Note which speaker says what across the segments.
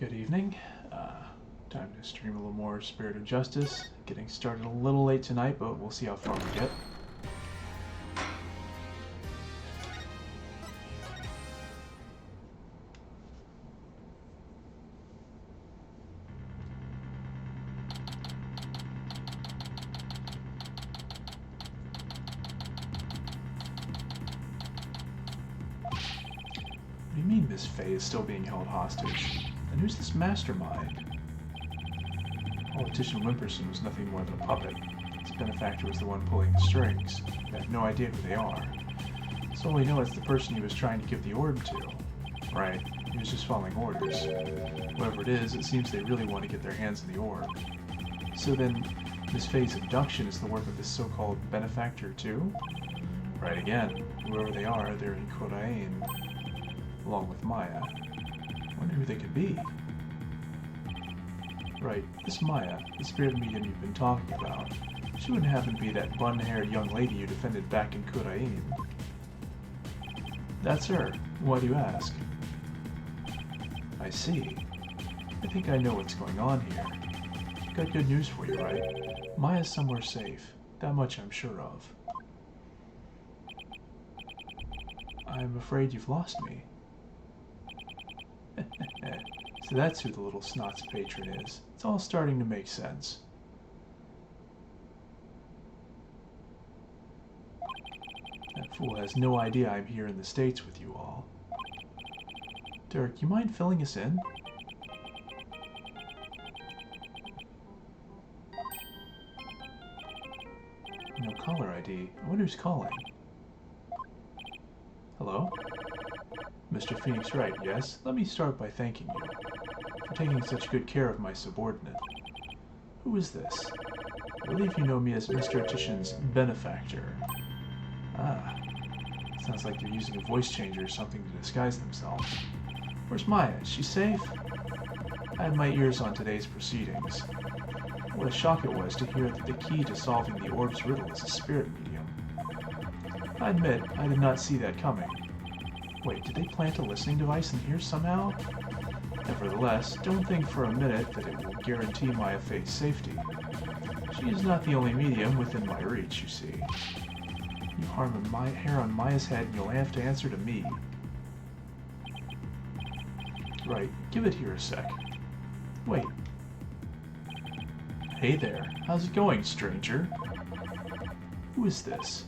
Speaker 1: Good evening. Time to stream a little more Spirit of Justice. Getting started a little late tonight, but we'll see how far we get. What do you mean Miss Faye is still being held hostage? And who's this mastermind? Politician Wimperson was nothing more than a puppet. His benefactor was the one pulling the strings. I have no idea who they are. So all we know is the person he was trying to give the orb to. Right, he was just following orders. Whoever it is, it seems they really want to get their hands on the orb. So then, Miss Faye's abduction is the work of this so-called benefactor too? Right again. Whoever they are, they're in Khura'in, along with Maya. Wonder who they could be. Right, this Maya, the spirit medium you've been talking about, she wouldn't happen to be that bun-haired young lady you defended back in Khura'in. That's her. Why do you ask? I see. I think I know what's going on here. Got good news for you, right? Maya's somewhere safe. That much I'm sure of. I'm afraid you've lost me. So that's who the little snot's patron is. It's all starting to make sense. That fool has no idea I'm here in the States with you all. Dirk, you mind filling us in? No caller ID. I wonder who's calling. Hello? Mr. Phoenix Wright, yes? Let me start by thanking you for taking such good care of my subordinate. Who is this? I believe you know me as Mr. Titian's benefactor. Ah, sounds like they're using a voice changer or something to disguise themselves. Where's Maya? Is she safe? I had my ears on today's proceedings. What a shock it was to hear that the key to solving the orb's riddle is a spirit medium. I admit, I did not see that coming. Wait, did they plant a listening device in here somehow? Nevertheless, don't think for a minute that it will guarantee Maya Faye's safety. She is not the only medium within my reach, you see. You harm my hair on Maya's head and you'll have to answer to me. Right, give it here a sec. Wait. Hey there, how's it going, stranger? Who is this?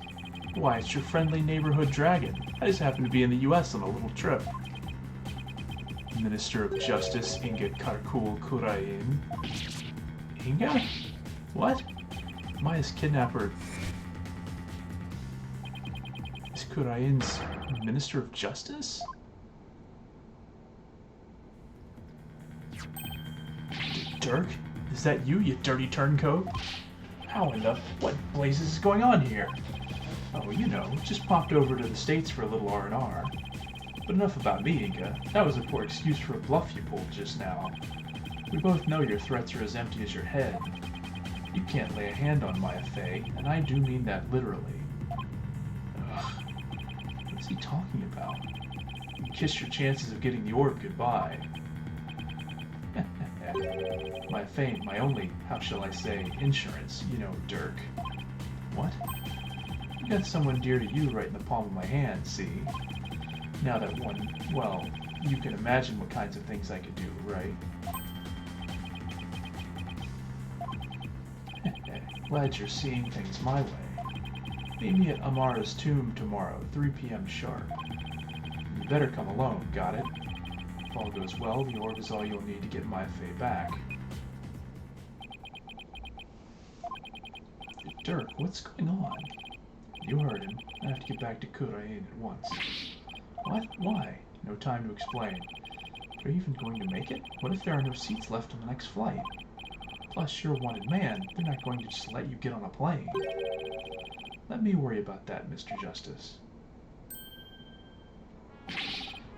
Speaker 1: Why, it's your friendly neighborhood dragon. I just happened to be in the US on a little trip. Minister of Justice, Inga Karkul Khura'in. Inga? What? Maya's kidnapper is Khura'in's Minister of Justice? Dirk? Is that you dirty turncoat? How in the... what blazes is going on here? Oh, you know, just popped over to the States for a little R&R. But enough about me, Inga. That was a poor excuse for a bluff you pulled just now. We both know your threats are as empty as your head. You can't lay a hand on Maya Faye, and I do mean that literally. Ugh. What's he talking about? You kiss your chances of getting the orb goodbye. My fame, my only, how shall I say, insurance, you know, Dirk. What? I got someone dear to you right in the palm of my hand, see? Now that one, well, you can imagine what kinds of things I could do, right? Glad you're seeing things my way. Meet me at Amara's tomb tomorrow, 3 p.m. sharp. You better come alone, got it? If all goes well, the orb is all you'll need to get Maya Faye back. Dirk, what's going on? You heard him. I have to get back to Khura'in at once. What? Why? No time to explain. Are you even going to make it? What if there are no seats left on the next flight? Plus, you're a wanted man. They're not going to just let you get on a plane. Let me worry about that, Mr. Justice.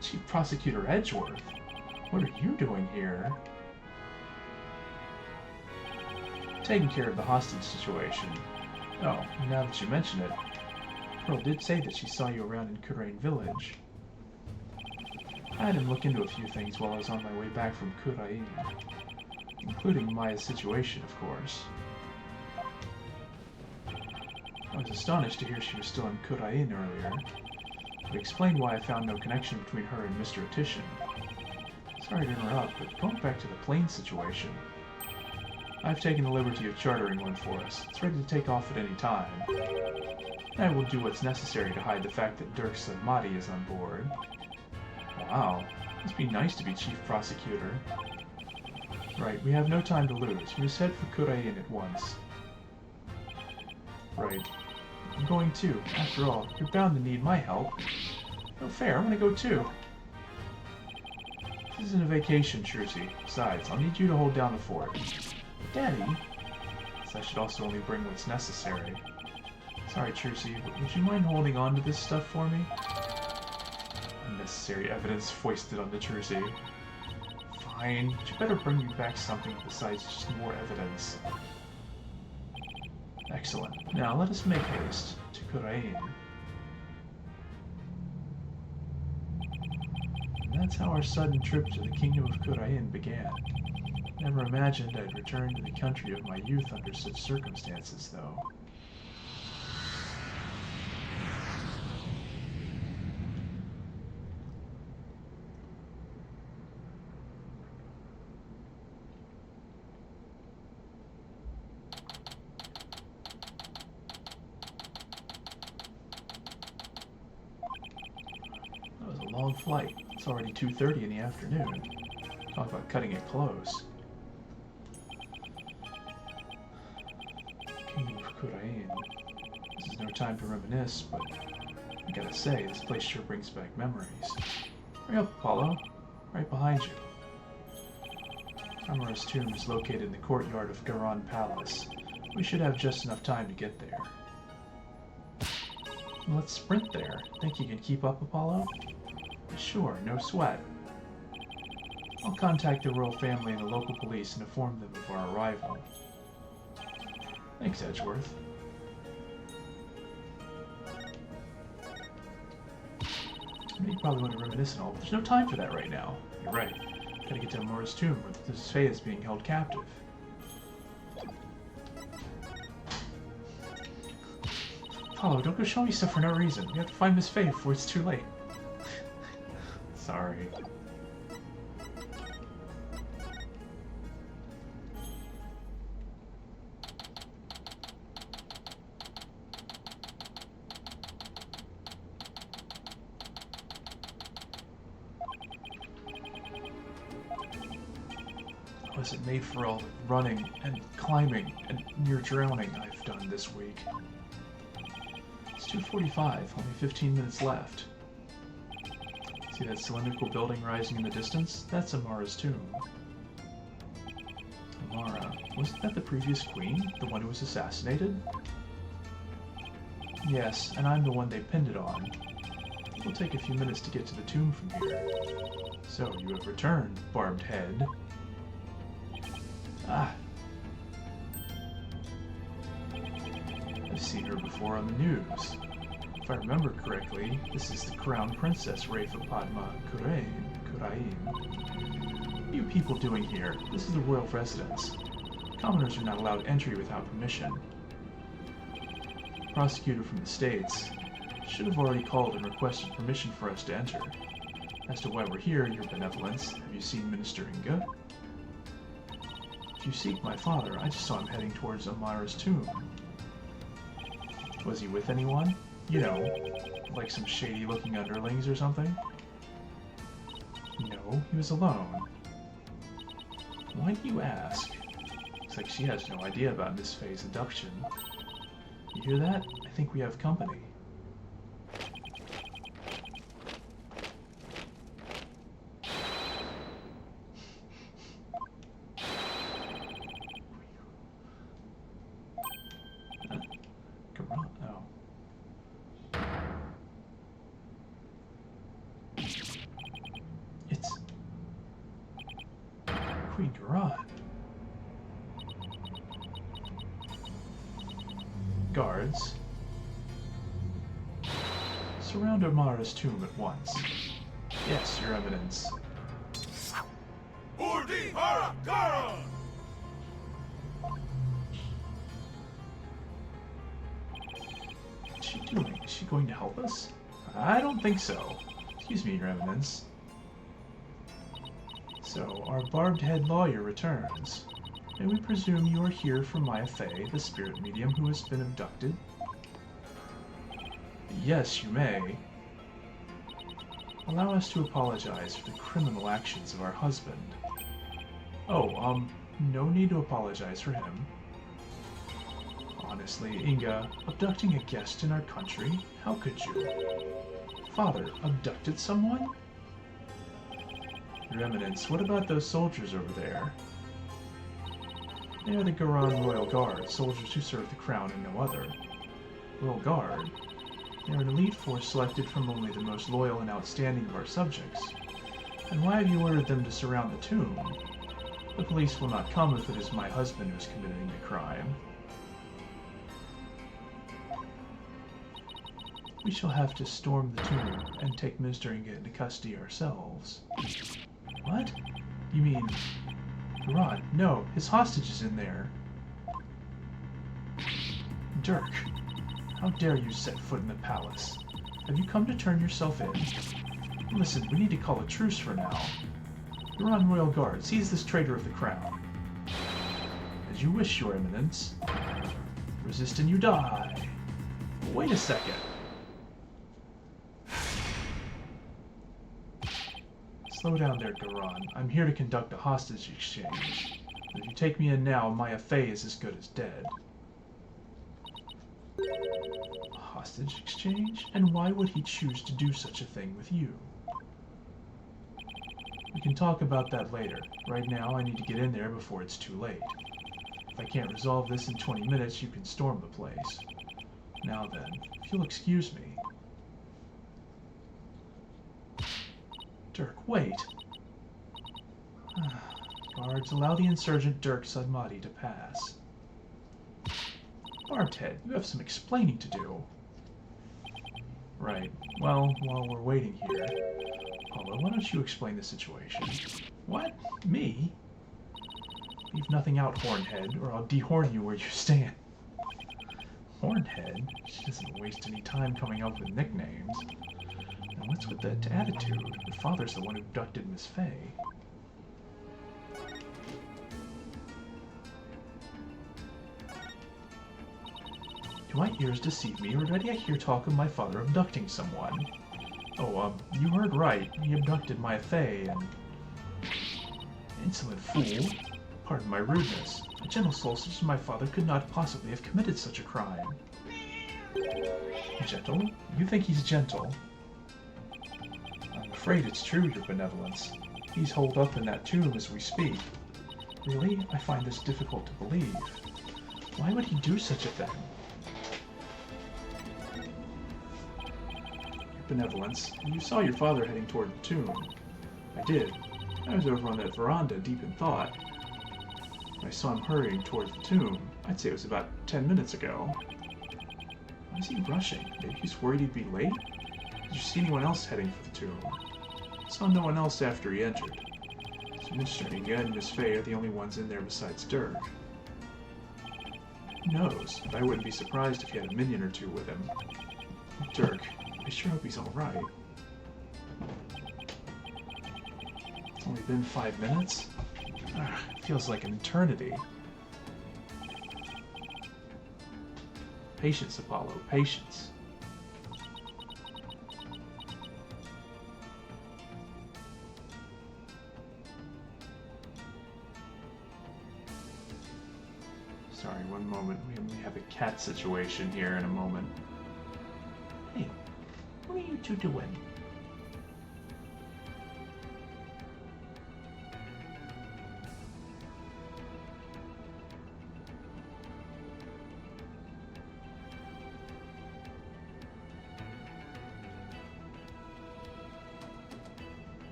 Speaker 1: Chief Prosecutor Edgeworth? What are you doing here? Taking care of the hostage situation. Oh, now that you mention it, Pearl did say that she saw you around in Khura'in Village. I had him look into a few things while I was on my way back from Khura'in, including Maya's situation, of course. I was astonished to hear she was still in Khura'in earlier, but explained why I found no connection between her and Mr. Atishan. Sorry to interrupt, but going back to the plane situation, I've taken the liberty of chartering one for us. It's ready to take off at any time. And I will do what's necessary to hide the fact that Dirk Samadi is on board. Wow, must be nice to be chief prosecutor. Right, we have no time to lose. We must head for Khura'in at once. Right. I'm going too. After all, you're bound to need my help. No fair, I'm gonna go too. This isn't a vacation, Trucy. Besides, I'll need you to hold down the fort. Daddy? So I should also only bring what's necessary. Sorry, Trucy, but would you mind holding on to this stuff for me? Unnecessary evidence foisted onto Trucy. Fine, but you better bring me back something besides just more evidence. Excellent. Now let us make haste to Khura'in. And that's how our sudden trip to the kingdom of Khura'in began. Never imagined I'd return to the country of my youth under such circumstances, though. That was a long flight. It's already 2:30 in the afternoon. Talk about cutting it close. Kingdom of Khura'in. This is no time to reminisce, but I gotta say, this place sure brings back memories. Hurry up, Apollo. Right behind you. Amara's tomb is located in the courtyard of Garan Palace. We should have just enough time to get there. Let's sprint there. Think you can keep up, Apollo? Sure, no sweat. I'll contact the royal family and the local police and inform them of our arrival. Thanks, Edgeworth. You probably want to reminisce and all, but there's no time for that right now. You're right. Gotta get to Amara's tomb, where the Fae is being held captive. Apollo, don't go show me stuff for no reason. We have to find Miss Fae before it's too late. Sorry. Wasn't made for all the running and climbing and near drowning I've done this week. It's 2:45, only 15 minutes left. See that cylindrical building rising in the distance? That's Amara's tomb. Amara, wasn't that the previous queen? The one who was assassinated? Yes, and I'm the one they pinned it on. It'll take a few minutes to get to the tomb from here. So, you have returned, barbed head. Ah. I've seen her before on the news. If I remember correctly, this is the Crown Princess Rafa Padma Khura'in. What are you people doing here? This is the royal residence. Commoners are not allowed entry without permission. The prosecutor from the States should have already called and requested permission for us to enter. As to why we're here, your benevolence, have you seen Minister Inga? If you seek my father, I just saw him heading towards Amara's tomb. Was he with anyone? You know, like some shady-looking underlings or something? No, he was alone. Why do you ask? Looks like she has no idea about Miss Faye's abduction. You hear that? I think we have company. Queen Garan. Guards, surround Amara's tomb at once. Yes, Your Eminence. What's she doing? Is she going to help us? I don't think so. Excuse me, Your Eminence. So, our barbed-head lawyer returns. May we presume you are here for Maya Fey, the spirit medium who has been abducted? Yes, you may. Allow us to apologize for the criminal actions of our husband. Oh, no need to apologize for him. Honestly, Inga, abducting a guest in our country? How could you? Father, abducted someone? Your Eminence, what about those soldiers over there? They are the Garan Royal Guard, soldiers who serve the crown and no other. Royal Guard? They are an elite force selected from only the most loyal and outstanding of our subjects. And why have you ordered them to surround the tomb? The police will not come if it is my husband who is committing the crime. We shall have to storm the tomb and take Mr. Inga into custody ourselves. What? You mean... Garan? No, his hostage is in there. Dirk, how dare you set foot in the palace? Have you come to turn yourself in? Listen, we need to call a truce for now. Garan Royal Guard, seize this traitor of the crown. As you wish, Your Eminence. Resist and you die. Wait a second. Slow down there, Garan. I'm here to conduct a hostage exchange. If you take me in now, Maya Fey is as good as dead. A hostage exchange? And why would he choose to do such a thing with you? We can talk about that later. Right now, I need to get in there before it's too late. If I can't resolve this in 20 minutes, you can storm the place. Now then, if you'll excuse me. Dirk, wait! Guards, allow the insurgent Dirk Sudmati to pass. Barbedhead, you have some explaining to do. Right. Well, while we're waiting here... Paula, why don't you explain the situation? What? Me? Leave nothing out, Hornhead, or I'll dehorn you where you stand. Hornhead? She doesn't waste any time coming up with nicknames. And what's with that attitude? Your father's the one who abducted Miss Fey. Do my ears deceive me, or did I hear talk of my father abducting someone? Oh, you heard right. He abducted Maya Fey, and... Insolent fool. Pardon my rudeness. A gentle soul such as my father could not possibly have committed such a crime. Gentle? You think he's gentle? I'm afraid it's true, Your Benevolence. He's holed up in that tomb as we speak. Really? I find this difficult to believe. Why would he do such a thing? Your Benevolence, you saw your father heading toward the tomb. I did. I was over on that veranda, deep in thought. I saw him hurrying towards the tomb. I'd say it was about 10 minutes ago. Why is he rushing? Maybe he's worried he'd be late? Did you see anyone else heading for the tomb? I saw no one else after he entered. So Mr. Inga and Miss Fey are the only ones in there besides Dirk. Who knows? But I wouldn't be surprised if he had a minion or two with him. Dirk, I sure hope he's alright. It's only been 5 minutes? It feels like an eternity. Patience, Apollo, patience. Sorry, one moment. We have a cat situation here in a moment. Hey, what are you two doing?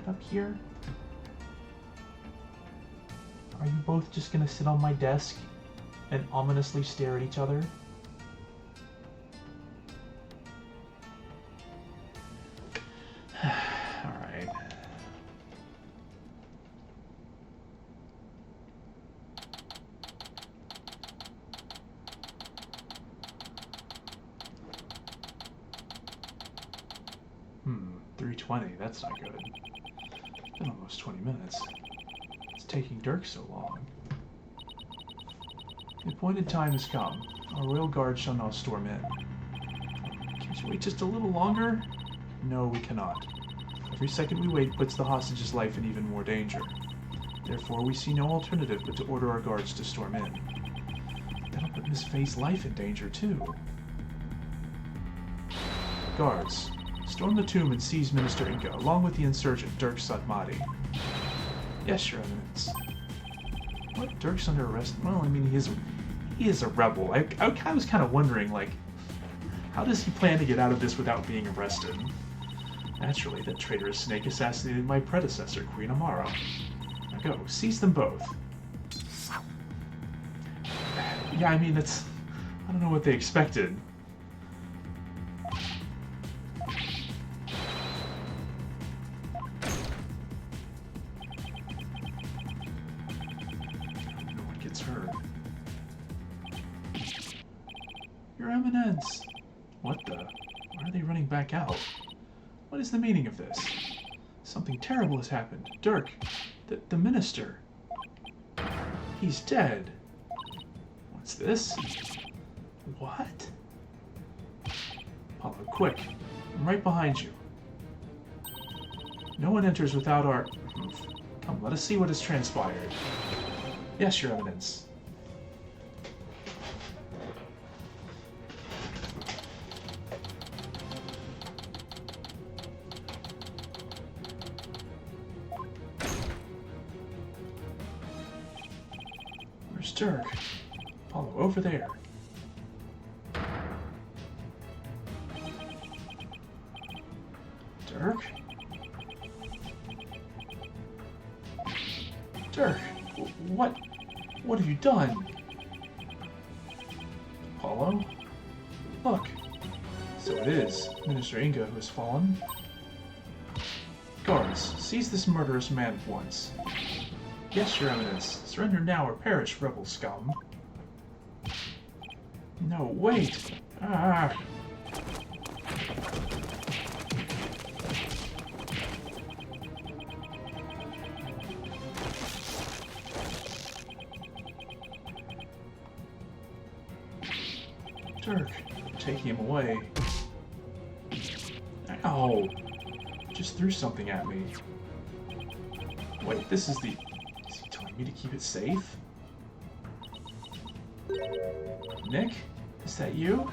Speaker 1: Up here? Are you both just gonna sit on my desk and ominously stare at each other? 20. That's not good. It's been almost 20 minutes. It's taking Dirk so long. The appointed time has come. Our royal guard shall now storm in. Can't you wait just a little longer? No, we cannot. Every second we wait puts the hostage's life in even more danger. Therefore, we see no alternative but to order our guards to storm in. That'll put Miss Faye's life in danger, too. Guards, storm the tomb and seize Minister Inga, along with the insurgent Dirk Sutmati. Yes, Your Eminence. What? Dirk's under arrest? Well, I mean, he is a rebel. I was kind of wondering, like, how does he plan to get out of this without being arrested? Naturally, that traitorous snake assassinated my predecessor, Queen Amara. Now go, seize them both. Yeah, I mean, that's... I don't know what they expected. No one gets hurt. Your Eminence! What the? Why are they running back out? What is the meaning of this? Something terrible has happened. Dirk, the minister. He's dead. What's this? What? Apollo, quick. I'm right behind you. No one enters without our... Come, let us see what has transpired. Yes, Your Eminence. Where's Dirk? Apollo, over there. Dirk? Dirk, what have you done? Apollo? Look. So it is Minister Inga who has fallen. Guards, seize this murderous man at once. Yes, Your Eminence. Surrender now or perish, rebel scum. No, wait! Ah! Dirk, taking him away. Ow! Just threw something at me. Wait, this is the... Is he telling me to keep it safe? Nick? Is that you?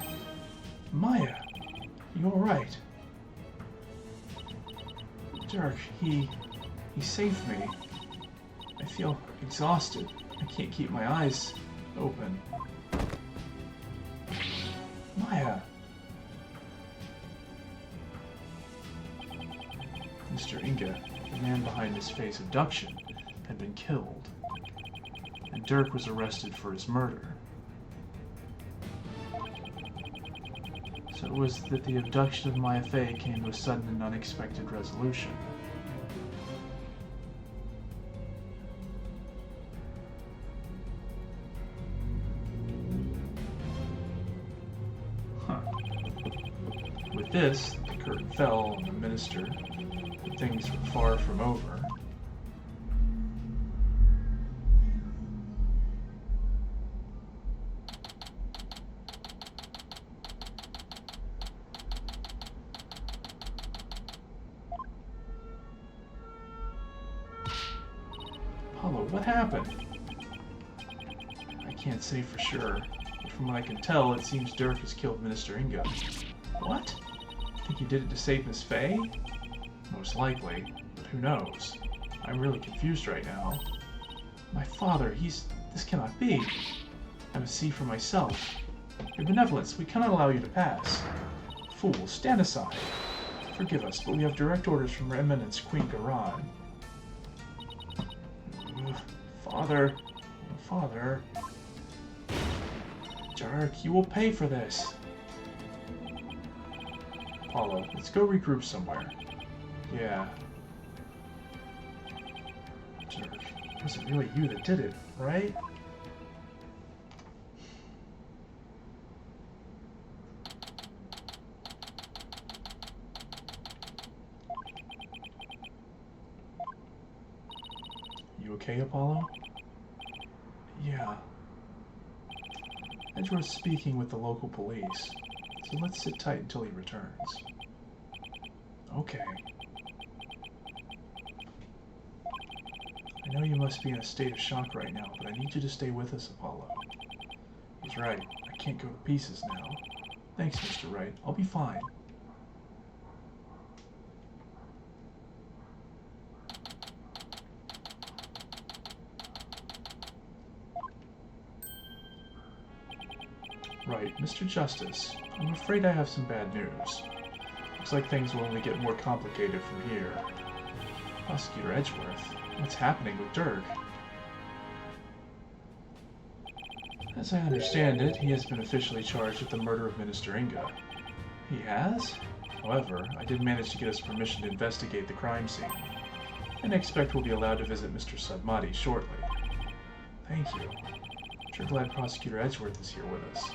Speaker 1: Maya, you alright? Dirk, he saved me. I feel exhausted. I can't keep my eyes open. Maya! Mr. Inga, the man behind Miss Faye's abduction, had been killed, and Dirk was arrested for his murder. So it was that the abduction of Maya Faye came to a sudden and unexpected resolution. Huh. With this, the curtain fell on the minister, and things were far from over. Apollo, what happened? I can't say for sure, but from what I can tell, it seems Dirk has killed Minister Inga. What? Think he did it to save Miss Faye? Most likely, but who knows? I'm really confused right now. My father, this cannot be. I must see for myself. Your benevolence, we cannot allow you to pass. Fool, stand aside. Forgive us, but we have direct orders from Her Eminence Queen Garan. Father, Father. Dirk, you will pay for this. Apollo, let's go regroup somewhere. Yeah. Dirk, it wasn't really you that did it, right? you okay, Apollo? Yeah. Edgeworth's speaking with the local police, so let's sit tight until he returns. Okay. I know you must be in a state of shock right now, but I need you to stay with us, Apollo. He's right. I can't go to pieces now. Thanks, Mr. Wright. I'll be fine. Right, Mr. Justice. I'm afraid I have some bad news. Looks like things will only get more complicated from here. Prosecutor Edgeworth, what's happening with Dirk? As I understand it, he has been officially charged with the murder of Minister Inga. He has? However, I did manage to get us permission to investigate the crime scene, and I expect we'll be allowed to visit Mr. Sadmati shortly. Thank you. I'm sure glad Prosecutor Edgeworth is here with us.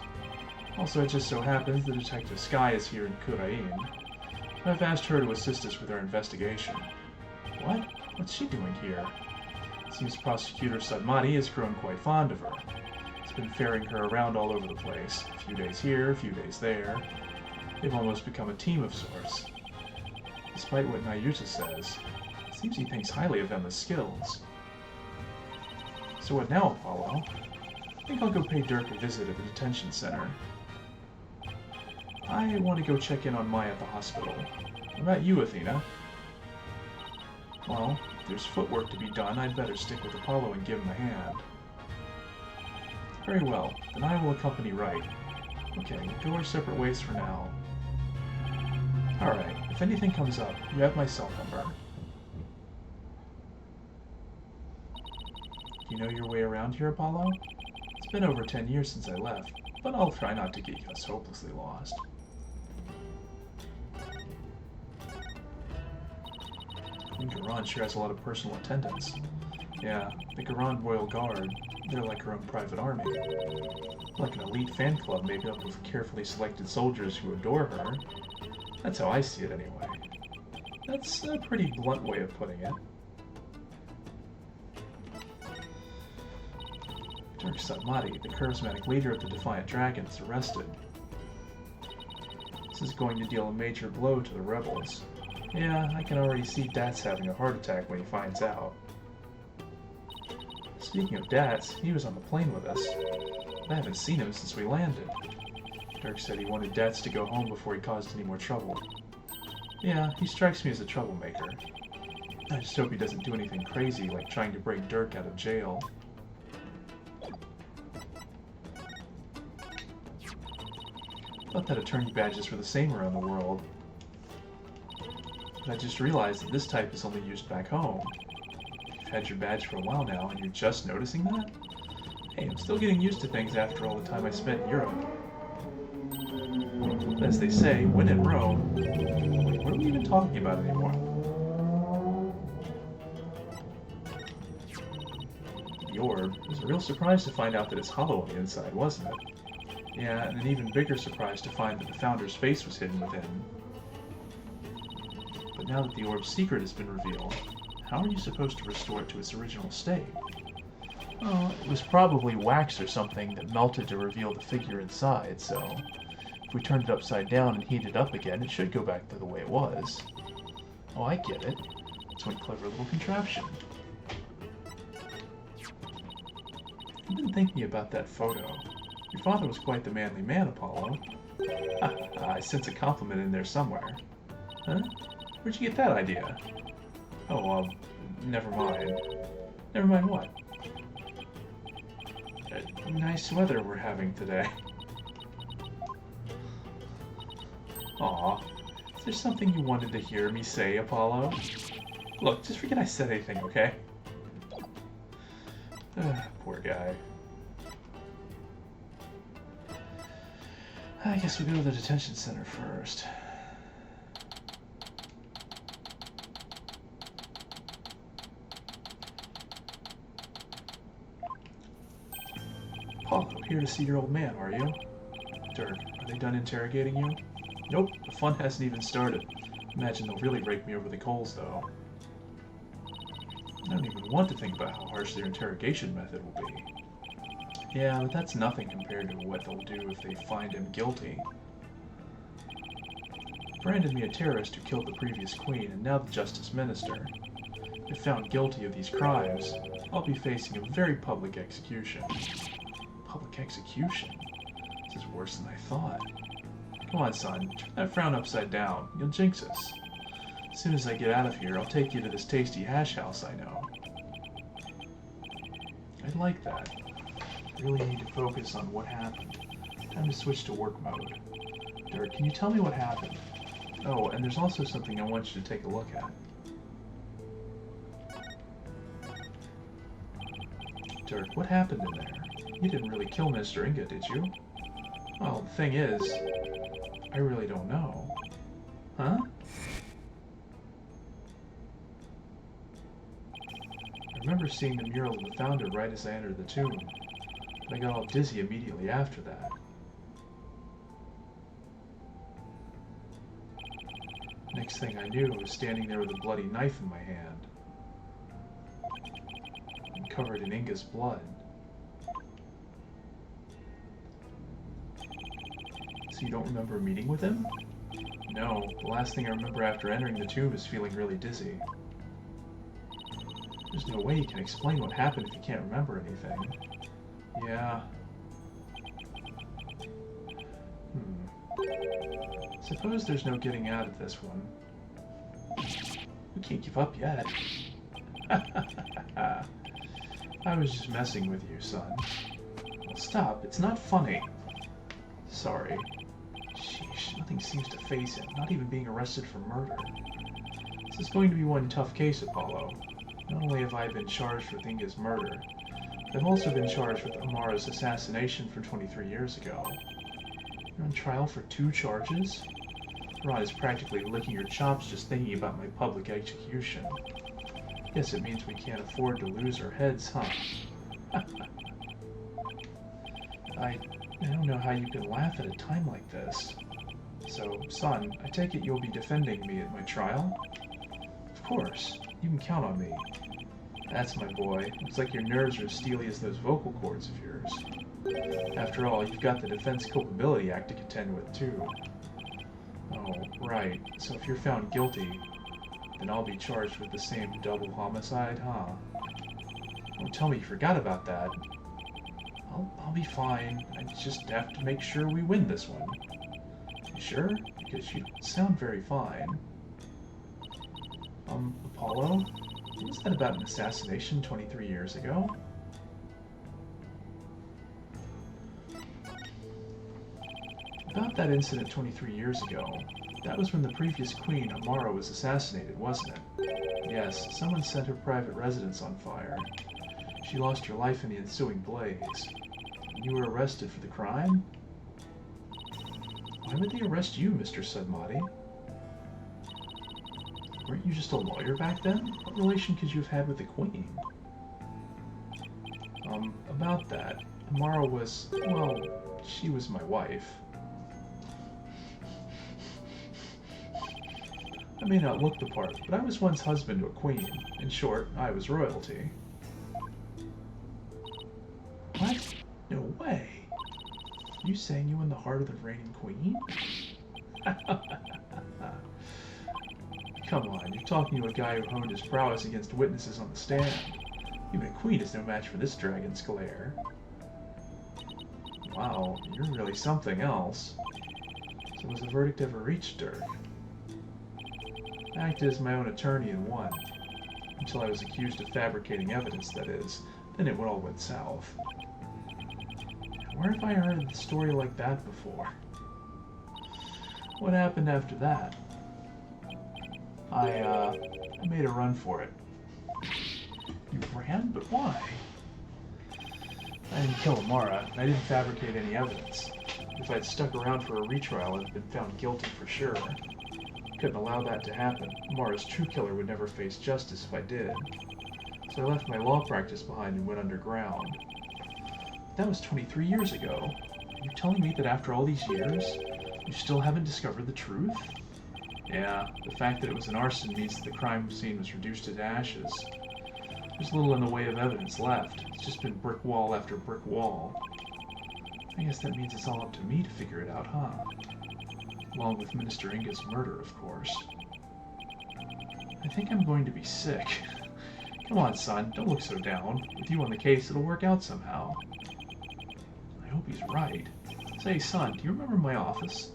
Speaker 1: Also, it just so happens that Detective Sky is here in Kurain. I've asked her to assist us with our investigation. What? What's she doing here? It seems Prosecutor Sadmati has grown quite fond of her. He's been ferrying her around all over the place. A few days here, a few days there. They've almost become a team of sorts. Despite what Nayuta says, it seems he thinks highly of Emma's skills. So what now, Apollo? I think I'll go pay Dirk a visit at the detention center. I want to go check in on Maya at the hospital. What about you, Athena? Well, if there's footwork to be done, I'd better stick with Apollo and give him a hand. Very well, then I will accompany Wright. Okay, we'll go our separate ways for now. Alright, if anything comes up, you have my cell number. You know your way around here, Apollo? It's been over 10 years since I left, but I'll try not to get you as hopelessly lost. Garan sure has a lot of personal attendants. Yeah, the Garan Royal Guard, they're like her own private army. Like an elite fan club made up of carefully selected soldiers who adore her. That's how I see it anyway. That's a pretty blunt way of putting it. Dirk Sadmati, the charismatic leader of the Defiant Dragons, arrested. This is going to deal a major blow to the rebels. Yeah, I can already see Dats having a heart attack when he finds out. Speaking of Dats, he was on the plane with us. I haven't seen him since we landed. Dirk said he wanted Dats to go home before he caused any more trouble. Yeah, he strikes me as a troublemaker. I just hope he doesn't do anything crazy like trying to break Dirk out of jail. I thought that attorney badges were the same around the world. But I just realized that this type is only used back home. You've had your badge for a while now, and you're just noticing that? Hey, I'm still getting used to things after all the time I spent in Europe. As they say, when in Rome... Wait, what are we even talking about anymore? The orb. It was a real surprise to find out that it's hollow on the inside, wasn't it? Yeah, and an even bigger surprise to find that the Founder's face was hidden within. But now that the orb's secret has been revealed, how are you supposed to restore it to its original state? Well, it was probably wax or something that melted to reveal the figure inside, so if we turned it upside down and heat it up again, it should go back to the way it was. Oh, I get it. It's one clever little contraption. I've been thinking about that photo. Your father was quite the manly man, Apollo. I sense a compliment in there somewhere. Huh? Where'd you get that idea? Oh, never mind. Never mind what? Nice weather we're having today. Aw, is there something you wanted to hear me say, Apollo? Look, just forget I said anything, okay? Poor guy. I guess we go to the detention center first. Apollo, here to see your old man, are you? Dirk, are they done interrogating you? Nope, the fun hasn't even started. Imagine they'll really rake me over the coals, though. I don't even want to think about how harsh their interrogation method will be. Yeah, but that's nothing compared to what they'll do if they find him guilty. Branded me a terrorist who killed the previous queen and now the Justice Minister. If found guilty of these crimes, I'll be facing a very public execution. Public execution? This is worse than I thought. Come on, son. Turn that frown upside down. You'll jinx us. As soon as I get out of here, I'll take you to this tasty hash house I know. I'd like that. I really need to focus on what happened. Time to switch to work mode. Dirk, can you tell me what happened? Oh, and there's also something I want you to take a look at. Dirk, what happened in there? You didn't really kill Mr. Inga, did you? Well, the thing is, I really don't know. Huh? I remember seeing the mural of the founder right as I entered the tomb, but I got all dizzy immediately after that. Next thing I knew, I was standing there with a bloody knife in my hand, and covered in Inga's blood. So you don't remember meeting with him? No, the last thing I remember after entering the tomb is feeling really dizzy. There's no way you can explain what happened if you can't remember anything. Yeah. Suppose there's no getting out of this one. We can't give up yet. I was just messing with you, son. Well, stop, it's not funny. Sorry. Sheesh, nothing seems to faze him, not even being arrested for murder. This is going to be one tough case, Apollo. Not only have I been charged with Inga's murder, but I've also been charged with Amara's assassination from 23 years ago. You're on trial for 2 charges? Rod is practically licking your chops just thinking about my public execution. Guess it means we can't afford to lose our heads, huh? I don't know how you can laugh at a time like this. So, son, I take it you'll be defending me at my trial? Of course. You can count on me. That's my boy. Looks like your nerves are as steely as those vocal cords of yours. After all, you've got the Defense Culpability Act to contend with, too. Oh, right. So if you're found guilty, then I'll be charged with the same double homicide, huh? Don't tell me you forgot about that. I'll be fine. I just have to make sure we win this one. You sure? Because you sound very fine. Apollo? What was that about an assassination 23 years ago? About that incident 23 years ago, that was when the previous queen, Amara, was assassinated, wasn't it? Yes, someone set her private residence on fire. She lost her life in the ensuing blaze. And you were arrested for the crime? Why would they arrest you, Mr. Sudmati? Weren't you just a lawyer back then? What relation could you have had with the queen? About that, Amara was, well, she was my wife. I may not look the part, but I was once husband to a queen. In short, I was royalty. What? No way! You saying you were in the heart of the reigning queen? Come on, you're talking to a guy who honed his prowess against witnesses on the stand. Even a queen is no match for this dragon's glare. Wow, you're really something else. So was the verdict ever reached, Dirk? I acted as my own attorney and won. Until I was accused of fabricating evidence, that is. Then it all went south. Where have I heard a story like that before? What happened after that? I made a run for it. You ran? But why? I didn't kill Amara, and I didn't fabricate any evidence. If I'd stuck around for a retrial, I'd have been found guilty for sure. Couldn't allow that to happen. Amara's true killer would never face justice if I did. So I left my law practice behind and went underground. That was 23 years ago. Are you telling me that after all these years, you still haven't discovered the truth? Yeah, the fact that it was an arson means that the crime scene was reduced to ashes. There's little in the way of evidence left. It's just been brick wall after brick wall. I guess that means it's all up to me to figure it out, huh? Along with Minister Inga's murder, of course. I think I'm going to be sick. Come on, son, don't look so down. With you on the case, it'll work out somehow. I hope he's right. Say, son, do you remember my office?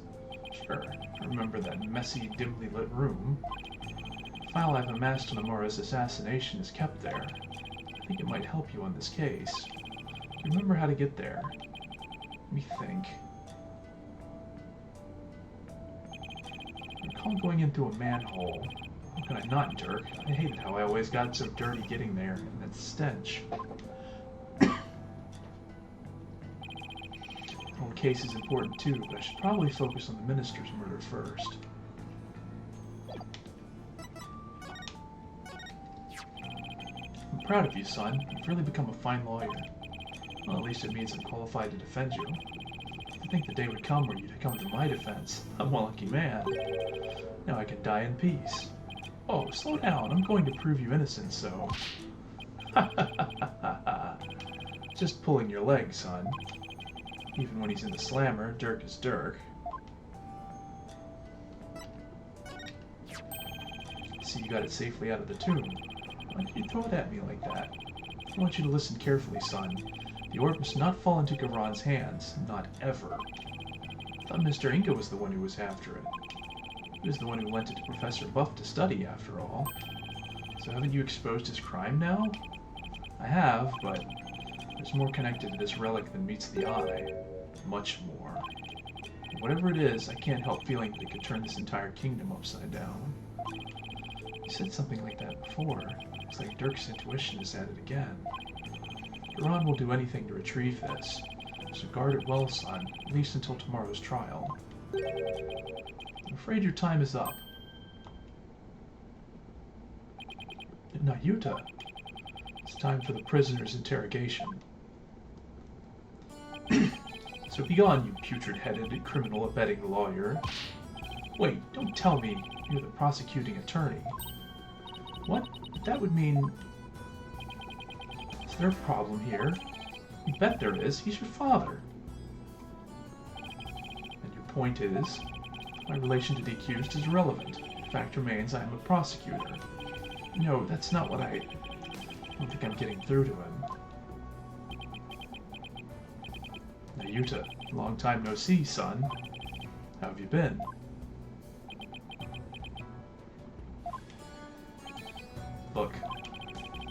Speaker 1: Sure. I remember that messy, dimly lit room. The file I've amassed on Amara's assassination is kept there. I think it might help you on this case. Do you remember how to get there? Let me think. I recall going in through a manhole. How can I not, Dirk? I hated how I always got so dirty getting there, and that stench. The whole case is important too, but I should probably focus on the minister's murder first. I'm proud of you, son. You've really become a fine lawyer. Well, at least it means I'm qualified to defend you. I think the day would come where you'd come to my defense. I'm a lucky man. Now I can die in peace. Oh, slow down. I'm going to prove you innocent, so... Just pulling your leg, son. Even when he's in the slammer, Dirk is Dirk. See, you got it safely out of the tomb. Why did you throw it at me like that? I want you to listen carefully, son. The orb must not fall into Garon's hands. Not ever. I thought Mr. Inga was the one who was after it. He was the one who lent it to Professor Buff to study, after all. So haven't you exposed his crime now? I have, but there's more connected to this relic than meets the eye. Much more. Whatever it is, I can't help feeling that it could turn this entire kingdom upside down. You said something like that before. It's like Dirk's intuition is at it again. Garon will do anything to retrieve this, so guard it well, son, at least until tomorrow's trial. I'm afraid your time is up. Nayuta, it's time for the prisoner's interrogation. So be gone, you putrid-headed, criminal abetting lawyer. Wait, don't tell me you're the prosecuting attorney. What? That would mean... Is there a problem here? You bet there is. He's your father. And your point is? My relation to the accused is irrelevant. The fact remains I am a prosecutor. No, that's not what I don't think I'm getting through to him. Nayuta, long time no see, son. How have you been? Look,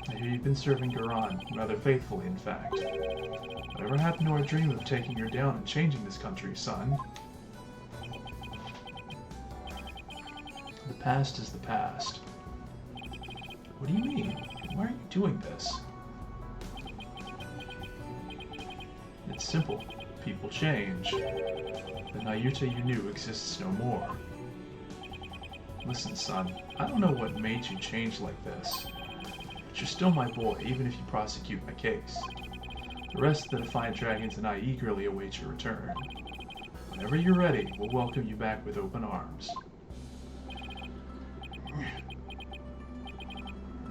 Speaker 1: I hear you've been serving Garon, rather faithfully, in fact. Whatever happened to our dream of taking her down and changing this country, son? The past is the past. What do you mean? Why are you doing this? It's simple. People change. The Nayuta you knew exists no more. Listen, son, I don't know what made you change like this, but you're still my boy, even if you prosecute my case. The rest of the Defiant Dragons and I eagerly await your return. Whenever you're ready, we'll welcome you back with open arms.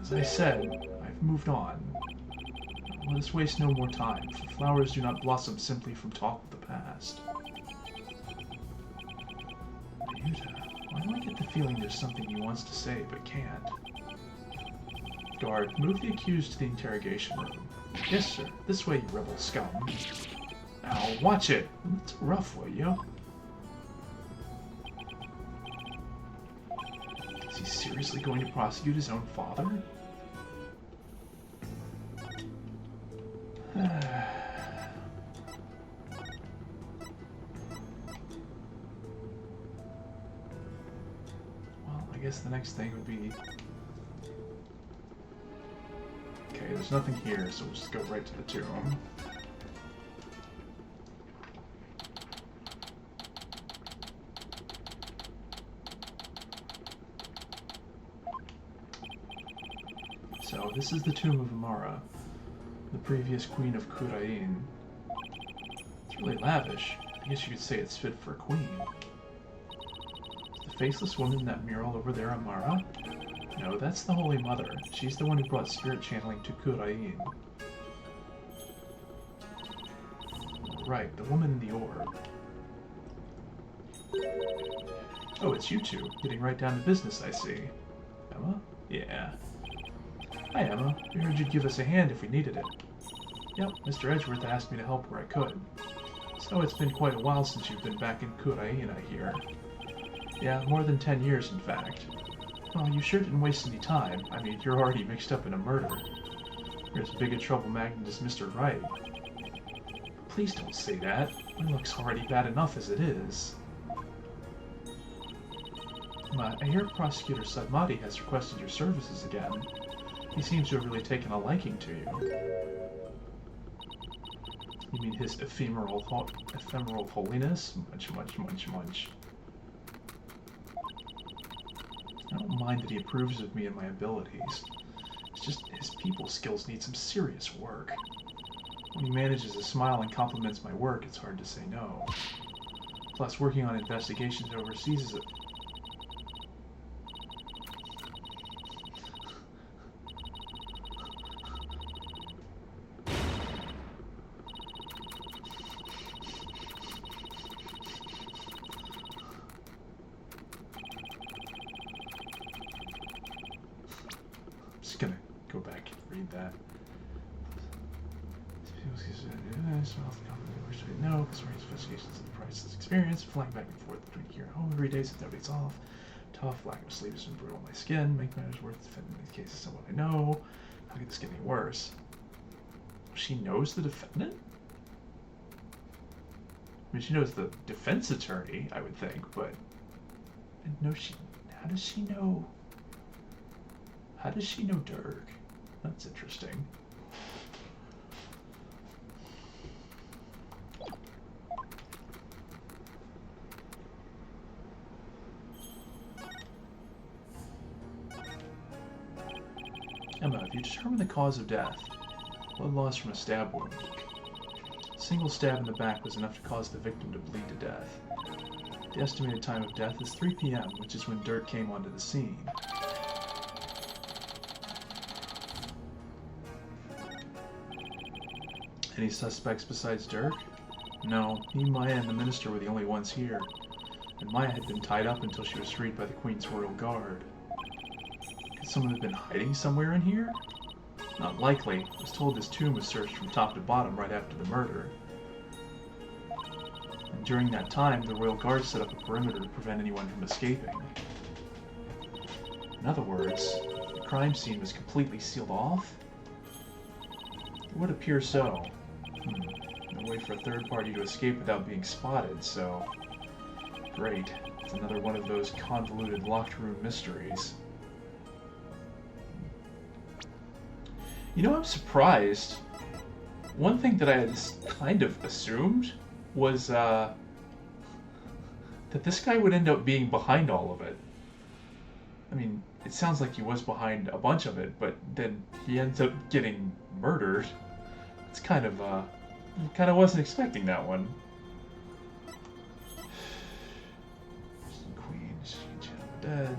Speaker 1: As I said, I've moved on. Let us waste no more time, for flowers do not blossom simply from talk of the past. Nayuta, why do I get the feeling there's something he wants to say but can't? Guard, move the accused to the interrogation room. Yes, sir. This way, you rebel scum. Now, watch it. It's rough, will you? Is he seriously going to prosecute his own father? Well, I guess the next thing would be... Okay, there's nothing here, so we'll just go right to the tomb. So, this is the tomb of Amara, the previous queen of Khura'in. It's really lavish. I guess you could say it's fit for a queen. Is the faceless woman in that mural over there Amara? No, that's the Holy Mother. She's the one who brought spirit channeling to Kurain. Right, the woman in the orb. Oh, it's you two. Getting right down to business, I see. Emma? Yeah. Hi, Emma. We heard you'd give us a hand if we needed it. Yep, Mr. Edgeworth asked me to help where I could. So it's been quite a while since you've been back in Kurain, I hear. Yeah, more than 10 years, in fact. Well, you sure didn't waste any time. I mean, you're already mixed up in a murder. You're as big a trouble magnet as Mr. Wright. Please don't say that. My luck's already bad enough as it is. I hear Prosecutor Sudmati has requested your services again. He seems to have really taken a liking to you. You mean his ephemeral holiness? Munch, munch, munch, munch. I don't mind that he approves of me and my abilities. It's just his people skills need some serious work. When he manages to smile and compliments my work, it's hard to say no. Plus, working on investigations overseas is a... gonna go back and read that. No, because we're investigations of the priceless experience, flying back and forth between here and home every day since nobody's off. Tough, lack of sleep has been brutal on my skin, make matters worse defending these cases of what I know. How could this get any worse? She knows the defendant? I mean, she knows the defense attorney, I would think, but... No, she... How does she know... How does she know Dirk? That's interesting. Emma, have you determined the cause of death? Blood loss from a stab wound. A single stab in the back was enough to cause the victim to bleed to death. The estimated time of death is 3 p.m., which is when Dirk came onto the scene. Any suspects besides Dirk? No, he, Maya, and the minister were the only ones here. And Maya had been tied up until she was freed by the Queen's Royal Guard. Could someone have been hiding somewhere in here? Not likely. I was told this tomb was searched from top to bottom right after the murder. And during that time, the Royal Guard set up a perimeter to prevent anyone from escaping. In other words, the crime scene was completely sealed off? It would appear so. No way for a third party to escape without being spotted, so... Great. It's another one of those convoluted locked room mysteries. You know, I'm surprised. One thing that I had kind of assumed was that this guy would end up being behind all of it. I mean, it sounds like he was behind a bunch of it, but then he ends up getting murdered. It's kind of wasn't expecting that one. Queen, she dead.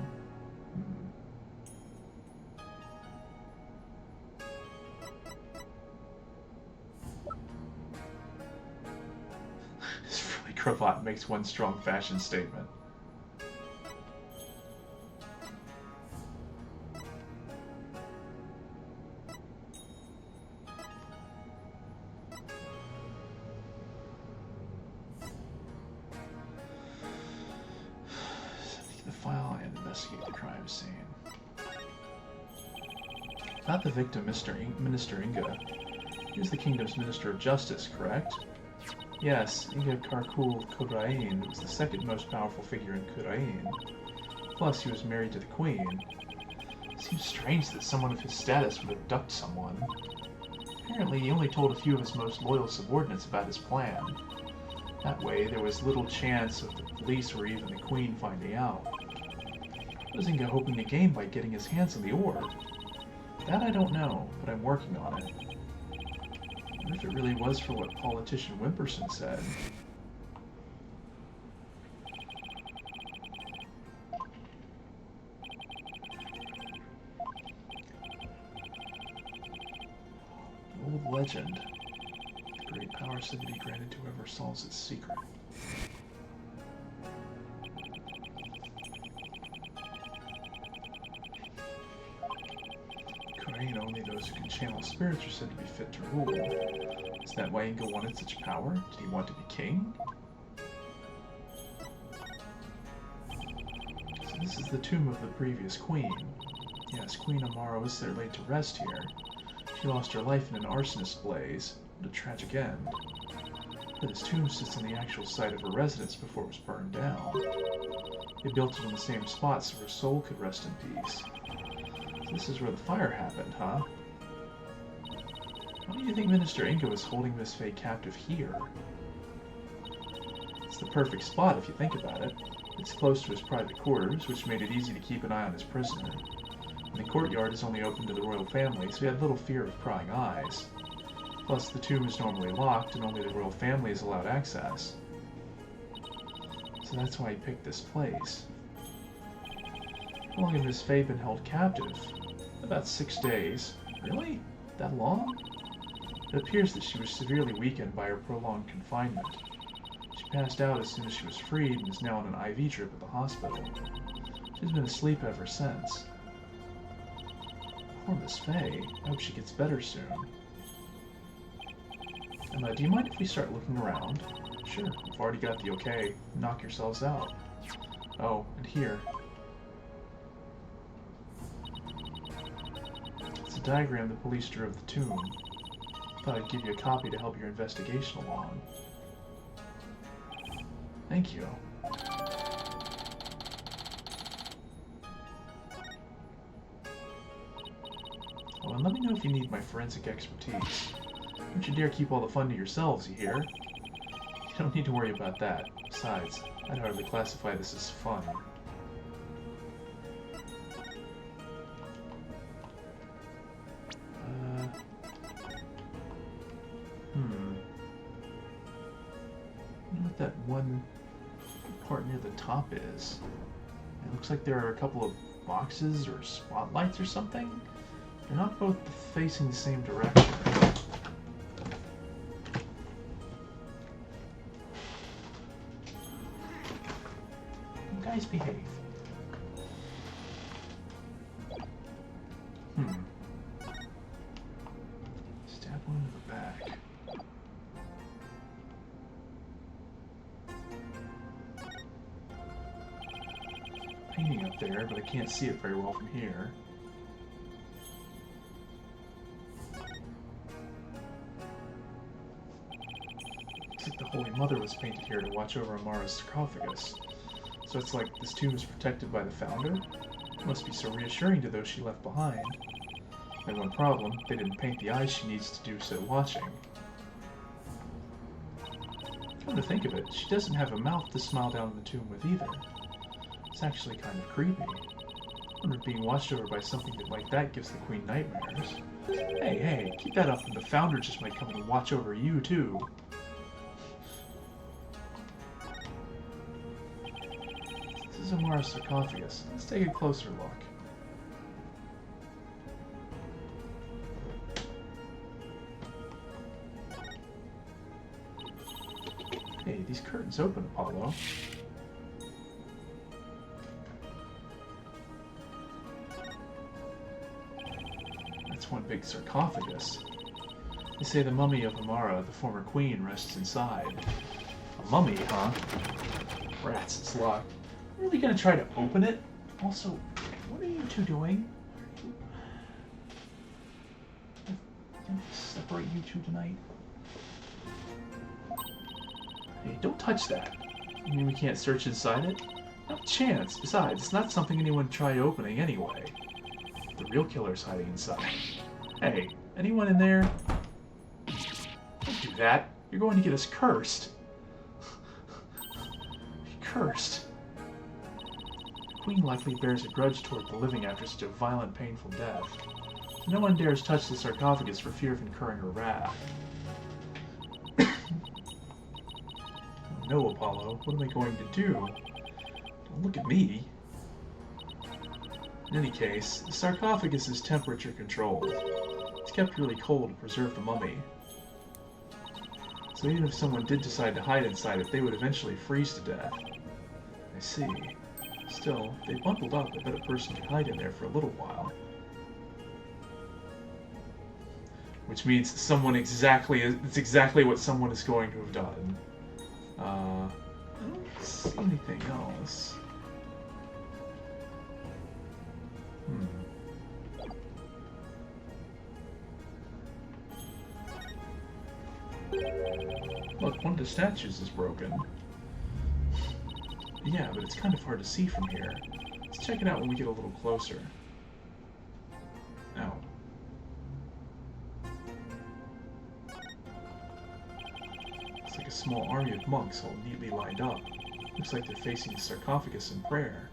Speaker 1: This frilly cravat makes one strong fashion statement. Investigate the crime scene. Not the victim, Minister Inga. He was the kingdom's Minister of Justice, correct? Yes, Inga Karkul Kurain was the second most powerful figure in Kurain. Plus, he was married to the Queen. It seems strange that someone of his status would abduct someone. Apparently, he only told a few of his most loyal subordinates about his plan. That way, there was little chance of the police or even the Queen finding out. What was Inga hoping to gain by getting his hands on the orb? That I don't know, but I'm working on it. I wonder if it really was for what politician Wimperson said. legend. The great power said to be granted to whoever solves its secret. Korean, only those who can channel spirits are said to be fit to rule. Is that why Inga wanted such power? Did he want to be king? So this is the tomb of the previous queen. Yes, Queen Amara was there laid to rest here. She lost her life in an arsonist blaze. What a tragic end. But this tomb sits on the actual site of her residence before it was burned down. They built it on the same spot so her soul could rest in peace. So this is where the fire happened, huh? Why do you think Minister Inga was holding Miss Faye captive here? It's the perfect spot if you think about it. It's close to his private quarters, which made it easy to keep an eye on his prisoner. And the courtyard is only open to the royal family, so he had little fear of prying eyes. Plus, the tomb is normally locked, and only the royal family is allowed access. So that's why he picked this place. How long had Miss Faye been held captive? About 6 days. Really? That long? It appears that she was severely weakened by her prolonged confinement. She passed out as soon as she was freed and is now on an IV drip at the hospital. She's been asleep ever since. Poor Miss Faye. I hope she gets better soon. Emma, do you mind if we start looking around? Sure, we've already got the okay. Knock yourselves out. Oh, and here. It's a diagram the police drew of the tomb. Thought I'd give you a copy to help your investigation along. Thank you. Oh, and let me know if you need my forensic expertise. Don't you dare keep all the fun to yourselves, you hear? You don't need to worry about that. Besides, I'd hardly classify this as fun. I wonder what that one part near the top is. It looks like there are a couple of boxes or spotlights or something. They're not both facing the same direction. You guys behave. Stab one in the back. Painting up there, but I can't see it very well from here. Looks like the Holy Mother was painted here to watch over Amara's sarcophagus. So it's like this tomb is protected by the founder? It must be so reassuring to those she left behind. And one problem, they didn't paint the eyes she needs to do so watching. Come to think of it, she doesn't have a mouth to smile down the tomb with either. It's actually kind of creepy. I wonder if being watched over by something like that gives the queen nightmares. Hey, keep that up and the founder just might come and watch over you too. This is Amara's sarcophagus. Let's take a closer look. Hey, these curtains open, Apollo. That's one big sarcophagus. They say the mummy of Amara, the former queen, rests inside. A mummy, huh? Rats, it's locked. Really gonna try to open it? Also, what are you two doing? Can I separate you two tonight? Hey, don't touch that. You mean we can't search inside it? Not a chance. Besides, it's not something anyone would try opening anyway. The real killer's hiding inside. Hey, anyone in there? Don't do that. You're going to get us cursed. Cursed. The queen likely bears a grudge toward the living after such a violent, painful death. No one dares touch the sarcophagus for fear of incurring her wrath. No, Apollo, what am I going to do? Don't look at me. In any case, the sarcophagus is temperature controlled. It's kept really cold to preserve the mummy. So even if someone did decide to hide inside it, they would eventually freeze to death. I see. Still, if they bundled up, I bet a person could hide in there for a little while. Which means it's exactly what someone is going to have done. I don't see anything else. Look, one of the statues is broken. Yeah, but it's kind of hard to see from here. Let's check it out when we get a little closer. Ow. It's like a small army of monks all neatly lined up. Looks like they're facing the sarcophagus in prayer.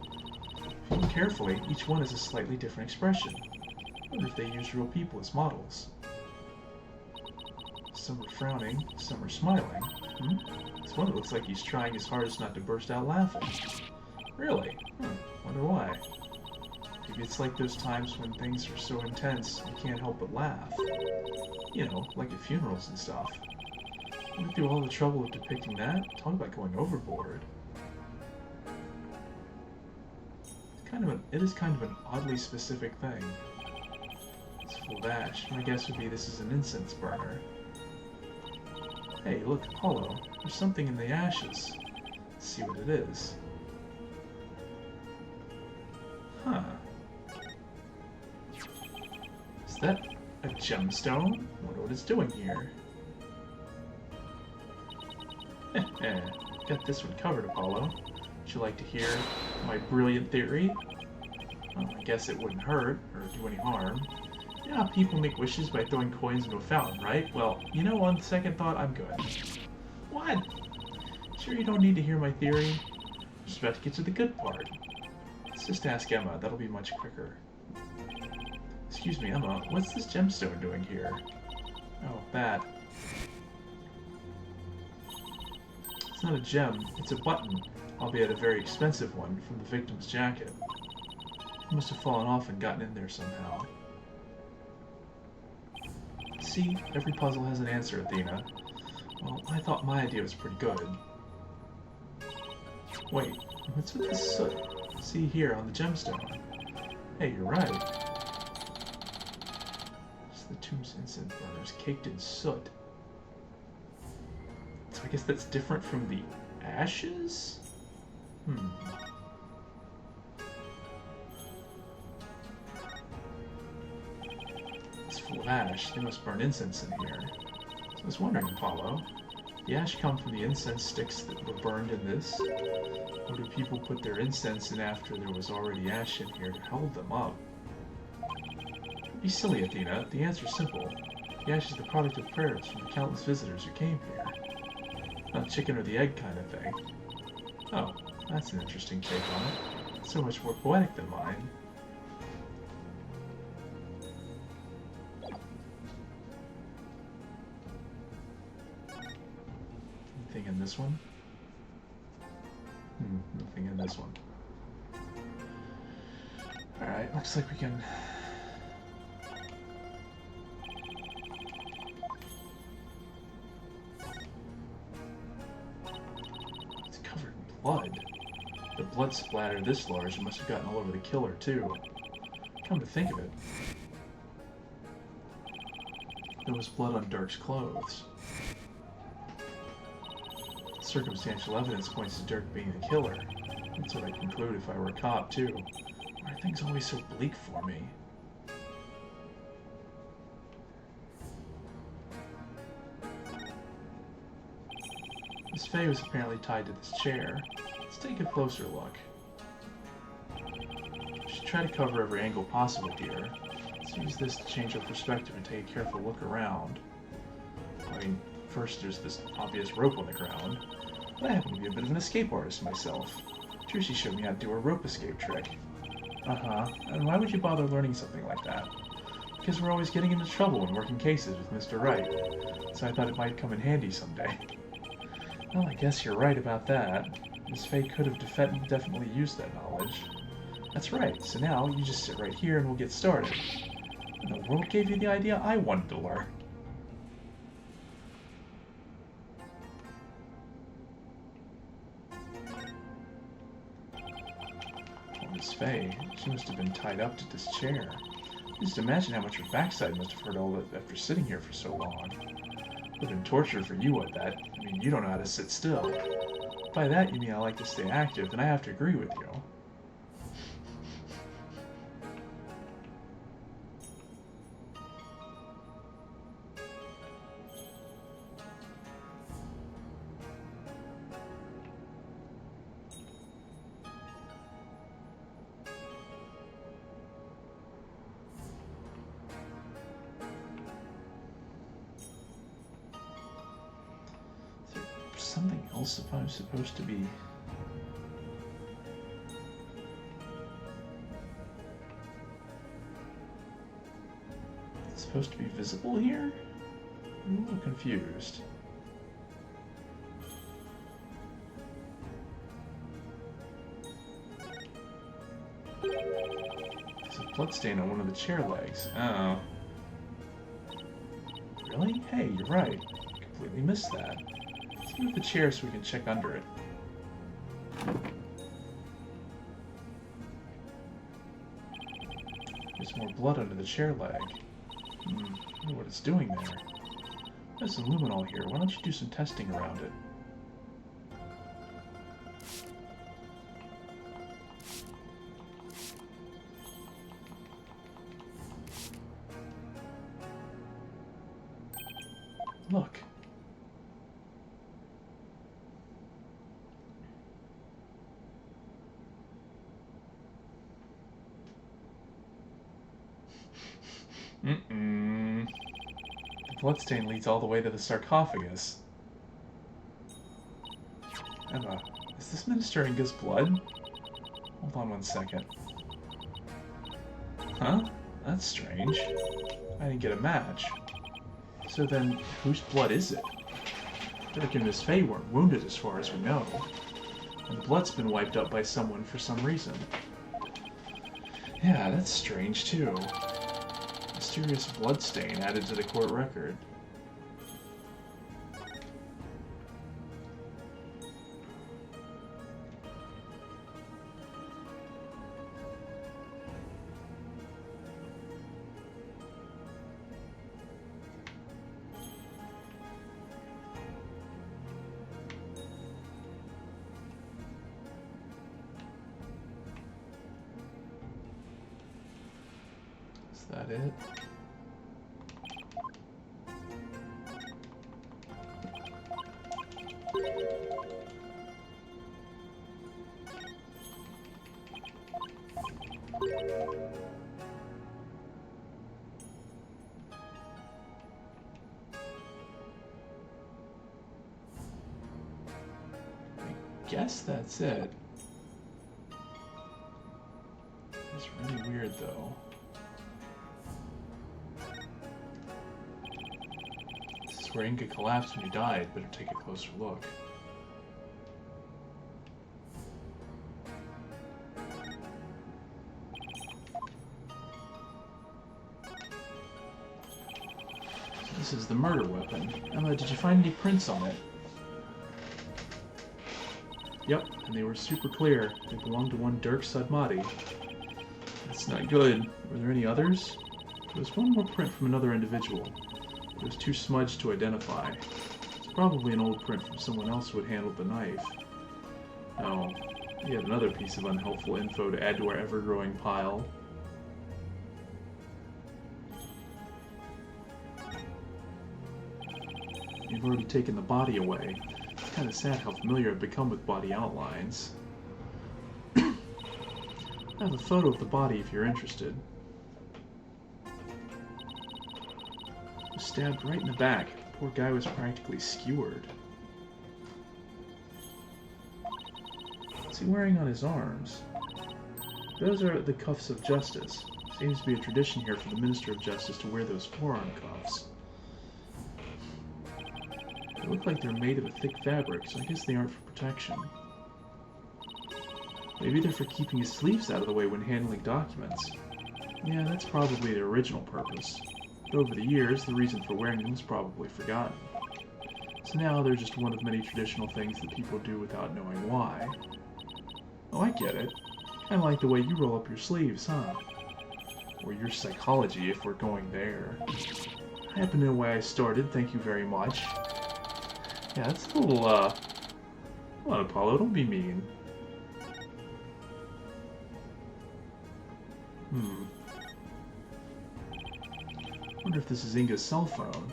Speaker 1: If you look carefully, each one has a slightly different expression. I wonder if they use real people as models. Some are frowning, some are smiling. This one looks like he's trying his hardest not to burst out laughing. Really? Wonder why. Maybe it's like those times when things are so intense you can't help but laugh. You know, like at funerals and stuff. Went through all the trouble of depicting that? Talk about going overboard. It is kind of an oddly specific thing. It's full of ash. My guess would be this is an incense burner. Hey, look, Apollo. There's something in the ashes. Let's see what it is. Huh. Is that a gemstone? I wonder what it's doing here. Got this one covered, Apollo. Would you like to hear my brilliant theory? Well, I guess it wouldn't hurt, or do any harm. You know how people make wishes by throwing coins into a fountain, right? Well, you know, on second thought, I'm good. What? Sure you don't need to hear my theory? I'm just about to get to the good part. Let's just ask Emma, that'll be much quicker. Excuse me, Emma, what's this gemstone doing here? Oh, that. It's not a gem, it's a button, albeit a very expensive one, from the victim's jacket. It must have fallen off and gotten in there somehow. See, every puzzle has an answer, Athena. Well, I thought my idea was pretty good. Wait, what's with this soot? See here on the gemstone. Hey, you're right. It's the tomb's incense burners caked in soot. So I guess that's different from the ashes? It's full of ash. They must burn incense in here. So I was wondering, Apollo, the ash come from the incense sticks that were burned in this? Or do people put their incense in after there was already ash in here to hold them up? Don't be silly, Athena. The answer's simple. The ash is the product of prayers from the countless visitors who came here. Not chicken or the egg kind of thing. Oh, that's an interesting take on it. It's so much more poetic than mine. Anything in this one? Nothing in this one. Alright, looks like we can... It's covered in blood. The blood splatter this large must have gotten all over the killer, too. Come to think of it. There was blood on Dirk's clothes. Circumstantial evidence points to Dirk being the killer. That's what I'd conclude if I were a cop, too. Why are things always so bleak for me? Miss Fey was apparently tied to this chair. Let's take a closer look. We should try to cover every angle possible here. Let's use this to change our perspective and take a careful look around. I mean, first there's this obvious rope on the ground. But I happen to be a bit of an escape artist myself. Trushy showed me how to do a rope escape trick. And why would you bother learning something like that? Because we're always getting into trouble when working cases with Mr. Wright. So I thought it might come in handy someday. Well, I guess you're right about that. Miss Fey could have definitely used that knowledge. That's right, so now you just sit right here and we'll get started. And the world gave you the idea? I wanted to learn. Oh, Miss Faye, she must have been tied up to this chair. Just imagine how much her backside must have hurt all that after sitting here for so long. It would have been torture for you, I bet. I mean, you don't know how to sit still. By that, you mean I like to stay active, and I have to agree with you. Something else if I'm supposed to be... It's supposed to be visible here? I'm a little confused. There's a bloodstain on one of the chair legs. Oh. Really? Hey, you're right. I completely missed that. Let's move the chair so we can check under it. There's more blood under the chair leg. I wonder what it's doing there. There's some luminol here. Why don't you do some testing around it? Look. The bloodstain leads all the way to the sarcophagus. Emma, is this Minister Inga's blood? Hold on one second. Huh? That's strange. I didn't get a match. So then, whose blood is it? Dirk and Miss Faye weren't wounded as far as we know. And the blood's been wiped up by someone for some reason. Yeah, that's strange too. Mysterious bloodstain added to the court record. Is that it? I guess that's it. It's really weird though. This is where Inga collapsed when he died. Better take a closer look. So this is the murder weapon. Emma, did you find any prints on it? Yep, and they were super clear. They belonged to one Dirk Sudmati. That's not good. Were there any others? There was one more print from another individual. It was too smudged to identify. It's probably an old print from someone else who had handled the knife. Oh, yet another piece of unhelpful info to add to our ever-growing pile. You've already taken the body away. It's kind of sad how familiar I've become with body outlines. I have a photo of the body if you're interested. He was stabbed right in the back. The poor guy was practically skewered. What's he wearing on his arms? Those are the cuffs of justice. Seems to be a tradition here for the Minister of Justice to wear those forearm cuffs. They look like they're made of a thick fabric, so I guess they aren't for protection. Maybe they're for keeping his sleeves out of the way when handling documents. Yeah, that's probably their original purpose. But over the years, the reason for wearing them was probably forgotten. So now they're just one of many traditional things that people do without knowing why. Oh, I get it. Kind of like the way you roll up your sleeves, huh? Or your psychology, if we're going there. I happen to know why I started, thank you very much. Yeah, that's a little, Come on, Apollo, don't be mean. Wonder if this is Inga's cell phone.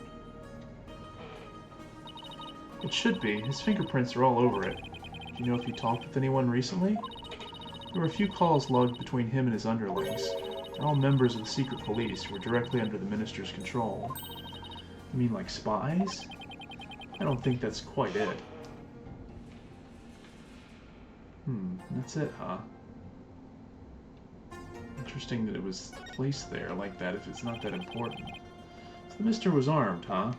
Speaker 1: It should be. His fingerprints are all over it. Do you know if he talked with anyone recently? There were a few calls logged between him and his underlings. They're all members of the secret police who are directly under the Minister's control. You mean like spies? I don't think that's quite it. That's it, huh? Interesting that it was placed there like that if it's not that important. So the Mister was armed, huh?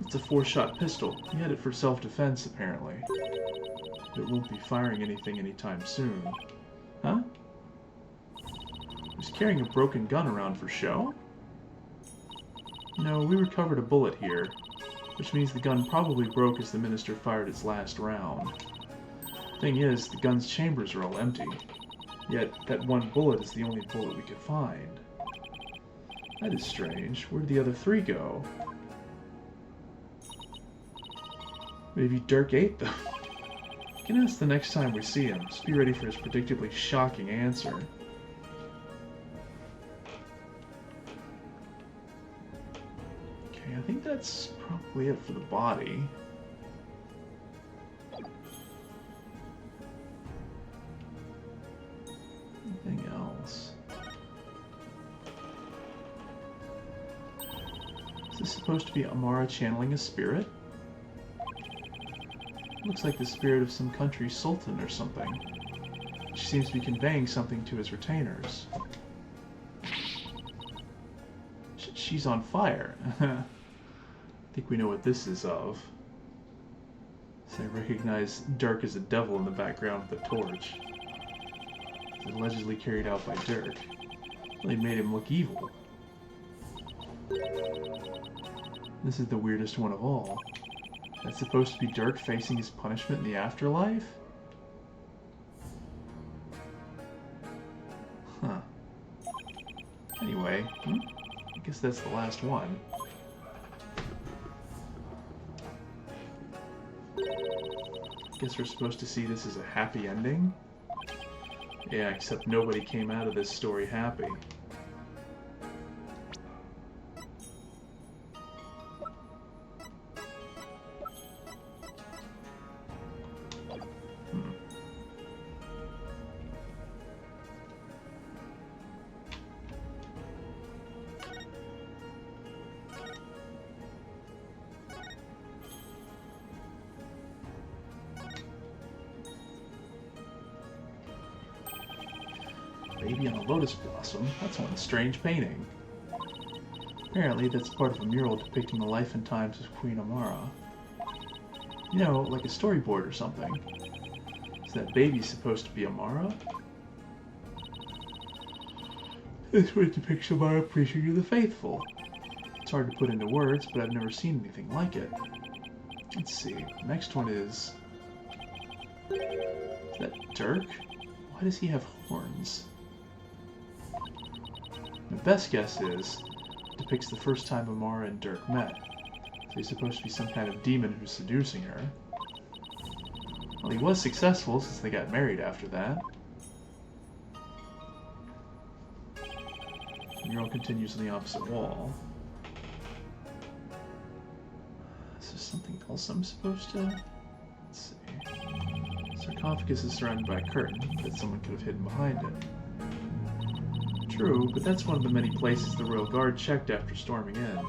Speaker 1: It's a 4-shot pistol. He had it for self-defense, apparently. But it won't be firing anything anytime soon. Huh? He's carrying a broken gun around for show? No, we recovered a bullet here, which means the gun probably broke as the Minister fired its last round. Thing is, the gun's chambers are all empty. Yet, that one bullet is the only bullet we could find. That is strange. Where'd the other 3 go? Maybe Dirk ate them. You can ask the next time we see him. Just be ready for his predictably shocking answer. Okay, I think that's probably it for the body. Anything else? Is this supposed to be Amara channeling a spirit? Looks like the spirit of some country's sultan or something. She seems to be conveying something to his retainers. She's on fire. I think we know what this is of. So I recognize Dirk as a devil in the background with a torch. It's allegedly carried out by Dirk. Really made him look evil. This is the weirdest one of all. That's supposed to be Dirk facing his punishment in the afterlife? Huh. Anyway, I guess that's the last one. Guess we're supposed to see this as a happy ending? Yeah, except nobody came out of this story happy. Baby on a lotus blossom? That's one strange painting. Apparently, that's part of a mural depicting the life and times of Queen Amara. You know, like a storyboard or something. Is that baby supposed to be Amara? This one depicts Amara preaching to the faithful. It's hard to put into words, but I've never seen anything like it. Let's see. The next one is that Dirk? Why does he have horns? My best guess is it depicts the first time Amara and Dirk met. So he's supposed to be some kind of demon who's seducing her. Well, he was successful since they got married after that. The mural continues on the opposite wall. Is there something else I'm supposed to... Let's see. Sarcophagus is surrounded by a curtain, but someone could have hidden behind it. True, but that's one of the many places the Royal Guard checked after storming in.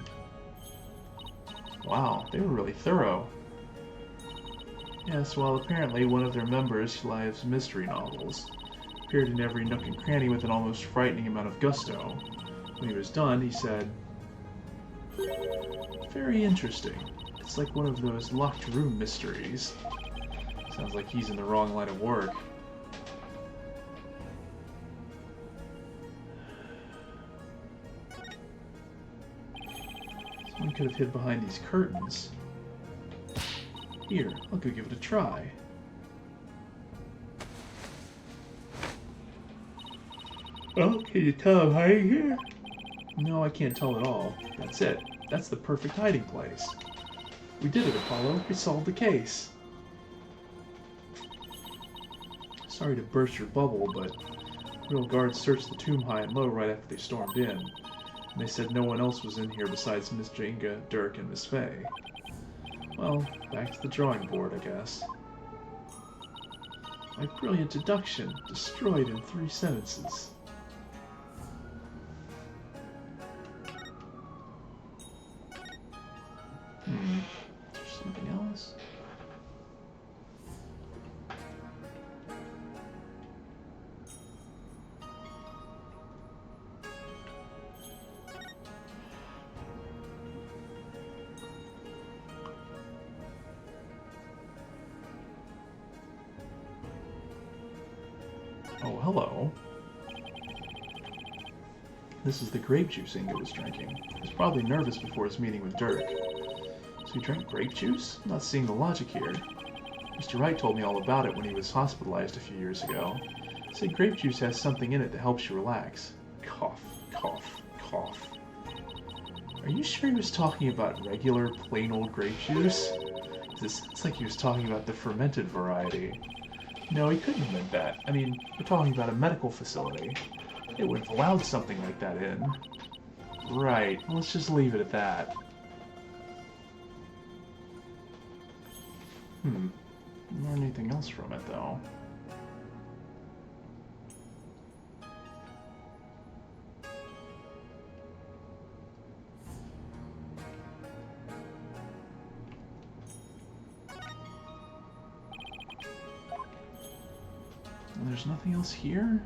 Speaker 1: Wow, they were really thorough. Yes, well, apparently one of their members, Live's mystery novels, appeared in every nook and cranny with an almost frightening amount of gusto. When he was done, he said, "Very interesting. It's like one of those locked room mysteries." Sounds like he's in the wrong line of work. One could have hid behind these curtains. Here, I'll go give it a try. Oh, can you tell I'm hiding here? No, I can't tell at all. That's it. That's the perfect hiding place. We did it, Apollo. We solved the case. Sorry to burst your bubble, but real guards searched the tomb high and low right after they stormed in. And they said no one else was in here besides Miss Jenga, Dirk, and Miss Fey. Well, back to the drawing board, I guess. My brilliant deduction, destroyed in 3 sentences. Is there something else? Oh, hello. This is the grape juice Inga was drinking. He was probably nervous before his meeting with Dirk. So he drank grape juice? I'm not seeing the logic here. Mr. Wright told me all about it when he was hospitalized a few years ago. He said grape juice has something in it that helps you relax. Cough, cough, cough. Are you sure he was talking about regular, plain old grape juice? It's like he was talking about the fermented variety. No, he couldn't have meant that. I mean, we're talking about a medical facility. They wouldn't have allowed something like that in. Right, let's just leave it at that. Not anything else from it, though. And there's nothing else here?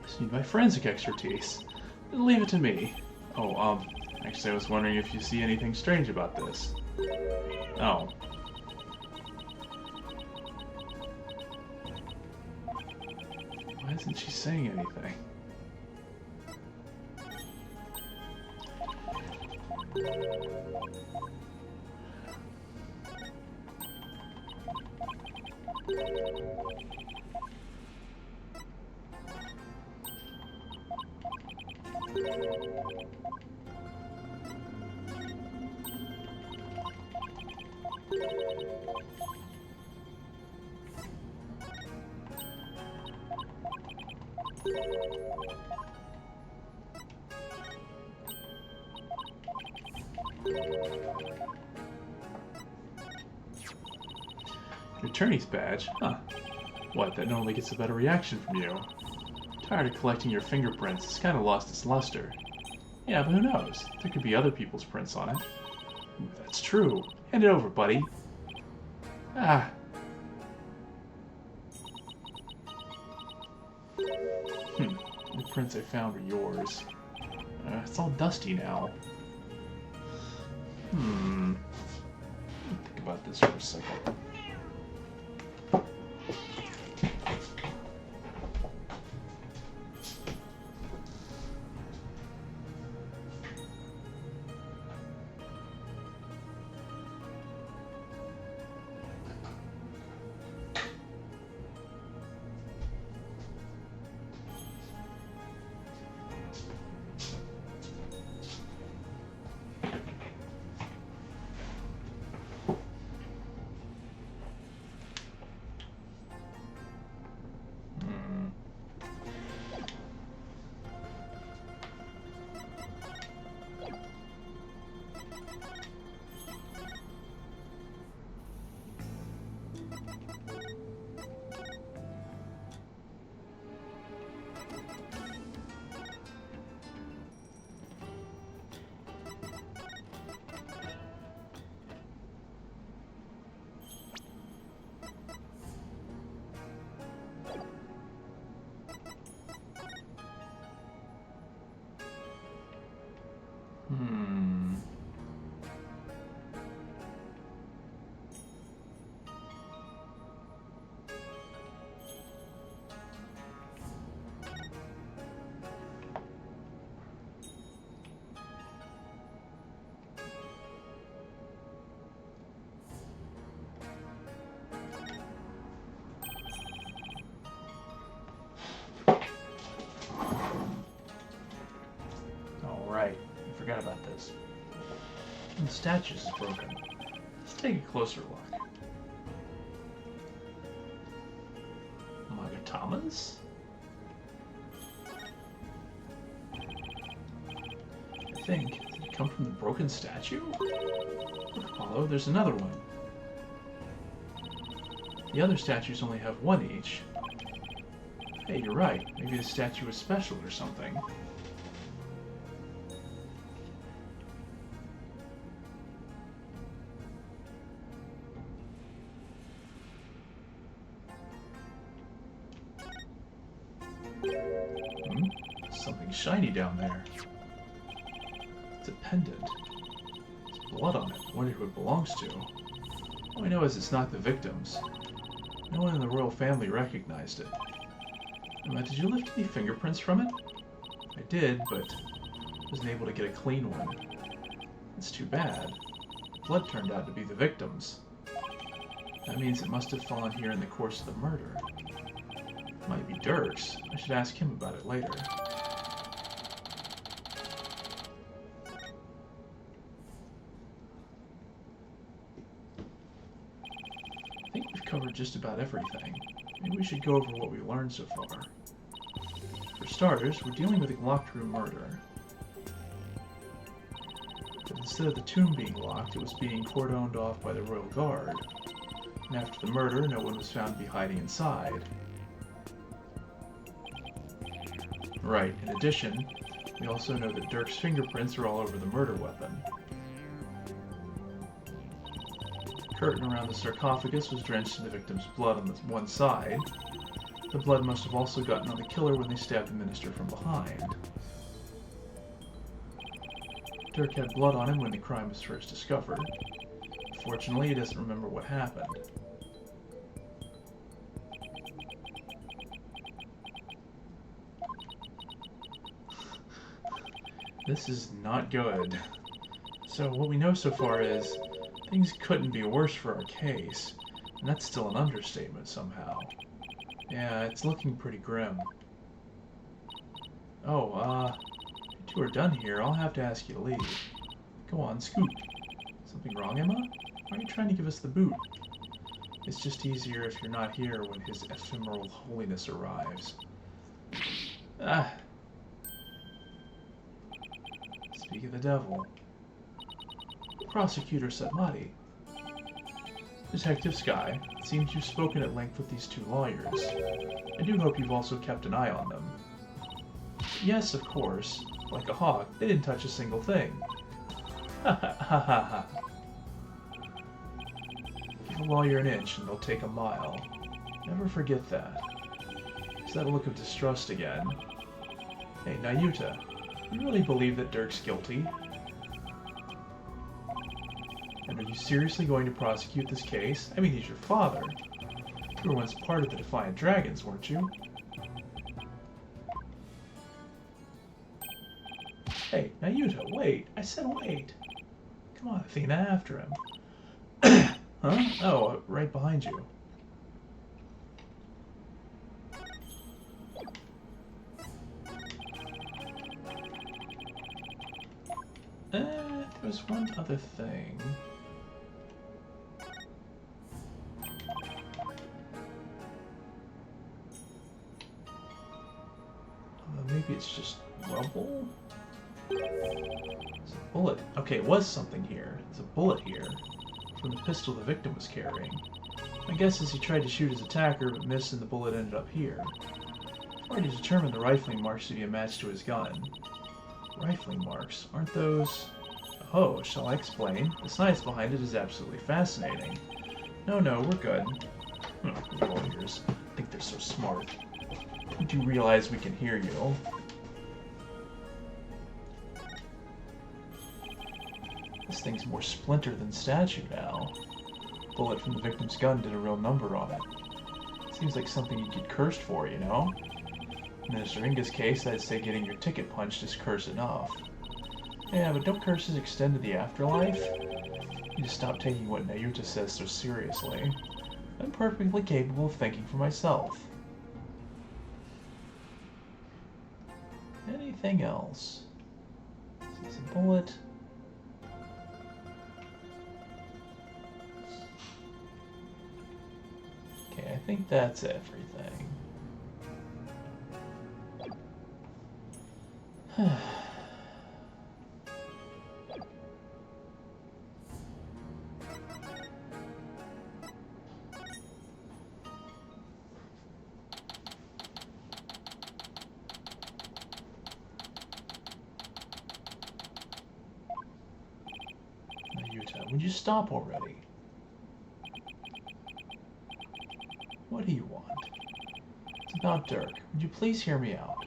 Speaker 1: Just need my forensic expertise. Leave it to me. Oh, actually I was wondering if you see anything strange about this. Oh. Why isn't she saying anything? Your attorney's badge? Huh. What, that normally gets a better reaction from you? Tired of collecting your fingerprints, it's kind of lost its luster. Yeah, but who knows? There could be other people's prints on it. Ooh, that's true. Hand it over, buddy. Ah. The prints I found are yours. It's all dusty now. Think about this for a second. Hmm. All right. I forgot about this. The statues is broken. Let's take a closer look. Magatamas? I think. Did it come from the broken statue? Look, Apollo, there's another one. The other statues only have one each. Hey, you're right. Maybe the statue is special or something. Something shiny down there. It's a pendant. There's blood on it. I wonder who it belongs to. All I know is it's not the victims. No one in the royal family recognized it. Emma, did you lift any fingerprints from it? I did, but wasn't able to get a clean one. That's too bad. The blood turned out to be the victims. That means it must have fallen here in the course of the murder. It might be Dirk's. I should ask him about it later. I think we've covered just about everything. Maybe we should go over what we learned so far. For starters, we're dealing with a locked room murder. But instead of the tomb being locked, it was being cordoned off by the royal guard. And after the murder, no one was found to be hiding inside. Right, in addition, we also know that Dirk's fingerprints are all over the murder weapon. The curtain around the sarcophagus was drenched in the victim's blood on the one side. The blood must have also gotten on the killer when they stabbed the minister from behind. Dirk had blood on him when the crime was first discovered. Fortunately, he doesn't remember what happened. This is not good. So what we know so far is things couldn't be worse for our case, and that's still an understatement somehow. Yeah, it's looking pretty grim. Oh, if you two are done here, I'll have to ask you to leave. Go on, scoot. Something wrong, Emma? Why are you trying to give us the boot? It's just easier if you're not here when his ephemeral holiness arrives. Ah. Speak of the devil. Prosecutor Satmati. Detective Sky, it seems you've spoken at length with these two lawyers. I do hope you've also kept an eye on them. Yes, of course. Like a hawk, they didn't touch a single thing. Ha ha ha ha ha. Give a lawyer an inch and they'll take a mile. Never forget that. Is that a look of distrust again? Hey, Nayuta, you really believe that Dirk's guilty? And are you seriously going to prosecute this case? I mean, he's your father. You were once part of the Defiant Dragons, weren't you? Hey, Nayuta, wait! I said wait! Come on, Athena, after him. Huh? Oh, right behind you. There's one other thing. Maybe it's just rubble? There's a bullet. Okay, it was something here. There's a bullet here from the pistol the victim was carrying. My guess is he tried to shoot his attacker but missed and the bullet ended up here. I've already determined the rifling marks to be a match to his gun. Rifling marks? Aren't those... Oh, shall I explain? The science behind it is absolutely fascinating. No, we're good. Lawyers. I think they're so smart. You do realize we can hear you. This thing's more splinter than statue now. Bullet from the victim's gun did a real number on it. Seems like something you'd get cursed for, you know? In Mr. Inga's case, I'd say getting your ticket punched is curse enough. Yeah, but don't curses extend to the afterlife? You just stop taking what Nayuta says so seriously. I'm perfectly capable of thinking for myself. Anything else? This is a bullet. Okay, I think that's everything. Nayuta, would you stop already? What do you want? It's about Dirk. Would you please hear me out?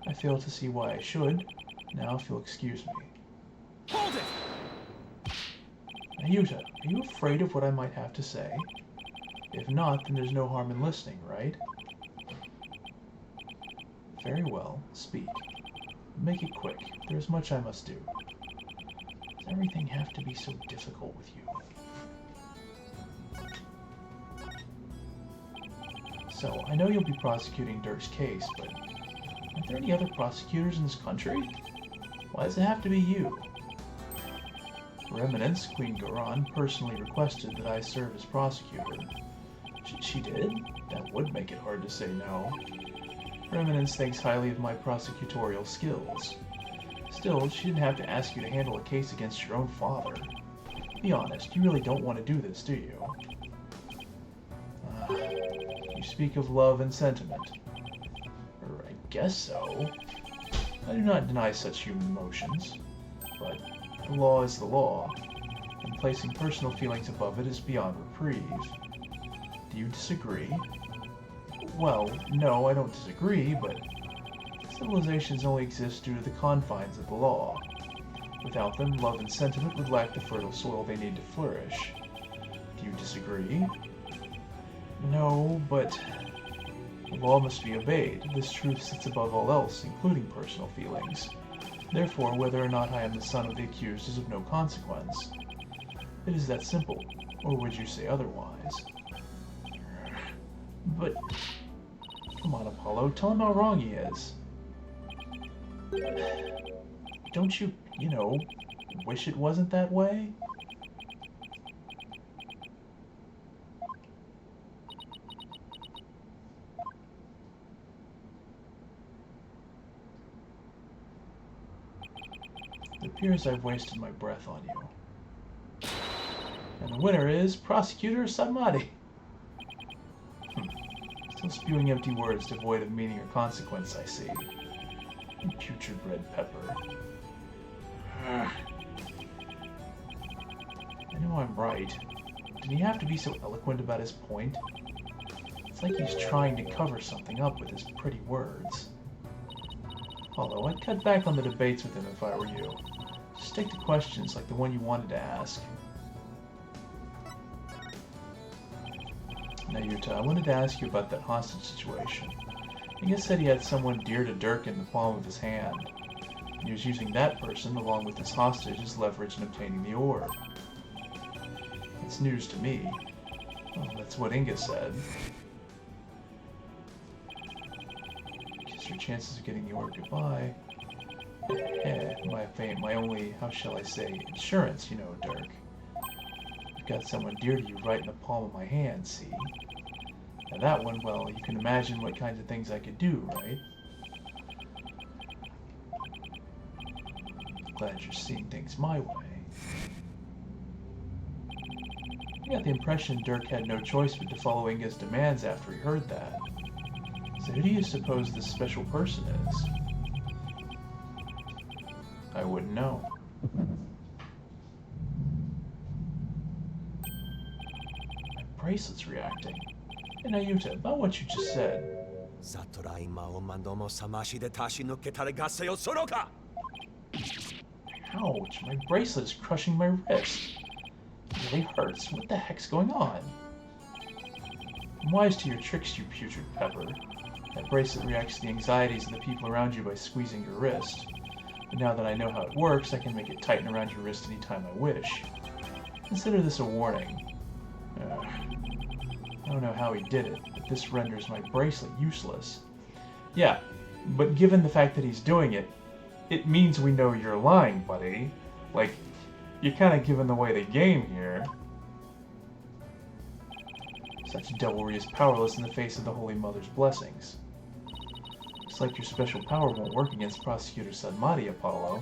Speaker 1: I fail to see why I should. Now, if you'll excuse me.
Speaker 2: Hold it!
Speaker 1: Nayuta, are you afraid of what I might have to say? If not, then there's no harm in listening, right? Very well, speak. Make it quick. There's much I must do. Does everything have to be so difficult with you? So, I know you'll be prosecuting Dirk's case, but aren't there any other prosecutors in this country? Why does it have to be you? Her Eminence, Queen Garan, personally requested that I serve as prosecutor. She did? That would make it hard to say no. Her Eminence thinks highly of my prosecutorial skills. Still, she didn't have to ask you to handle a case against your own father. Be honest, you really don't want to do this, do you? You speak of love and sentiment. Or I guess so. I do not deny such human emotions. But the law is the law, and placing personal feelings above it is beyond reprieve. Do you disagree? Well, no, I don't disagree, but civilizations only exist due to the confines of the law. Without them, love and sentiment would lack the fertile soil they need to flourish. Do you disagree? No, but the law must be obeyed. This truth sits above all else, including personal feelings. Therefore, whether or not I am the son of the accused is of no consequence. It is that simple, or would you say otherwise? But, come on, Apollo, tell him how wrong he is. Don't you, wish it wasn't that way? It appears I've wasted my breath on you. And the winner is Prosecutor Samadhi. Still spewing empty words devoid of meaning or consequence, I see. You putrid red pepper. I know I'm right. Did he have to be so eloquent about his point? It's like he's trying to cover something up with his pretty words. Although I'd cut back on the debates with him if I were you. Just stick to questions like the one you wanted to ask. Now, Yuta, I wanted to ask you about that hostage situation. Inga said he had someone dear to Dirk in the palm of his hand. And he was using that person, along with his hostage, as leverage in obtaining the orb. It's news to me. Well, that's what Inga said. Guess your chances of getting the orb goodbye. My only, how shall I say, insurance, Dirk. I've got someone dear to you right in the palm of my hand, see? Now that one, well, you can imagine what kinds of things I could do, right? Glad you're seeing things my way. I got the impression Dirk had no choice but to follow Inga's demands after he heard that. So who do you suppose this special person is? I wouldn't know. My bracelet's reacting. And Nayuta, about what you just said. Ouch, my bracelet is crushing my wrist. It really hurts. What the heck's going on? I'm wise to your tricks, you putrid pepper. That bracelet reacts to the anxieties of the people around you by squeezing your wrist. But now that I know how it works, I can make it tighten around your wrist anytime I wish. Consider this a warning. I don't know how he did it, but this renders my bracelet useless. Yeah, but given the fact that he's doing it, it means we know you're lying, buddy. Like, you're kind of giving away the game here. Such devilry is powerless in the face of the Holy Mother's blessings. Looks like your special power won't work against Prosecutor Sadmati, Apollo.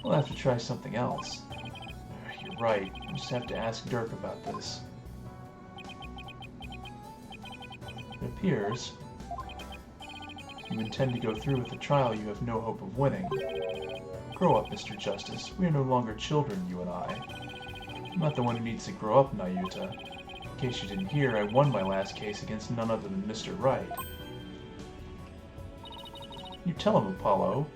Speaker 1: We'll have to try something else. You're right, I'll just have to ask Dirk about this. It appears you intend to go through with the trial you have no hope of winning. Grow up, Mr. Justice. We are no longer children, you and I. I'm not the one who needs to grow up, Nayuta. In case you didn't hear, I won my last case against none other than Mr. Wright. You tell him, Apollo.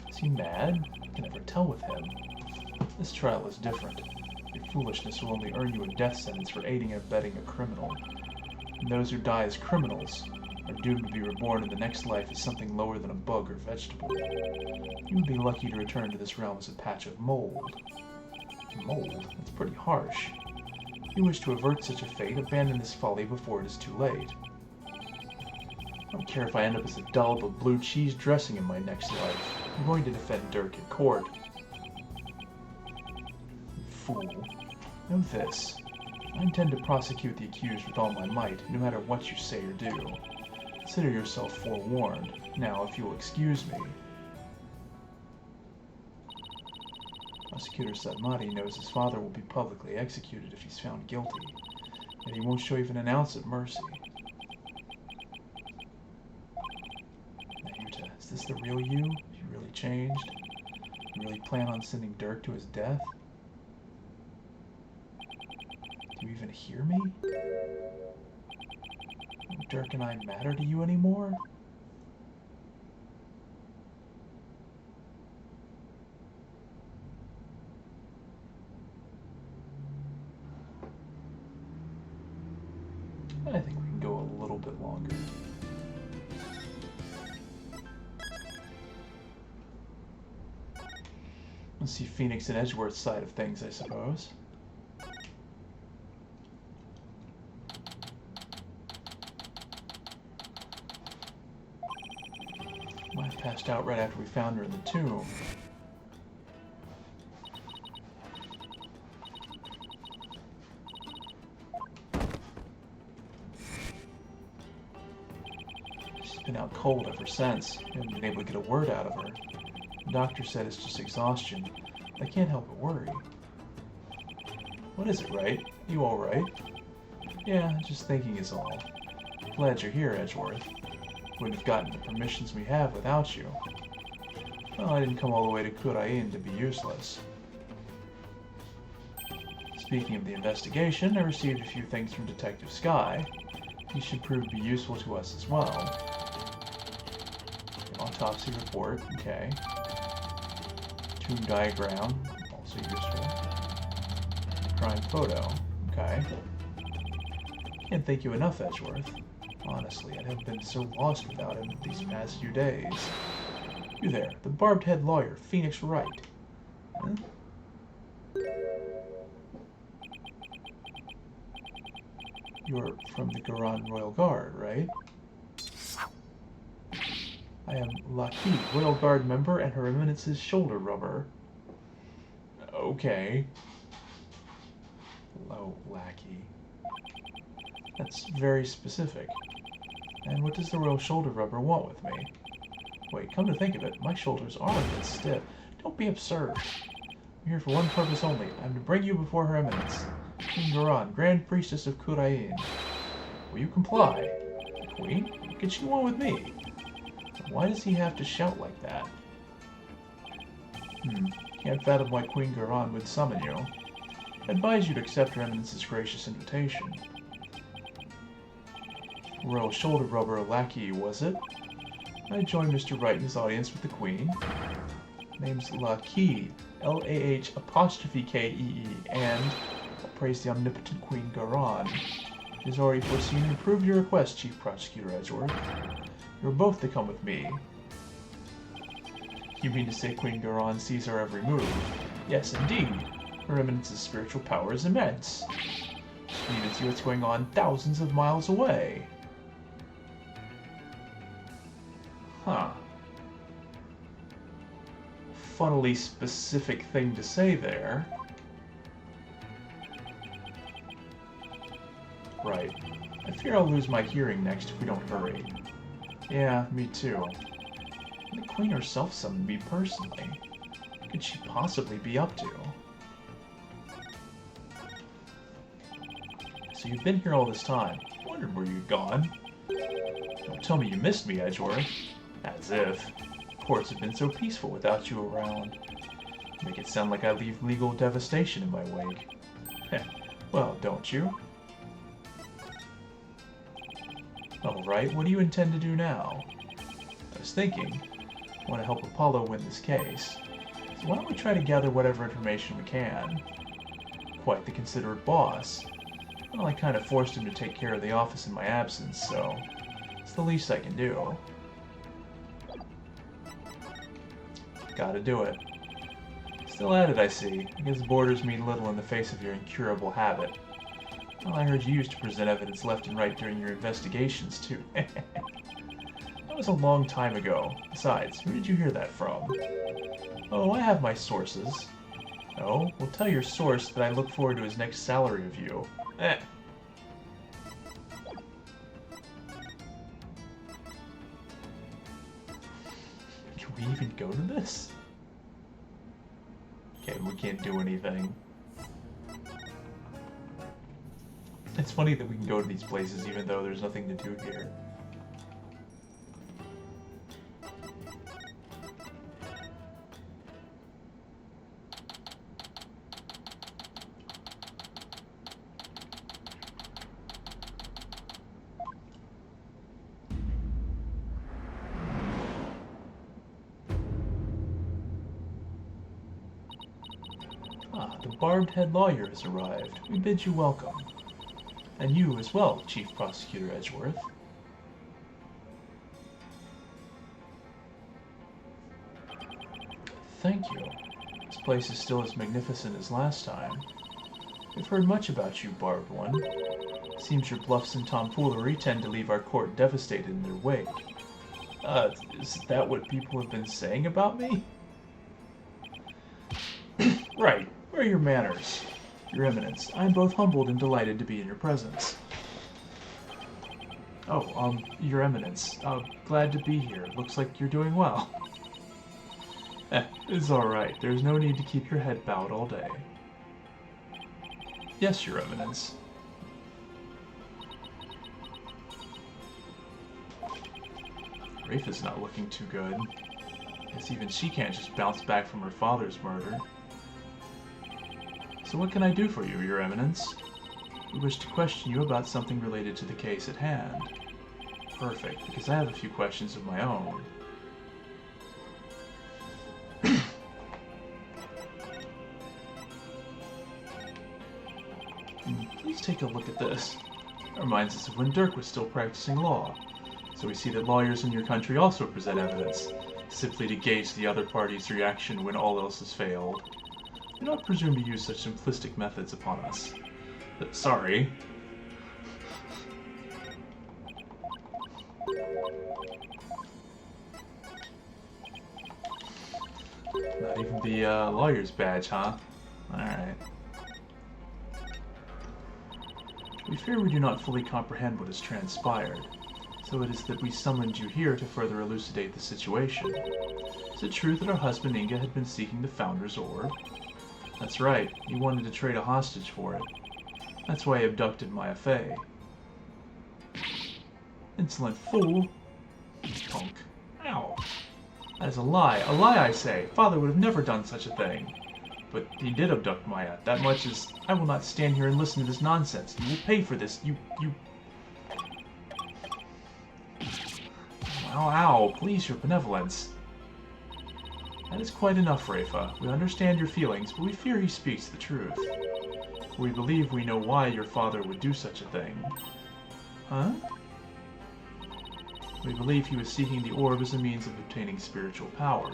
Speaker 1: Is he mad? I can never tell with him. This trial is different. Your foolishness will only earn you a death sentence for aiding and abetting a criminal. And those who die as criminals are doomed to be reborn in the next life as something lower than a bug or vegetable. You would be lucky to return to this realm as a patch of mold. Mold? That's pretty harsh. If you wish to avert such a fate, abandon this folly before it is too late. I don't care if I end up as a dollop of blue cheese dressing in my next life. I'm going to defend Dirk in court. Fool. Know this. I intend to prosecute the accused with all my might, no matter what you say or do. Consider yourself forewarned. Now, if you'll excuse me. Prosecutor Sadmati knows his father will be publicly executed if he's found guilty, and he won't show even an ounce of mercy. Nayuta, is this the real you? Have you really changed? You really plan on sending Dirk to his death? Do you even hear me? Don't Dirk and I matter to you anymore? I think we can go a little bit longer. Let's see Phoenix and Edgeworth's side of things, I suppose. Might have passed out right after we found her in the tomb. She's been out cold ever since. We haven't been able to get a word out of her. The doctor said it's just exhaustion. I can't help but worry. What is it, Wright? You alright? Yeah, just thinking is all. Glad you're here, Edgeworth. Wouldn't have gotten the permissions we have without you. Well, I didn't come all the way to Kurain to be useless. Speaking of the investigation, I received a few things from Detective Sky. He should prove to be useful to us as well. An autopsy report, okay. Tomb diagram, also useful. Crime photo, okay. Can't thank you enough, Edgeworth. Honestly, I'd have been so lost without him these past few days. You there, the barbed-head lawyer, Phoenix Wright. Huh? You're from the Garan Royal Guard, right? I am Laki, Royal Guard member and Her Eminence's shoulder rubber. Okay. Oh, lackey. That's very specific. And what does the Royal Shoulder Rubber want with me? Wait, come to think of it, my shoulders are a bit stiff. Don't be absurd. I'm here for one purpose only. I'm to bring you before Her Eminence, Queen Garan, Grand Priestess of Kurain. Will you comply? The Queen? What can she want with me? Why does he have to shout like that? Can't fathom why Queen Garan would summon you. I advise you to accept Her Eminence's gracious invitation. Royal shoulder rubber lackey, was it? I joined Mr. Wright in his audience with the Queen. Name's Lackey, L-A-H''K-E-E, and I'll praise the omnipotent Queen Garon. She has already foreseen and approved your request, Chief Prosecutor Edgeworth. You are both to come with me. You mean to say Queen Garon sees our every move? Yes, indeed. Her Eminence's spiritual power is immense. She can even see what's going on thousands of miles away. Huh. Funnily specific thing to say there. Right. I fear I'll lose my hearing next if we don't hurry. Yeah, me too. The Queen herself summoned me personally. What could she possibly be up to? So you've been here all this time. Wondered where you'd gone. Don't tell me you missed me, Edgeworth. As if. Courts have been so peaceful without you around. Make it sound like I leave legal devastation in my wake. Well, don't you? Alright, what do you intend to do now? I was thinking, I want to help Apollo win this case. So why don't we try to gather whatever information we can? Quite the considerate boss. Well, I kind of forced him to take care of the office in my absence, so it's the least I can do. Gotta do it. Still at it, I see. I guess borders mean little in the face of your incurable habit. Well, I heard you used to present evidence left and right during your investigations, too. That was a long time ago. Besides, who did you hear that from? Oh, I have my sources. Oh, well, tell your source that I look forward to his next salary review. Can we even go to this? Okay, we can't do anything. It's funny that we can go to these places even though there's nothing to do here. Ah, the Barbed-Head Lawyer has arrived. We bid you welcome. And you as well, Chief Prosecutor Edgeworth. Thank you. This place is still as magnificent as last time. We've heard much about you, Barbed One. Seems your bluffs and tomfoolery tend to leave our court devastated in their wake. Is that what people have been saying about me? Right. Where are your manners? Your Eminence, I am both humbled and delighted to be in your presence. Oh, Your Eminence, glad to be here. Looks like you're doing well. It's alright. There's no need to keep your head bowed all day. Yes, Your Eminence. Rafa's not looking too good. Guess even she can't just bounce back from her father's murder. So what can I do for you, Your Eminence? We wish to question you about something related to the case at hand. Perfect, because I have a few questions of my own. Please take a look at this. It reminds us of when Dirk was still practicing law. So we see that lawyers in your country also present evidence, simply to gauge the other party's reaction when all else has failed. Do not presume to use such simplistic methods upon us. Sorry. Not even the lawyer's badge, huh? Alright. We fear we do not fully comprehend what has transpired, so it is that we summoned you here to further elucidate the situation. Is it true that our husband Inga had been seeking the Founder's Orb? That's right, he wanted to trade a hostage for it. That's why he abducted Maya Fey. Insolent fool! Punk. Ow! That is a lie I say! Father would have never done such a thing. But he did abduct Maya. That much is... I will not stand here and listen to this nonsense. You will pay for this. You... Ow, ow, please, your benevolence. That is quite enough, Rafa. We understand your feelings, but we fear he speaks the truth. We believe we know why your father would do such a thing. Huh? We believe he was seeking the orb as a means of obtaining spiritual power,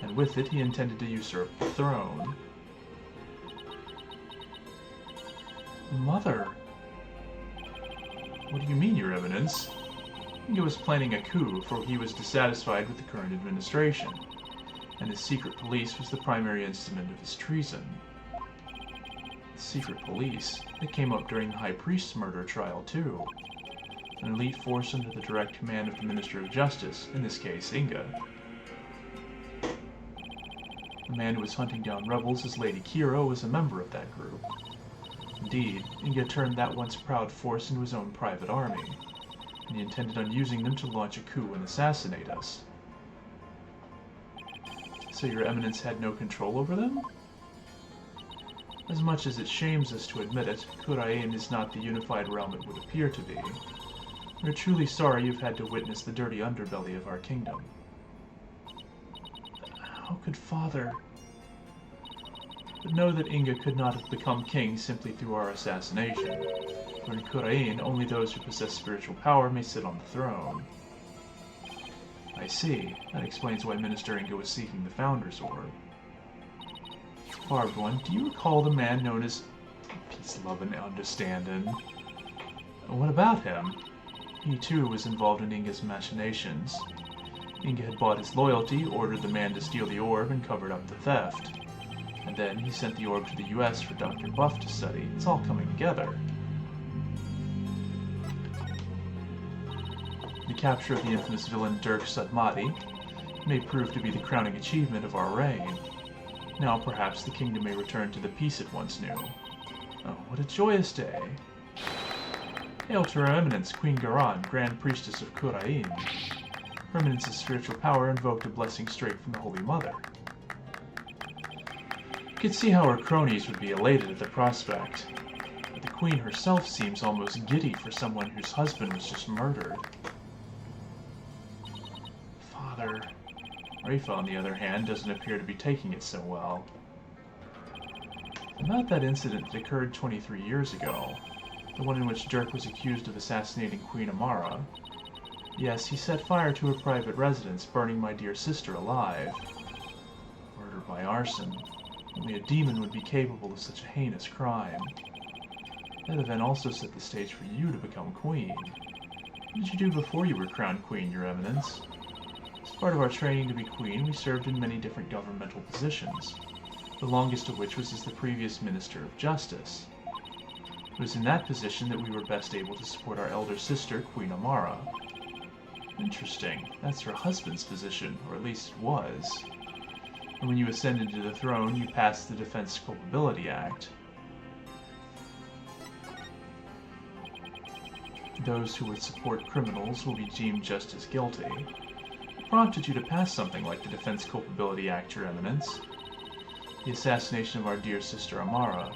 Speaker 1: and with it he intended to usurp the throne. Mother! What do you mean, Your Eminence? Inga was planning a coup, for he was dissatisfied with the current administration, and his secret police was the primary instrument of his treason. The secret police? It came up during the High Priest's murder trial, too. An elite force under the direct command of the Minister of Justice, in this case, Inga. The man who was hunting down rebels as Lady Kira was a member of that group. Indeed, Inga turned that once proud force into his own private army, and he intended on using them to launch a coup and assassinate us. So your Eminence had no control over them? As much as it shames us to admit it, Khura'in is not the unified realm it would appear to be. We're truly sorry you've had to witness the dirty underbelly of our kingdom. How could Father... But know that Inga could not have become king simply through our assassination. For in Khura'in, only those who possess spiritual power may sit on the throne. I see. That explains why Minister Inga was seeking the Founder's Orb. Barbed One, do you recall the man known as Peace, Love, and Understanding? What about him? He too was involved in Inga's machinations. Inga had bought his loyalty, ordered the man to steal the orb, and covered up the theft. And then he sent the orb to the US for Dr. Buff to study. It's all coming together. The capture of the infamous villain Dirk Sudmati may prove to be the crowning achievement of our reign. Now perhaps the kingdom may return to the peace it once knew. Oh, what a joyous day! Hail to Her Eminence, Queen Garan, Grand Priestess of Khura'in. Her Eminence's spiritual power invoked a blessing straight from the Holy Mother. You could see how her cronies would be elated at the prospect, but the Queen herself seems almost giddy for someone whose husband was just murdered. Father... Rafa, on the other hand, doesn't appear to be taking it so well. About that incident that occurred 23 years ago, the one in which Dirk was accused of assassinating Queen Amara. Yes, he set fire to her private residence, burning my dear sister alive. Murder by arson. Only a demon would be capable of such a heinous crime. That event also set the stage for you to become queen. What did you do before you were crowned queen, Your Eminence? As part of our training to be queen, we served in many different governmental positions, the longest of which was as the previous Minister of Justice. It was in that position that we were best able to support our elder sister, Queen Amara. Interesting. That's her husband's position, or at least it was. And when you ascended to the throne, you passed the Defense Culpability Act. Those who would support criminals will be deemed just as guilty. What prompted you to pass something like the Defense Culpability Act, Your Eminence? The assassination of our dear sister Amara.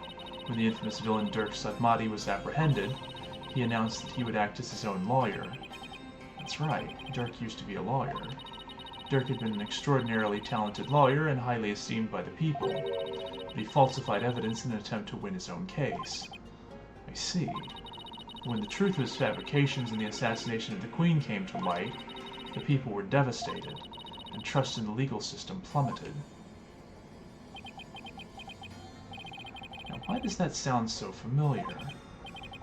Speaker 1: When the infamous villain Dirk Sudmati was apprehended, he announced that he would act as his own lawyer. That's right, Dirk used to be a lawyer. Dirk had been an extraordinarily talented lawyer and highly esteemed by the people, but he falsified evidence in an attempt to win his own case. I see. When the truth of his fabrications and the assassination of the Queen came to light, the people were devastated, and trust in the legal system plummeted. Now, why does that sound so familiar?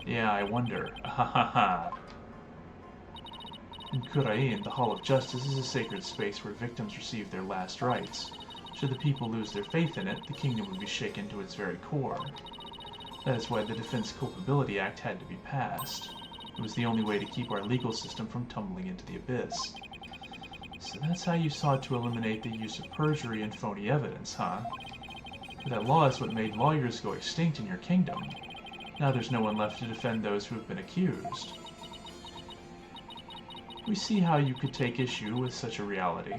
Speaker 1: Yeah, I wonder. Ahahaha. In Khura'in, the Hall of Justice is a sacred space where victims receive their last rites. Should the people lose their faith in it, the kingdom would be shaken to its very core. That is why the Defense Culpability Act had to be passed. It was the only way to keep our legal system from tumbling into the abyss. So that's how you sought to eliminate the use of perjury and phony evidence, huh? But that law is what made lawyers go extinct in your kingdom. Now there's no one left to defend those who have been accused. We see how you could take issue with such a reality.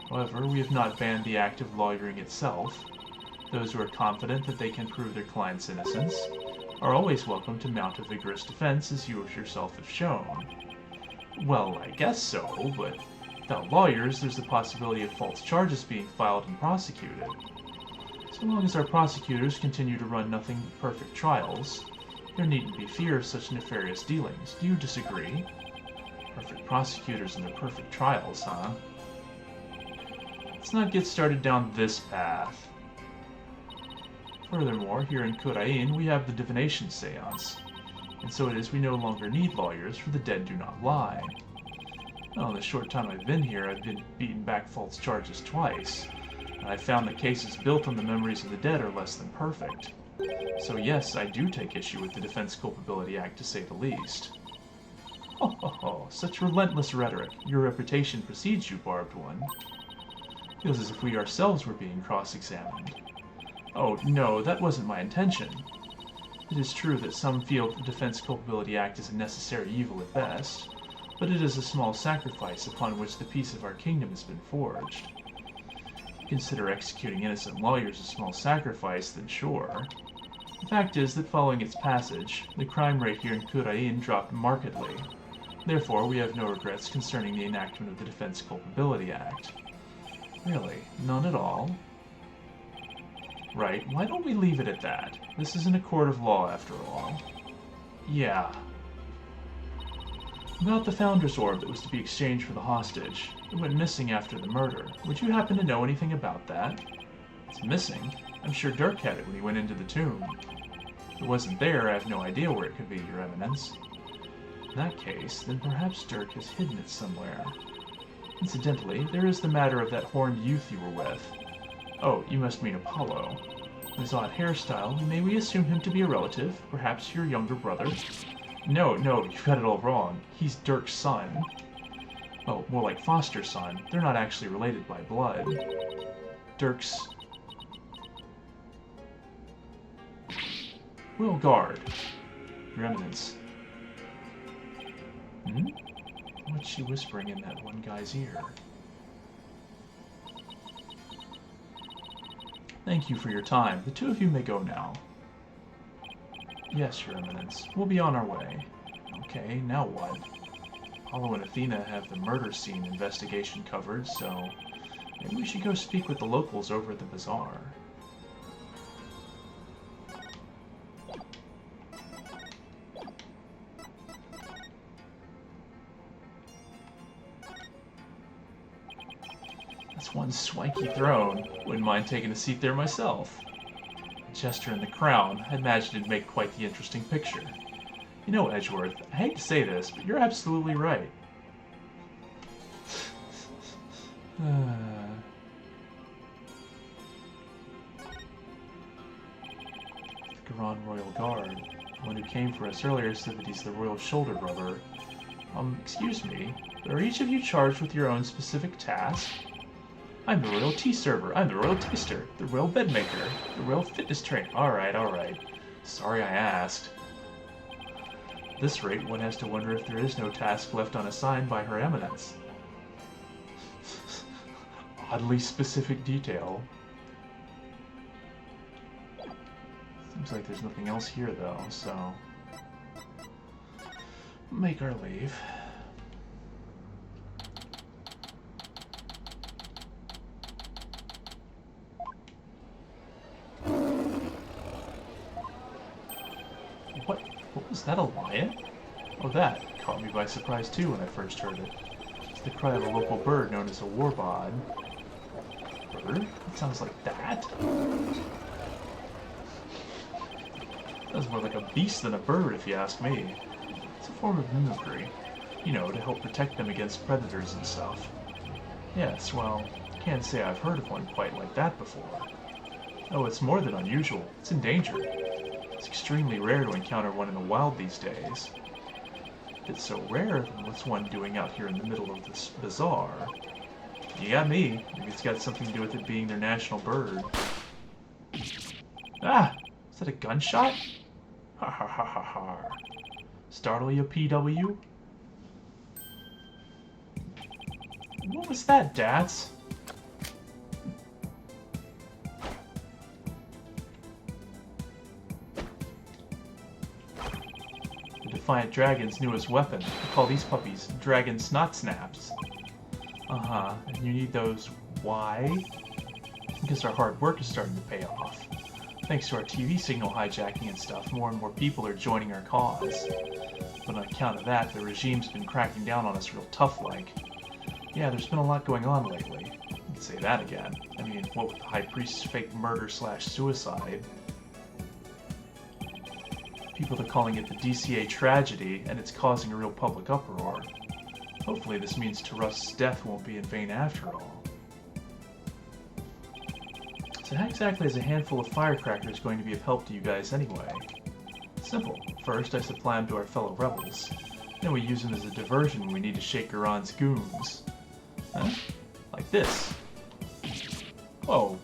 Speaker 1: However, we have not banned the act of lawyering itself. Those who are confident that they can prove their client's innocence are always welcome to mount a vigorous defense, as you yourself have shown. Well, I guess so, but without lawyers, there's the possibility of false charges being filed and prosecuted. So long as our prosecutors continue to run nothing but perfect trials, there needn't be fear of such nefarious dealings. Do you disagree? Perfect prosecutors and their perfect trials, huh? Let's not get started down this path. Furthermore, here in Kurain, we have the divination seance, and so it is we no longer need lawyers, for the dead do not lie. Well, in the short time I've been here, I've been beaten back false charges twice, and I've found that cases built on the memories of the dead are less than perfect. So yes, I do take issue with the Defense Culpability Act, to say the least. Ho ho ho, such relentless rhetoric. Your reputation precedes you, Barbed One. Feels as if we ourselves were being cross-examined. Oh, no, that wasn't my intention. It is true that some feel the Defense Culpability Act is a necessary evil at best, but it is a small sacrifice upon which the peace of our kingdom has been forged. If you consider executing innocent lawyers a small sacrifice, then sure. The fact is that following its passage, the crime rate here in Kurain dropped markedly. Therefore, we have no regrets concerning the enactment of the Defense Culpability Act. Really? None at all? Right, why don't we leave it at that? This isn't a court of law, after all. Yeah. About the Founder's Orb that was to be exchanged for the hostage. It went missing after the murder. Would you happen to know anything about that? It's missing? I'm sure Dirk had it when he went into the tomb. If it wasn't there, I have no idea where it could be, Your Eminence. In that case, then perhaps Dirk has hidden it somewhere. Incidentally, there is the matter of that horned youth you were with. Oh, you must mean Apollo. His odd hairstyle, may we assume him to be a relative? Perhaps your younger brother? No, you've got it all wrong. He's Dirk's son. Well, more like foster son. They're not actually related by blood. Dirk's... Will guard. Your Eminence. Hmm? What's she whispering in that one guy's ear? Thank you for your time. The two of you may go now. Yes, Your Eminence. We'll be on our way. Okay, now what? Apollo and Athena have the murder scene investigation covered, so maybe we should go speak with the locals over at the bazaar. That's one swanky throne. Wouldn't mind taking a seat there myself. A jester in the crown, I imagine it'd make quite the interesting picture. You know, Edgeworth, I hate to say this, but you're absolutely right. The Garon Royal Guard. The one who came for us earlier said that he's the Royal Shoulder Rubber. Excuse me, but are each of you charged with your own specific task? I'm the Royal Tea Server, I'm the Royal Taster, the Royal Bedmaker, the Royal Fitness Trainer. Alright. Sorry I asked. At this rate, one has to wonder if there is no task left unassigned by Her Eminence. Oddly specific detail. Seems like there's nothing else here, though, so... make our leave. What was that, a lion? Oh, that caught me by surprise too when I first heard it. It's the cry of a local bird known as a warbod. Bird? It sounds like that? Sounds more like a beast than a bird, if you ask me. It's a form of mimicry. You know, to help protect them against predators and stuff. Yes, well, can't say I've heard of one quite like that before. Oh, it's more than unusual. It's endangered. It's extremely rare to encounter one in the wild these days. If it's so rare, then what's one doing out here in the middle of this bazaar? You got me. Maybe it's got something to do with it being their national bird. Ah! Is that a gunshot? Ha ha ha ha ha. Startle you, PW? What was that, Dats? The Defiant Dragon's newest weapon. We call these puppies Dragon Snot Snaps. Uh-huh, and you need those. Why? Because our hard work is starting to pay off. Thanks to our TV signal hijacking and stuff, more and more people are joining our cause. But on account of that, the regime's been cracking down on us real tough-like. Yeah, there's been a lot going on lately. You can say that again. I mean, what with the High Priest's fake murder/suicide? People are calling it the DCA tragedy, and it's causing a real public uproar. Hopefully this means Tarrus's death won't be in vain after all. So how exactly is a handful of firecrackers going to be of help to you guys anyway? Simple. First, I supply them to our fellow rebels. Then we use them as a diversion when we need to shake Iran's goons. Huh? Like this. Whoa.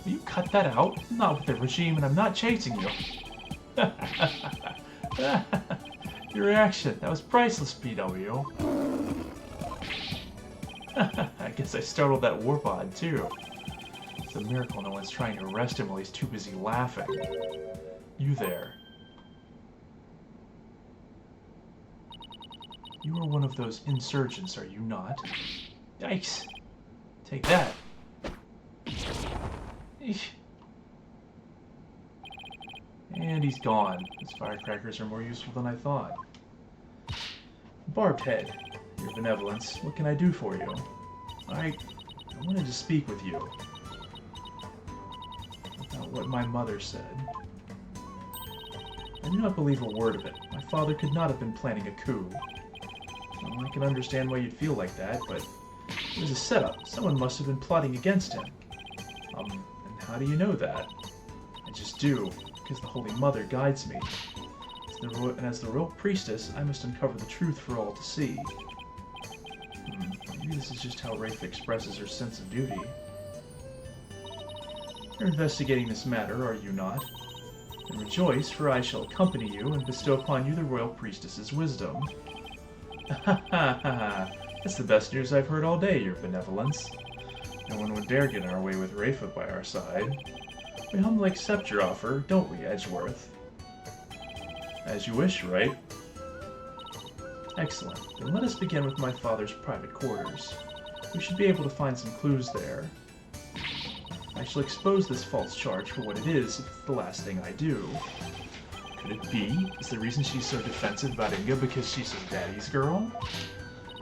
Speaker 1: Will you cut that out? I'm not with the regime and I'm not chasing you. Your reaction. That was priceless, PW. I guess I startled that warbod too. It's a miracle no one's trying to arrest him while he's too busy laughing. You there. You are one of those insurgents, are you not? Yikes! Take that! Eesh. And he's gone. Those firecrackers are more useful than I thought. Barbed Head, your benevolence, what can I do for you? I wanted to speak with you about what my mother said. I do not believe a word of it. My father could not have been planning a coup. Well, I can understand why you'd feel like that, but it was a setup. Someone must have been plotting against him. And how do you know that? I just do, because the Holy Mother guides me. And as the Royal Priestess, I must uncover the truth for all to see. Maybe this is just how Rafe expresses her sense of duty. You're investigating this matter, are you not? Then rejoice, for I shall accompany you and bestow upon you the Royal Priestess's wisdom. Ha ha ha! That's the best news I've heard all day, your benevolence. No one would dare get in our way with Rafa by our side. We humbly accept your offer, don't we, Edgeworth? As you wish, right? Excellent. Then let us begin with my father's private quarters. We should be able to find some clues there. I shall expose this false charge for what it is if it's the last thing I do. Could it be? Is the reason she's so defensive about Inga because she's his daddy's girl?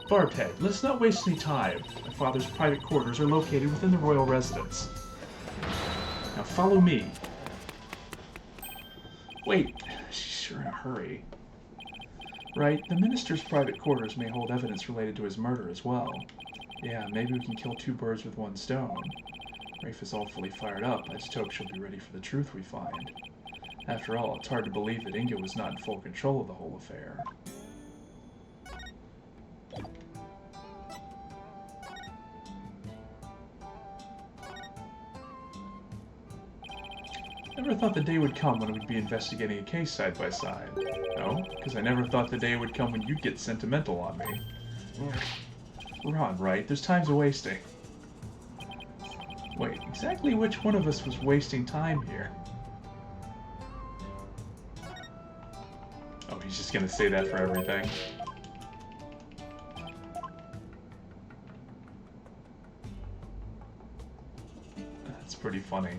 Speaker 1: Barbed Head, let's not waste any time. My father's private quarters are located within the royal residence. Now follow me. Wait, she's sure in a hurry. Right, the minister's private quarters may hold evidence related to his murder as well. Yeah, maybe we can kill two birds with one stone. Rafe is all fully fired up. I just hope she'll be ready for the truth we find. After all, it's hard to believe that Inga was not in full control of the whole affair. Never thought the day would come when we'd be investigating a case side by side. No, because I never thought the day would come when you'd get sentimental on me. We're on, right? There's time's a wasting. Wait, exactly which one of us was wasting time here? Oh, he's just gonna say that for everything. That's pretty funny.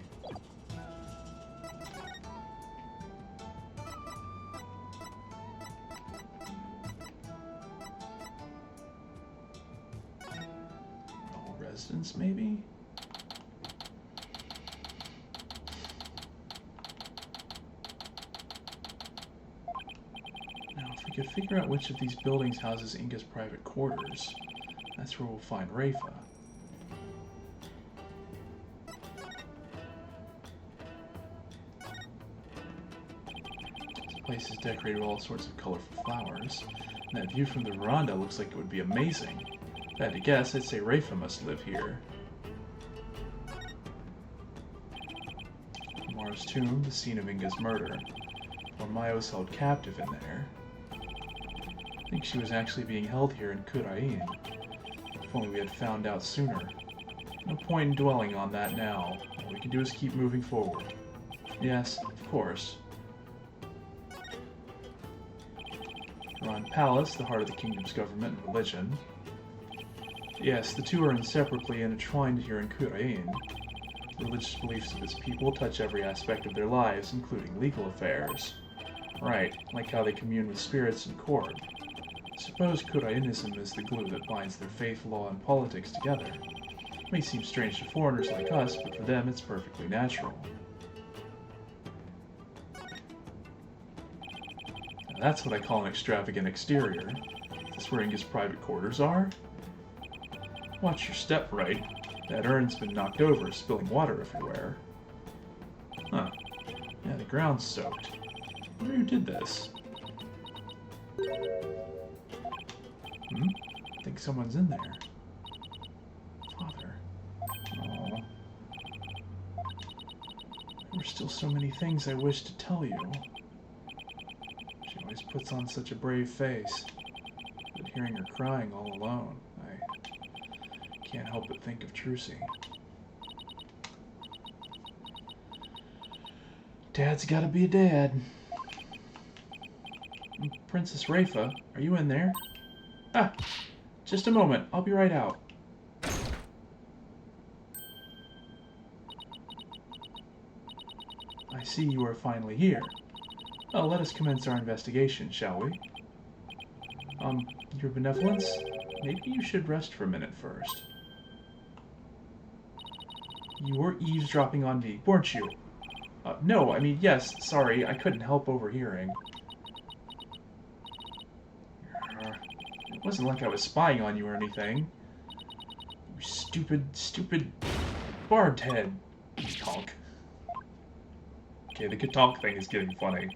Speaker 1: Residence, maybe? Now, if we could figure out which of these buildings houses Inga's private quarters, that's where we'll find Rafa. This place is decorated with all sorts of colorful flowers, and that view from the veranda looks like it would be amazing. If I had to guess, I'd say Rafa must live here. Mara's tomb, the scene of Inga's murder. When Maya was held captive in there. I think she was actually being held here in Kurain. If only we had found out sooner. No point in dwelling on that now. All we can do is keep moving forward. Yes, of course. Ron Palace, the heart of the kingdom's government and religion. Yes, the two are inseparably intertwined here in Kurain. The religious beliefs of its people touch every aspect of their lives, including legal affairs. Right, like how they commune with spirits in court. Suppose Kurainism is the glue that binds their faith, law, and politics together. It may seem strange to foreigners like us, but for them it's perfectly natural. Now that's what I call an extravagant exterior. Is this where Inga's private quarters are? Watch your step, right? That urn's been knocked over, spilling water everywhere. Huh. Yeah, the ground's soaked. I wonder who did this. I think someone's in there. Father. Aww. There were still so many things I wish to tell you. She always puts on such a brave face. But hearing her crying all alone, I can't help but think of Trucy. Dad's gotta be a dad. Princess Rafa, are you in there? Ah, just a moment. I'll be right out. I see you are finally here. Well, let us commence our investigation, shall we? Your benevolence? Maybe you should rest for a minute first. You were eavesdropping on me, weren't you? No, I mean, yes, sorry, I couldn't help overhearing. It wasn't like I was spying on you or anything. You stupid barbed head. Katonk. Okay, the Katonk thing is getting funny.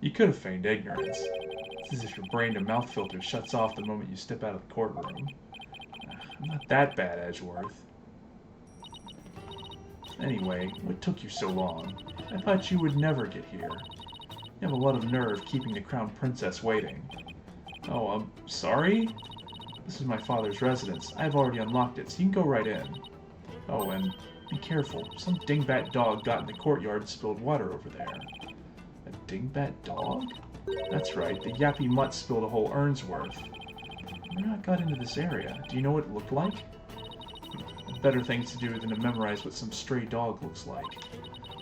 Speaker 1: You could have feigned ignorance. It's as if your brain to mouth filter shuts off the moment you step out of the courtroom. I'm not that bad, Edgeworth. Anyway, what took you so long? I thought you would never get here. You have a lot of nerve keeping the crown princess waiting. Oh, I'm sorry? This is my father's residence. I've already unlocked it, so you can go right in. Oh, and be careful. Some dingbat dog got in the courtyard and spilled water over there. A dingbat dog? That's right, the yappy mutt spilled a whole urn's worth. I wonder how it got into this area. Do you know what it looked like? Better things to do than to memorize what some stray dog looks like.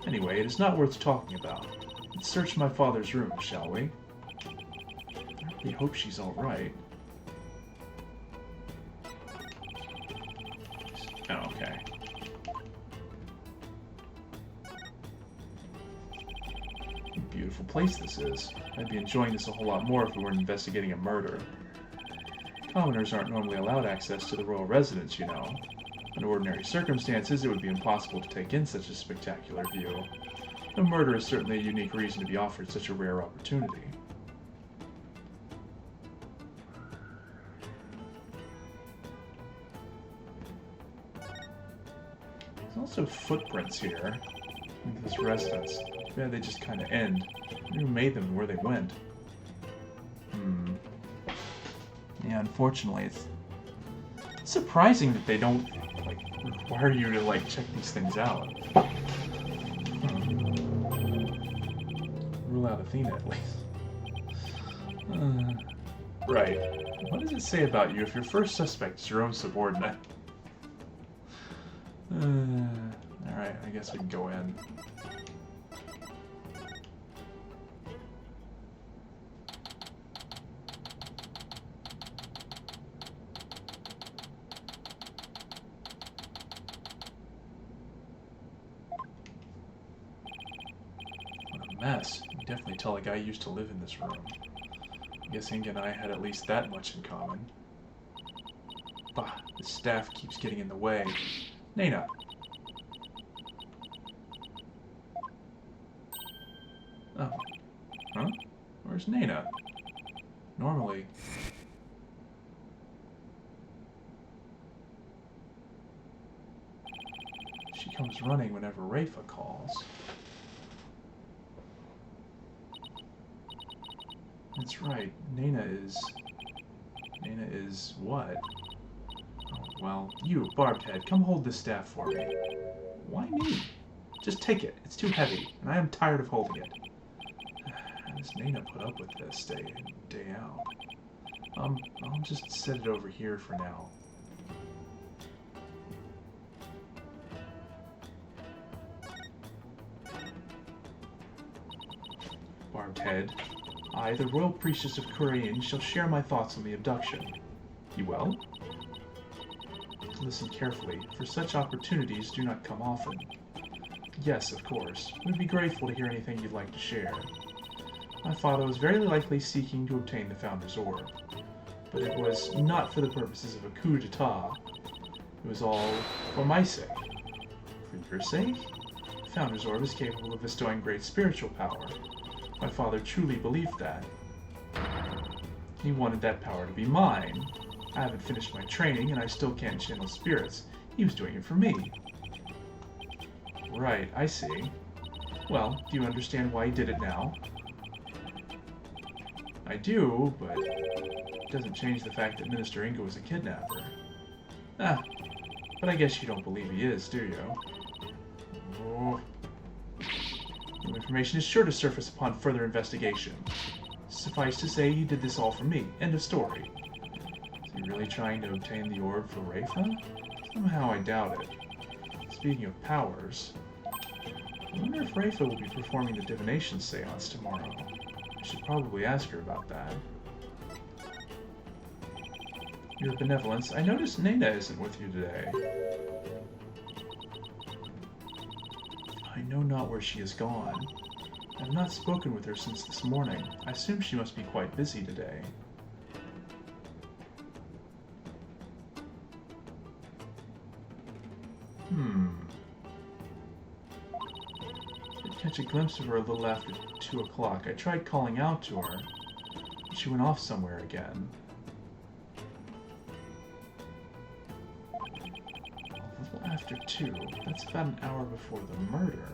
Speaker 1: Anyway, it is not worth talking about. Let's search my father's room, shall we? I really hope she's alright. Oh, okay. Beautiful place this is. I'd be enjoying this a whole lot more if we weren't investigating a murder. Commoners aren't normally allowed access to the royal residence, you know. Under ordinary circumstances, it would be impossible to take in such a spectacular view. A murder is certainly a unique reason to be offered such a rare opportunity. There's also footprints here into this residence. Yeah, they just kind of end. Who made them and where they went? Yeah, unfortunately, it's surprising that they don't require you to check these things out. Rule out Athena at least. Right. What does it say about you if your first suspect is your own subordinate? Alright, I guess we can go in. Mess. You can definitely tell a guy used to live in this room. I guess Inga and I had at least that much in common. Bah, the staff keeps getting in the way. Nena! Oh. Huh? Where's Nena? Normally... she comes running whenever Rafa calls. That's right, Nena is what? Oh, well, you, Barbed Head, come hold this staff for me. Why me? Just take it, it's too heavy, and I am tired of holding it. How does Nana put up with this day in, day out? I'll just set it over here for now. Barbed head. I, the Royal Priestess of Korean, shall share my thoughts on the abduction. You well? Listen carefully, for such opportunities do not come often. Yes, of course. We'd be grateful to hear anything you'd like to share. My father was very likely seeking to obtain the Founder's Orb, but it was not for the purposes of a coup d'etat. It was all for my sake. For your sake? The Founder's Orb is capable of bestowing great spiritual power. My father truly believed that. He wanted that power to be mine. I haven't finished my training, and I still can't channel spirits. He was doing it for me. Right, I see. Well, do you understand why he did it now? I do, but it doesn't change the fact that Minister Ingo was a kidnapper. Ah, but I guess you don't believe he is, do you? Oh. New information is sure to surface upon further investigation. Suffice to say, he did this all for me. End of story. Is he really trying to obtain the orb for Rafa? Somehow I doubt it. Speaking of powers, I wonder if Rafa will be performing the divination seance tomorrow. I should probably ask her about that. Your benevolence, I noticed Nana isn't with you today. I know not where she has gone. I have not spoken with her since this morning. I assume she must be quite busy today. I did catch a glimpse of her a little after 2 o'clock. I tried calling out to her, but she went off somewhere again. A little after 2? That's about an hour before the murder.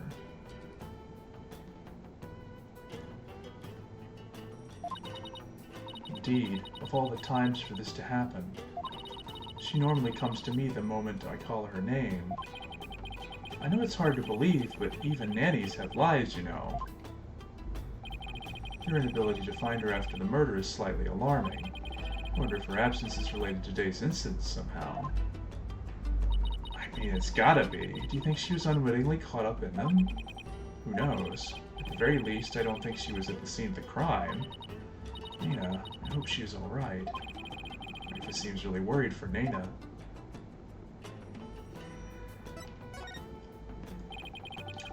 Speaker 1: Indeed, of all the times for this to happen, she normally comes to me the moment I call her name. I know it's hard to believe, but even nannies have lives, you know. Your inability to find her after the murder is slightly alarming. I wonder if her absence is related to today's incident somehow. I mean, it's gotta be. Do you think she was unwittingly caught up in them? Who knows? At the very least, I don't think she was at the scene of the crime. Yeah, I hope she is alright. Rafa seems really worried for Nana.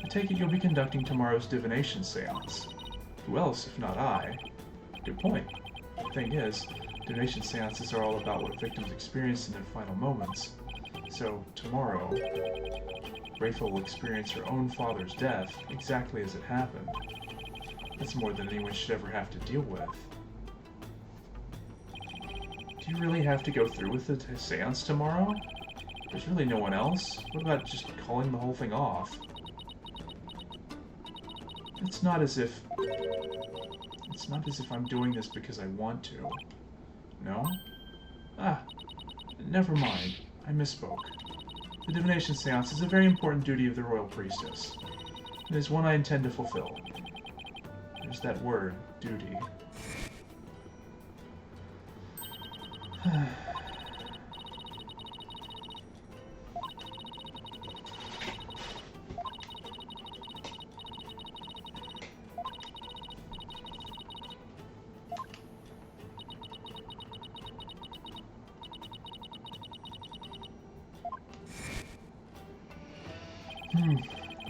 Speaker 1: I take it you'll be conducting tomorrow's divination seance. Who else, if not I? Good point. The thing is, divination seances are all about what victims experience in their final moments. So, tomorrow, Rafa will experience her own father's death exactly as it happened. That's more than anyone should ever have to deal with. Do you really have to go through with the seance tomorrow? There's really no one else? What about just calling the whole thing off? It's not as if I'm doing this because I want to. No? Ah, never mind. I misspoke. The divination seance is a very important duty of the Royal Priestess. It is one I intend to fulfill. There's that word, duty.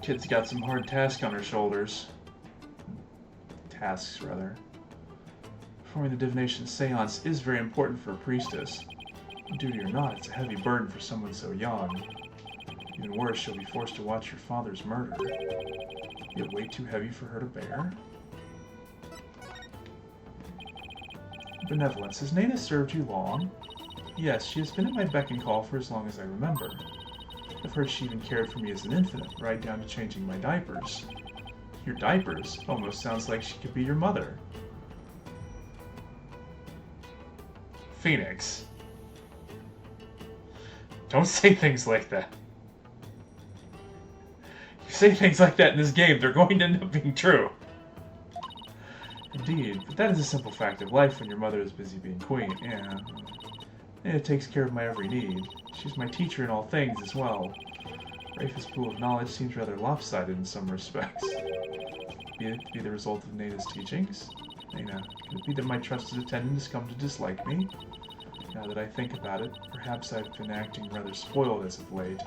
Speaker 1: Kid's got some hard tasks on her shoulders. Tasks, rather. Performing the divination seance is very important for a priestess. Duty or not, it's a heavy burden for someone so young. Even worse, she'll be forced to watch her father's murder. Is it way too heavy for her to bear? Benevolence, has Nana served you long? Yes, she has been at my beck and call for as long as I remember. I've heard she even cared for me as an infant, right down to changing my diapers. Your diapers? Almost sounds like she could be your mother. Phoenix. Don't say things like that. You say things like that in this game, they're going to end up being true. indeed, but that is a simple fact of life when your mother is busy being queen. Yeah. And it takes care of my every need. She's my teacher in all things as well. Rafa's pool of knowledge seems rather lopsided in some respects. Be it be the result of Nena's teachings? Nena, could it be that my trusted attendant has come to dislike me? Now that I think about it, perhaps I've been acting rather spoiled as of late.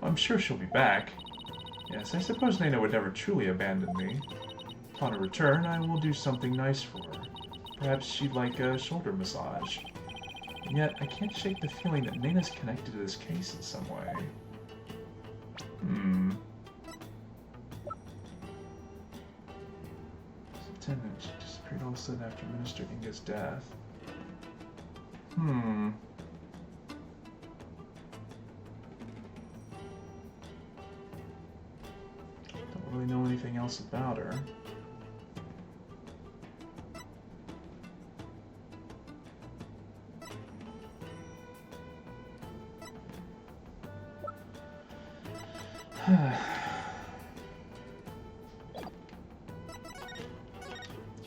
Speaker 1: I'm sure she'll be back. Yes, I suppose Nena would never truly abandon me. Upon her return, I will do something nice for her. Perhaps she'd like a shoulder massage. And yet, I can't shake the feeling that Nena's connected to this case in some way. Lieutenant, she disappeared all of a sudden after Minister Inga's death. Don't really know anything else about her.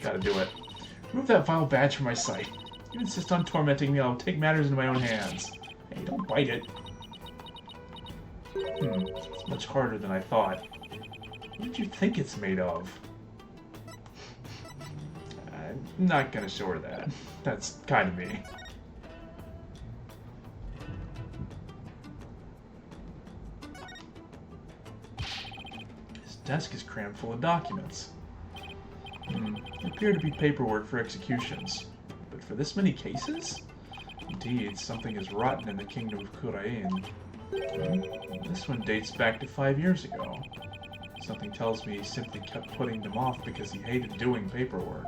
Speaker 1: Gotta do it. Remove that vile badge from my sight. You insist on tormenting me, I'll take matters into my own hands. Hey, don't bite it. It's much harder than I thought. What did you think it's made of? I'm not gonna show her that. That's kind of me. His desk is crammed full of documents. They appear to be paperwork for executions. But for this many cases? Indeed, something is rotten in the kingdom of Khura'in. This one dates back to 5 years ago. Something tells me he simply kept putting them off because he hated doing paperwork.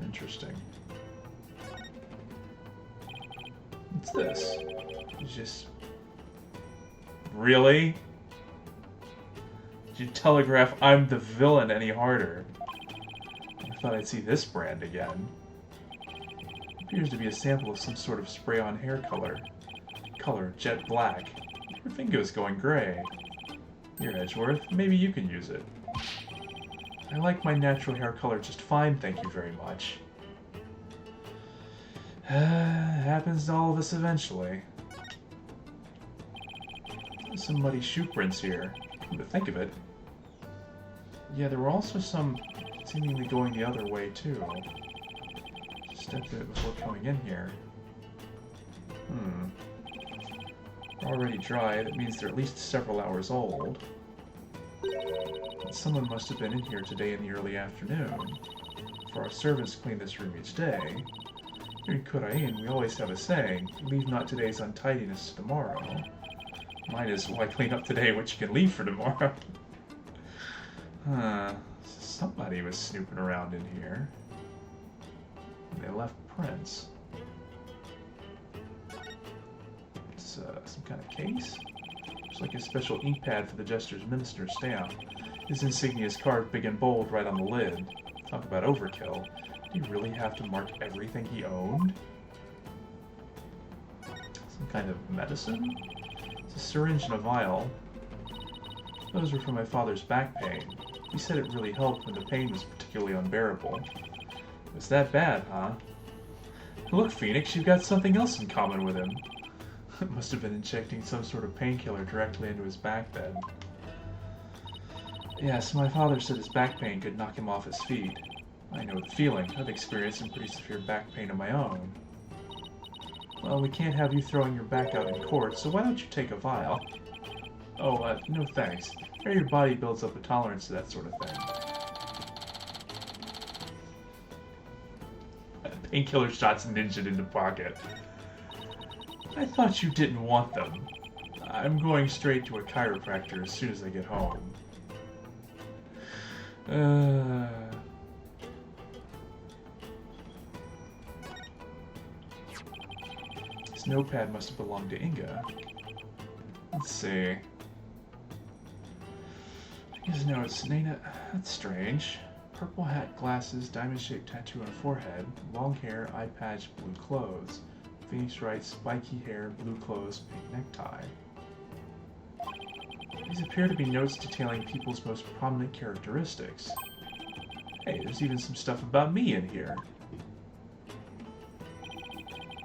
Speaker 1: Interesting. What's this? It's just... Really? Did you telegraph I'm the villain any harder? I thought I'd see this brand again. Appears to be a sample of some sort of spray-on hair color. Color jet black. Your finger's going gray. Here, Edgeworth, maybe you can use it. I like my natural hair color just fine, thank you very much. Happens to all of us eventually. There's some muddy shoe prints here. Come to think of it. Yeah, there were also some seemingly going the other way, too. Stepped it before coming in here. They're already dry, that means they're at least several hours old. Someone must have been in here today in the early afternoon. For our servants clean this room each day. Here in Khura'in, we always have a saying, leave not today's untidiness to tomorrow. Mine is, why clean up today what you can leave for tomorrow? Somebody was snooping around in here. They left prints. It's some kind of case? Looks like a special ink pad for the Jester's Minister stamp. His insignia is carved big and bold right on the lid. Talk about overkill. Did he really have to mark everything he owned? Some kind of medicine? It's a syringe and a vial. Those were for my father's back pain. He said it really helped when the pain was particularly unbearable. It was that bad, huh? Look, Phoenix, you've got something else in common with him. It must have been injecting some sort of painkiller directly into his back bed. Yes, my father said his back pain could knock him off his feet. I know the feeling. I've experienced some pretty severe back pain of my own. Well, we can't have you throwing your back out in court, so why don't you take a vial? Oh, no thanks. Or your body builds up a tolerance to that sort of thing. Painkiller shots ninja'd into pocket. I thought you didn't want them. I'm going straight to a chiropractor as soon as I get home. This notepad must have belonged to Inga. Let's see. His notes, Nena, that's strange. Purple hat, glasses, diamond-shaped tattoo on forehead, long hair, eye patch, blue clothes. Phoenix writes, spiky hair, blue clothes, pink necktie. These appear to be notes detailing people's most prominent characteristics. Hey, there's even some stuff about me in here.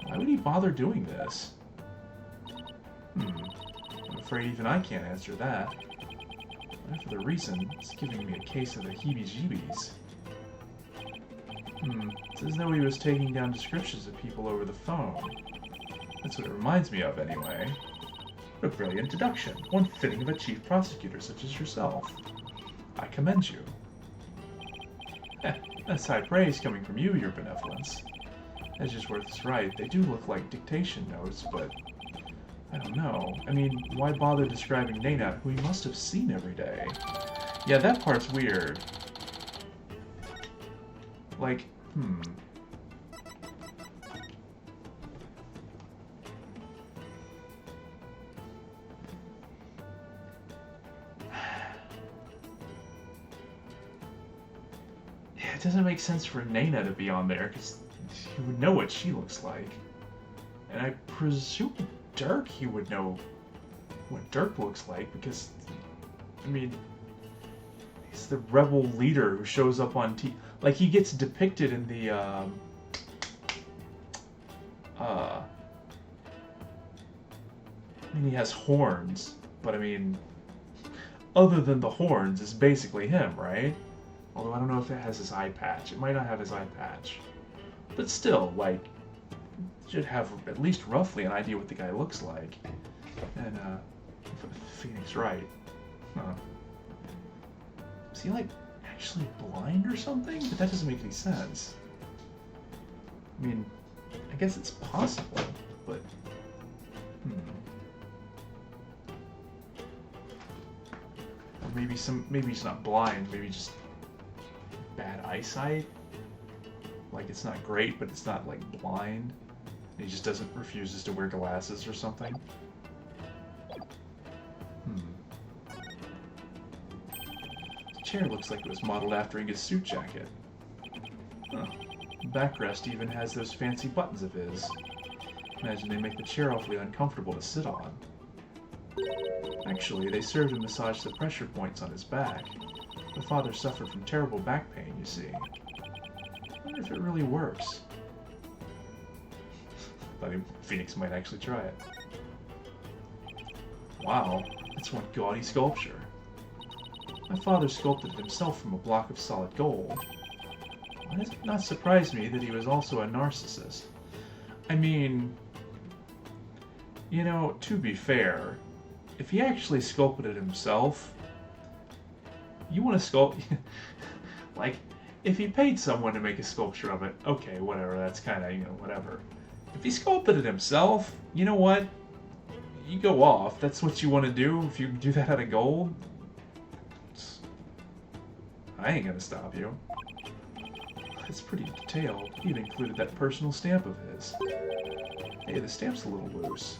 Speaker 1: Why would he bother doing this? I'm afraid even I can't answer that. Whatever the reason, it's giving me a case of the heebie-jeebies. It's as though he was taking down descriptions of people over the phone. That's what it reminds me of, anyway. What a brilliant deduction. One fitting of a chief prosecutor such as yourself. I commend you. That's high praise coming from you, your benevolence. Edgeworth's right, they do look like dictation notes, but I don't know. I mean, why bother describing Nana, who he must have seen every day? Yeah, that part's weird. Like, Yeah, it doesn't make sense for Nana to be on there, because he would know what she looks like. And I presume Dirk, he would know what Dirk looks like, because, I mean, he's the rebel leader who shows up on like, he gets depicted in the, I mean, he has horns, but I mean, other than the horns, it's basically him, right? Although I don't know if it has his eye patch. It might not have his eye patch. But still, like, should have at least roughly an idea what the guy looks like. And, Phoenix Wright. Huh. Is he, like, actually blind or something? But that doesn't make any sense. I mean, I guess it's possible, but... Or maybe he's not blind, maybe just bad eyesight. Like, it's not great, but it's not, like, blind. He just refuses to wear glasses or something. The chair looks like it was modeled after Inga's suit jacket. Huh. The backrest even has those fancy buttons of his. Imagine they make the chair awfully uncomfortable to sit on. Actually, they serve to massage the pressure points on his back. The father suffered from terrible back pain, you see. I wonder if it really works. Thought Phoenix might actually try it. Wow, that's one gaudy sculpture. My father sculpted it himself from a block of solid gold. Why does it not surprise me that he was also a narcissist? I mean, you know, to be fair, if he actually sculpted it himself, you want to sculpt... like, if he paid someone to make a sculpture of it, okay, whatever, that's kind of, you know, whatever. If he sculpted it himself, you know what? You go off. That's what you want to do. If you do that out of gold, I ain't gonna stop you. It's pretty detailed. He even included that personal stamp of his. Hey, the stamp's a little loose.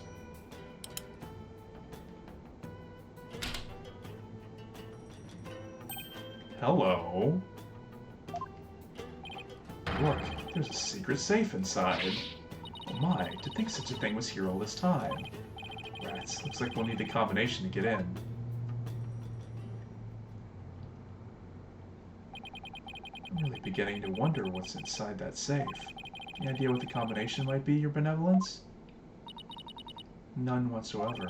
Speaker 1: Hello. Look, there's a secret safe inside. Oh my, to think such a thing was here all this time. Rats, looks like we'll need the combination to get in. I'm really beginning to wonder what's inside that safe. Any idea what the combination might be, your benevolence? None whatsoever.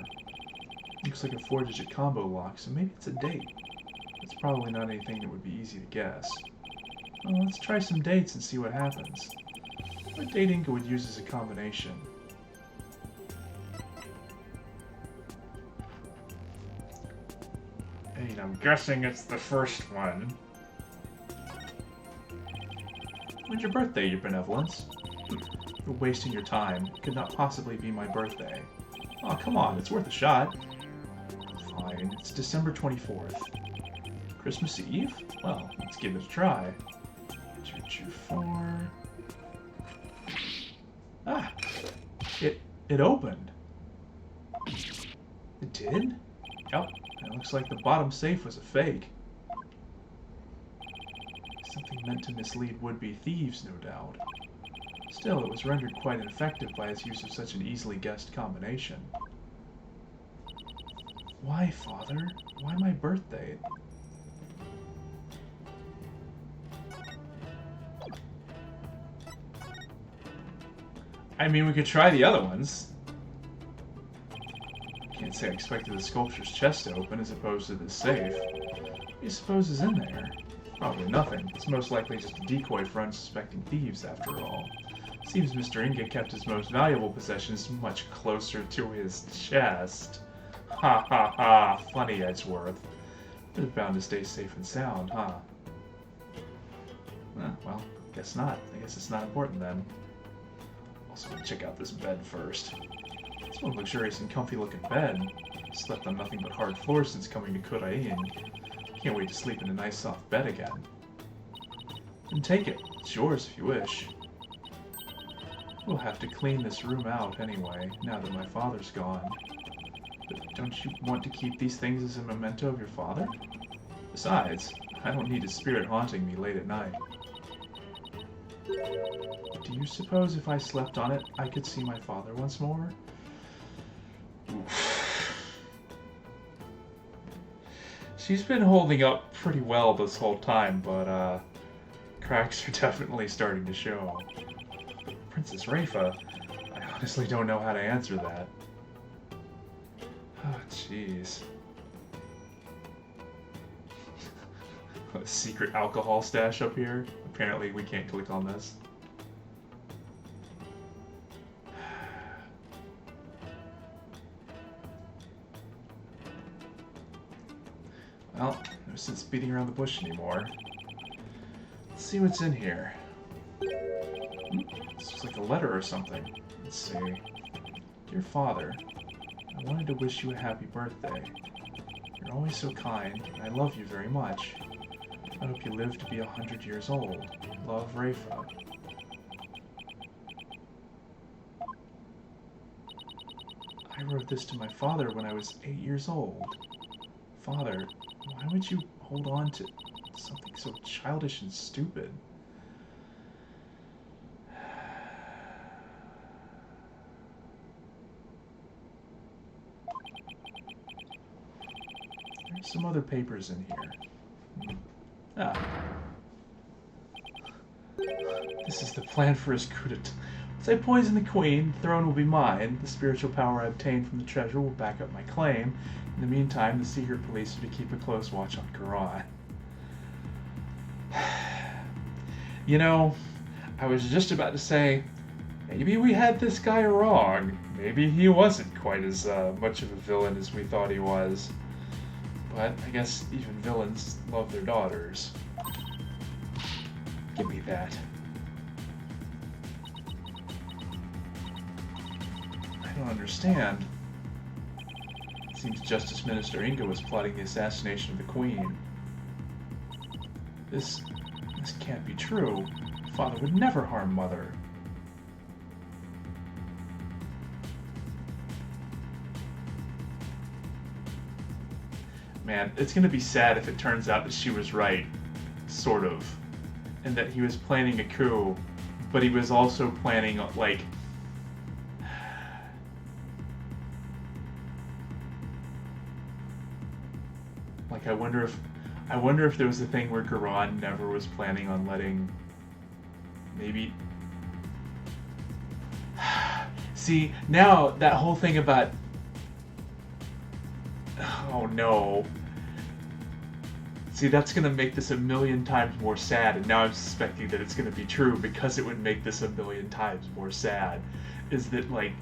Speaker 1: Looks like a 4-digit combo lock, so maybe it's a date. It's probably not anything that would be easy to guess. Well, let's try some dates and see what happens. What date Inga would use as a combination? Hey, I'm guessing it's the first one. When's your birthday, your benevolence? You're wasting your time. It could not possibly be my birthday. Oh, come on, it's worth a shot. Fine, it's December 24th. Christmas Eve? Well, let's give it a try. 224... Ah! It opened. It did? Yep. It looks like the bottom safe was a fake. Something meant to mislead would-be thieves, no doubt. Still, it was rendered quite ineffective by its use of such an easily guessed combination. Why, Father? Why my birthday? I mean, we could try the other ones. Can't say I expected the sculpture's chest to open as opposed to this safe. What do you suppose is in there? Probably nothing. It's most likely just a decoy for unsuspecting thieves, after all. Seems Mr. Inga kept his most valuable possessions much closer to his chest. Ha ha ha, funny Edgeworth. But it's bound to stay safe and sound, huh? Well, guess not. I guess it's not important then. Also, we'll check out this bed first. It's one luxurious and comfy looking bed. Slept on nothing but hard floors since coming to Kurain. Can't wait to sleep in a nice soft bed again. Then take it. It's yours if you wish. We'll have to clean this room out anyway, now that my father's gone. But don't you want to keep these things as a memento of your father? Besides, I don't need his spirit haunting me late at night. Do you suppose if I slept on it, I could see my father once more? Oof. She's been holding up pretty well this whole time, but cracks are definitely starting to show. Princess Rafa, I honestly don't know how to answer that. Oh, jeez. A secret alcohol stash up here? Apparently we can't click on this. Well, no sense beating around the bush anymore. Let's see what's in here. This looks like a letter or something. Let's see. Dear Father, I wanted to wish you a happy birthday. You're always so kind, and I love you very much. I hope you live to be 100 years old. Love, Rafa. I wrote this to my father when I was 8 years old. Father, why would you hold on to something so childish and stupid? There's some other papers in here. Ah. This is the plan for his coup d'etat. Once I poison the queen, the throne will be mine. The spiritual power I obtained from the treasure will back up my claim. In the meantime, the secret police are to keep a close watch on Quran. You know, I was just about to say, maybe we had this guy wrong. Maybe he wasn't quite as much of a villain as we thought he was. But I guess even villains love their daughters. Give me that. I don't understand. It seems Justice Minister Inga was plotting the assassination of the Queen. This can't be true. Father would never harm Mother. Man, it's gonna be sad if it turns out that she was right, sort of, and that he was planning a coup, but he was also planning, like, I wonder if there was a thing where Garan never was planning on letting, maybe. See, now that whole thing about, oh no. See, that's gonna make this a million times more sad, and now I'm suspecting that it's gonna be true because it would make this a million times more sad. Is that, like,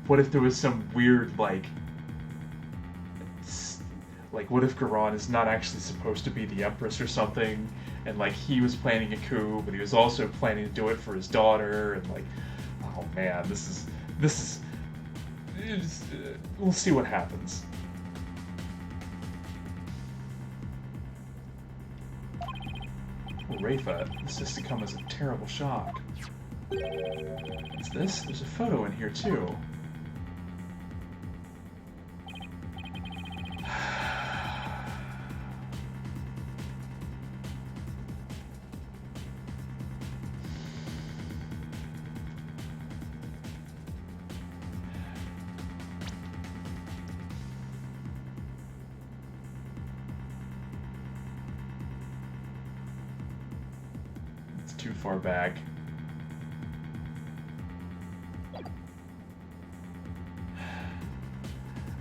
Speaker 1: what if there was some weird, like, what if Garan is not actually supposed to be the Empress or something, and, like, he was planning a coup, but he was also planning to do it for his daughter, and, like, oh man, this is we'll see what happens. Well, Rafa, this has to come as a terrible shock. What's this? There's a photo in here, too. too far back.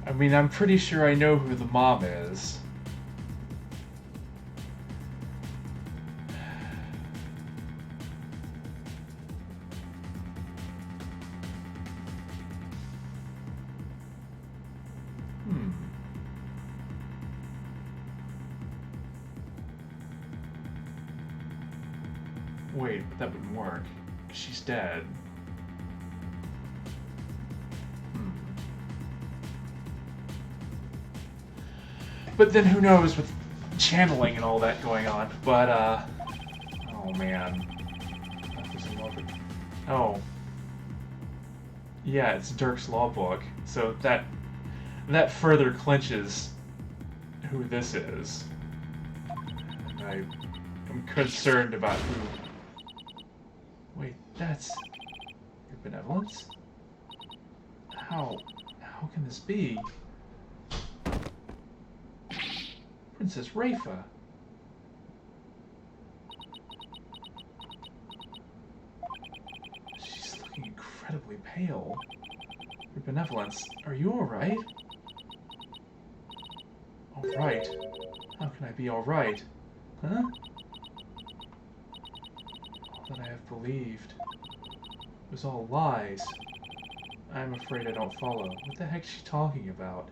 Speaker 1: I mean, I'm pretty sure I know who the mom is. Wait, but that wouldn't work. 'Cause she's dead. But then who knows with channeling and all that going on. But, oh man. Oh. Yeah, it's Dirk's law book. So that further clinches who this is. And I'm concerned about who... Wait, that's... your benevolence? How can this be? Princess Rafa. She's looking incredibly pale. Your benevolence, are you alright? Alright? How can I be alright? Huh? All that I have believed was all lies. I'm afraid I don't follow. What the heck is she talking about?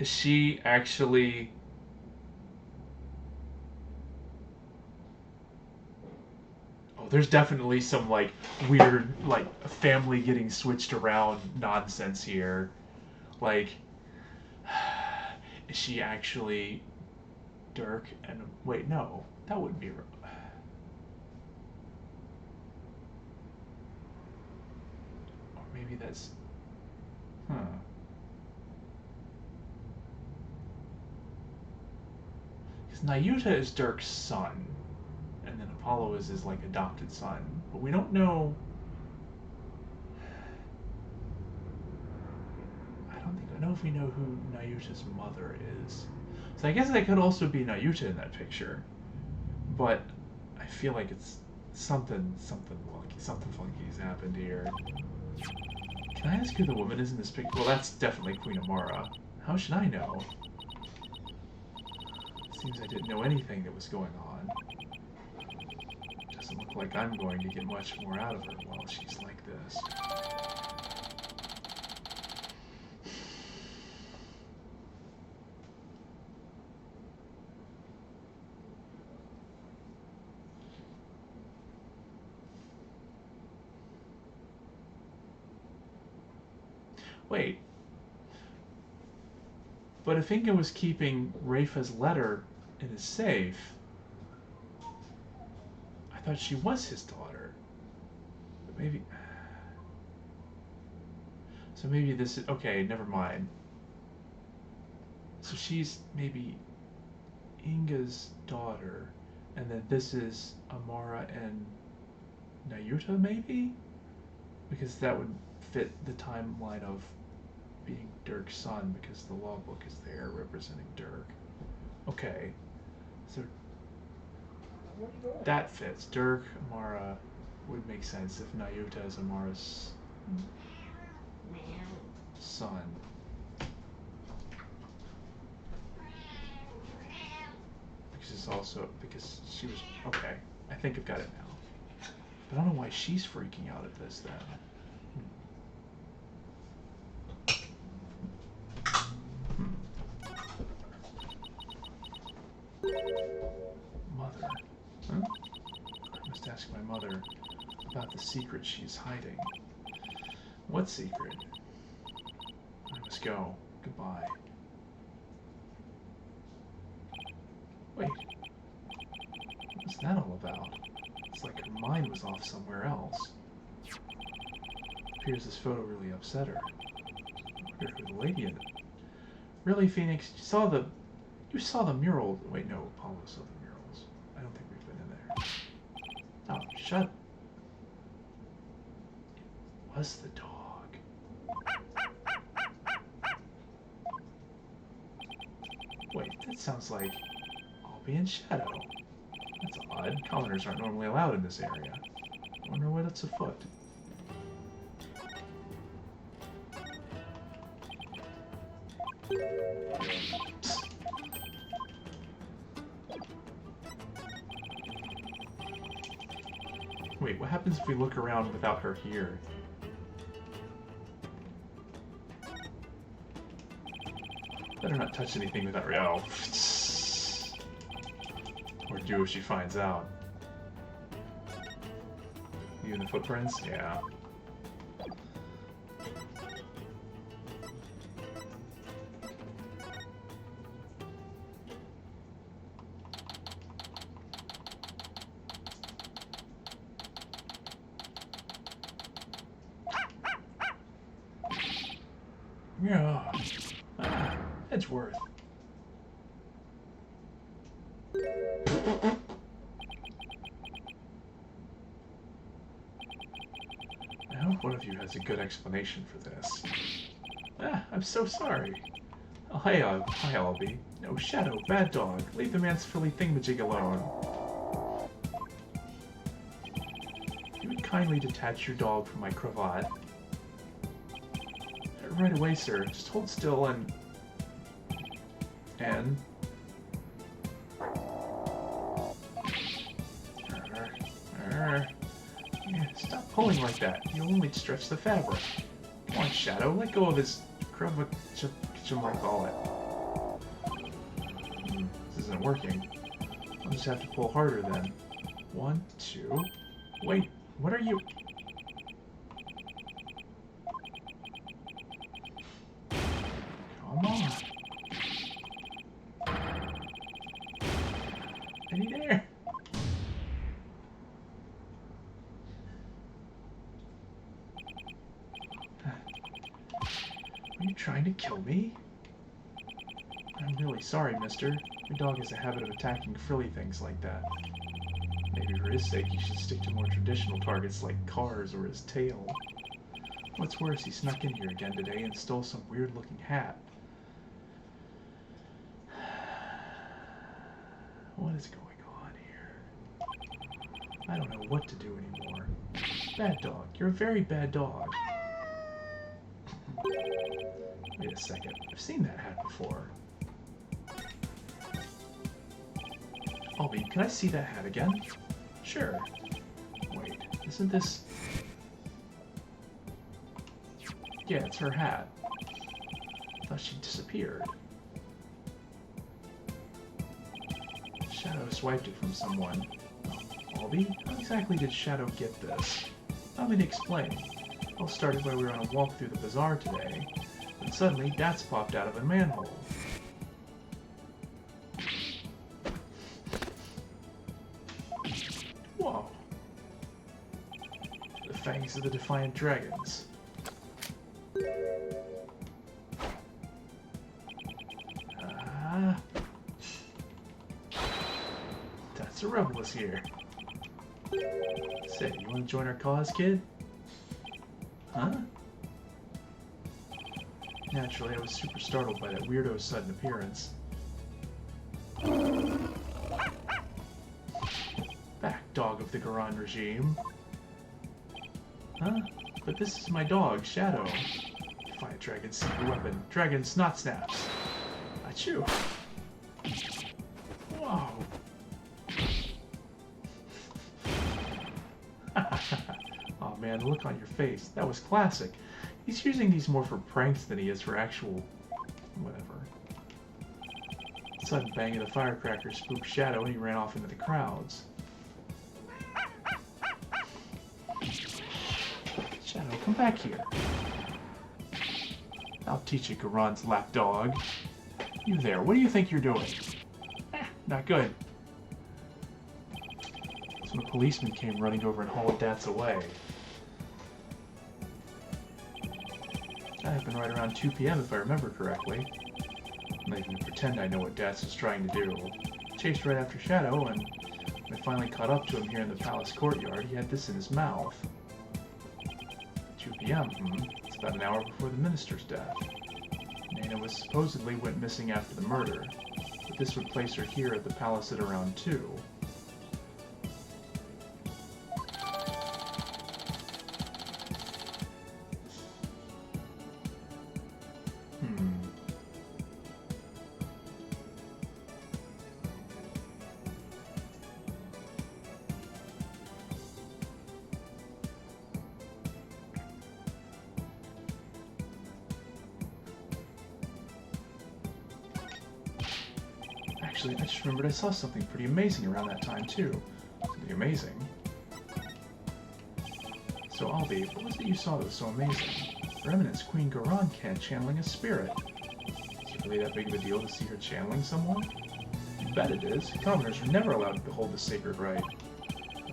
Speaker 1: Is she actually... There's definitely some, like, weird, like, family getting switched around nonsense here. Like, is she actually Dirk? And wait, no, that wouldn't be... Or maybe that's... Because Nayuta is Dirk's son. And then Apollo is his, like, adopted son. But we don't know... I don't think I know if we know who Nayuta's mother is. So I guess that could also be Nayuta in that picture. But I feel like it's something funky has happened here. Can I ask who the woman is in this picture? Well, that's definitely Queen Amara. How should I know? Seems I didn't know anything that was going on. Doesn't look like I'm going to get much more out of her while she's like this. Wait. But if Inga was keeping Rafa's letter in his safe... I thought she was his daughter. But maybe... So maybe this is... Okay, never mind. So she's maybe Inga's daughter. And then this is Amara and Nayuta, maybe? Because that would fit the timeline of being Dirk's son, because the law book is there representing Dirk. Okay. So that fits. Dirk, Amara would make sense if Nayuta is Amara's son. Because it's also because she was okay. I think I've got it now. But I don't know why she's freaking out at this then. Mother. Huh? I must ask my mother about the secret she's hiding. What secret? I must go. Goodbye. Wait. What was that all about? It's like her mind was off somewhere else. Appears this photo really upset her. I wonder who the lady in it. Really, Phoenix? You saw the mural. Wait, no, Apollo saw the murals. I don't think we've been in there. Oh, shut. It was the dog. Wait, that sounds like I'll be in shadow. That's odd. Commoners aren't normally allowed in this area. I wonder what's afoot. Psst. Wait, what happens if we look around without her here? Better not touch anything without her. Oh. Or do if she finds out. You in the footprints? Yeah. Yeah. Edgeworth. I hope one of you has a good explanation for this. I'm so sorry. Oh, hi, Albie. No, Shadow, bad dog. Leave the man's Philly thingamajig alone. If you would kindly detach your dog from my cravat. Right away, sir. Just hold still and... Yeah, stop pulling like that. You'll only stretch the fabric. Come on, Shadow. Let go of his... call it. This isn't working. I'll just have to pull harder then. 1, 2... Wait, what are you... Come on. Any there? Are you trying to kill me? I'm really sorry, mister. My dog has a habit of attacking frilly things like that. Maybe for his sake, you should stick to more traditional targets like cars or his tail. What's worse, he snuck in here again today and stole some weird-looking hat. What is going on here? I don't know what to do anymore. Bad dog. You're a very bad dog. Wait a second. I've seen that hat before. Albie, can I see that hat again? Sure. Wait, isn't this... Yeah, it's her hat. I thought she disappeared. Shadow swiped it from someone. Albie, how exactly did Shadow get this? Allow me to explain. All started when we were on a walk through the bazaar today, and suddenly Dats popped out of a manhole. Whoa. The fangs of the Defiant Dragons. That's a rebel is here. Say, you want to join our cause, kid? Huh? Naturally, I was super startled by that weirdo's sudden appearance. Back, dog of the Garan regime. Huh? But this is my dog, Shadow. Defiant Dragon's secret weapon, Dragon Snot Snaps. Achoo! Whoa! Oh man, the look on your face. That was classic. He's using these more for pranks than he is for actual... whatever. The sudden bang of the firecracker spooked Shadow and he ran off into the crowds. Shadow, come back here. I'll teach you, Garon's lapdog. You there, what do you think you're doing? Not good. So when a policeman came running over and hauled Dats away. That happened right around 2 p.m. if I remember correctly. I'm not even going to pretend I know what Dats is trying to do. Chased right after Shadow, and when I finally caught up to him here in the palace courtyard, he had this in his mouth. 2 p.m., It's about an hour before the minister's death. Nana was supposedly went missing after the murder, but this would place her here at the palace at around 2. Actually, I just remembered I saw something pretty amazing around that time, too. Something amazing? So, Albie, what was it you saw that was so amazing? Her Eminence, Queen Goran channeling a spirit. Is it really that big of a deal to see her channeling someone? You bet it is. Commoners are never allowed to behold the sacred rite.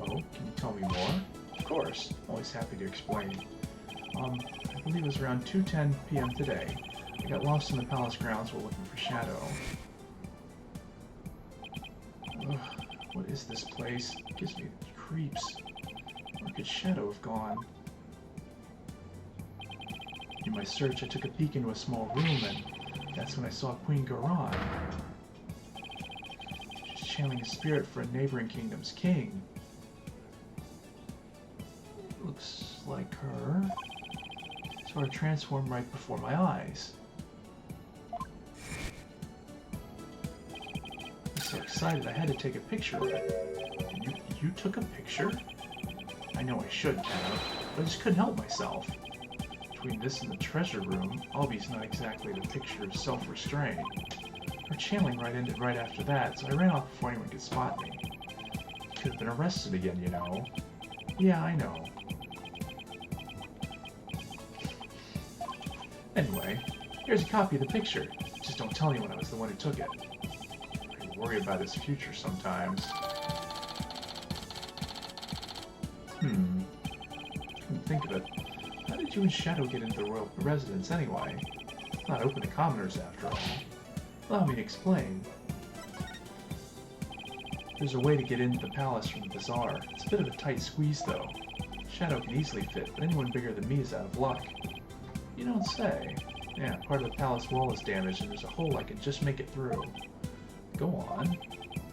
Speaker 1: Oh, can you tell me more? Of course. Always happy to explain. I believe it was around 2:10 p.m. today. I got lost in the palace grounds while looking for Shadow. Ugh, what is this place? It gives me creeps. Where could Shadow have gone? In my search, I took a peek into a small room, and that's when I saw Queen Goran. She's channeling a spirit for a neighboring kingdom's king. Looks like her. So I transformed right before my eyes. I was so excited I had to take a picture of it. You took a picture? I know I shouldn't have, but I just couldn't help myself. Between this and the treasure room, Albie's not exactly the picture of self-restraint. Her channeling ended right after that, so I ran off before anyone could spot me. Could have been arrested again, you know. Yeah, I know. Anyway, here's a copy of the picture. Just don't tell anyone I was the one who took it. I worry about his future sometimes. Couldn't think of it. How did you and Shadow get into the royal residence anyway? It's not open to commoners after all. Allow me to explain. There's a way to get into the palace from the bazaar. It's a bit of a tight squeeze though. Shadow can easily fit, but anyone bigger than me is out of luck. You don't say. Yeah, part of the palace wall is damaged and there's a hole I can just make it through. Go on.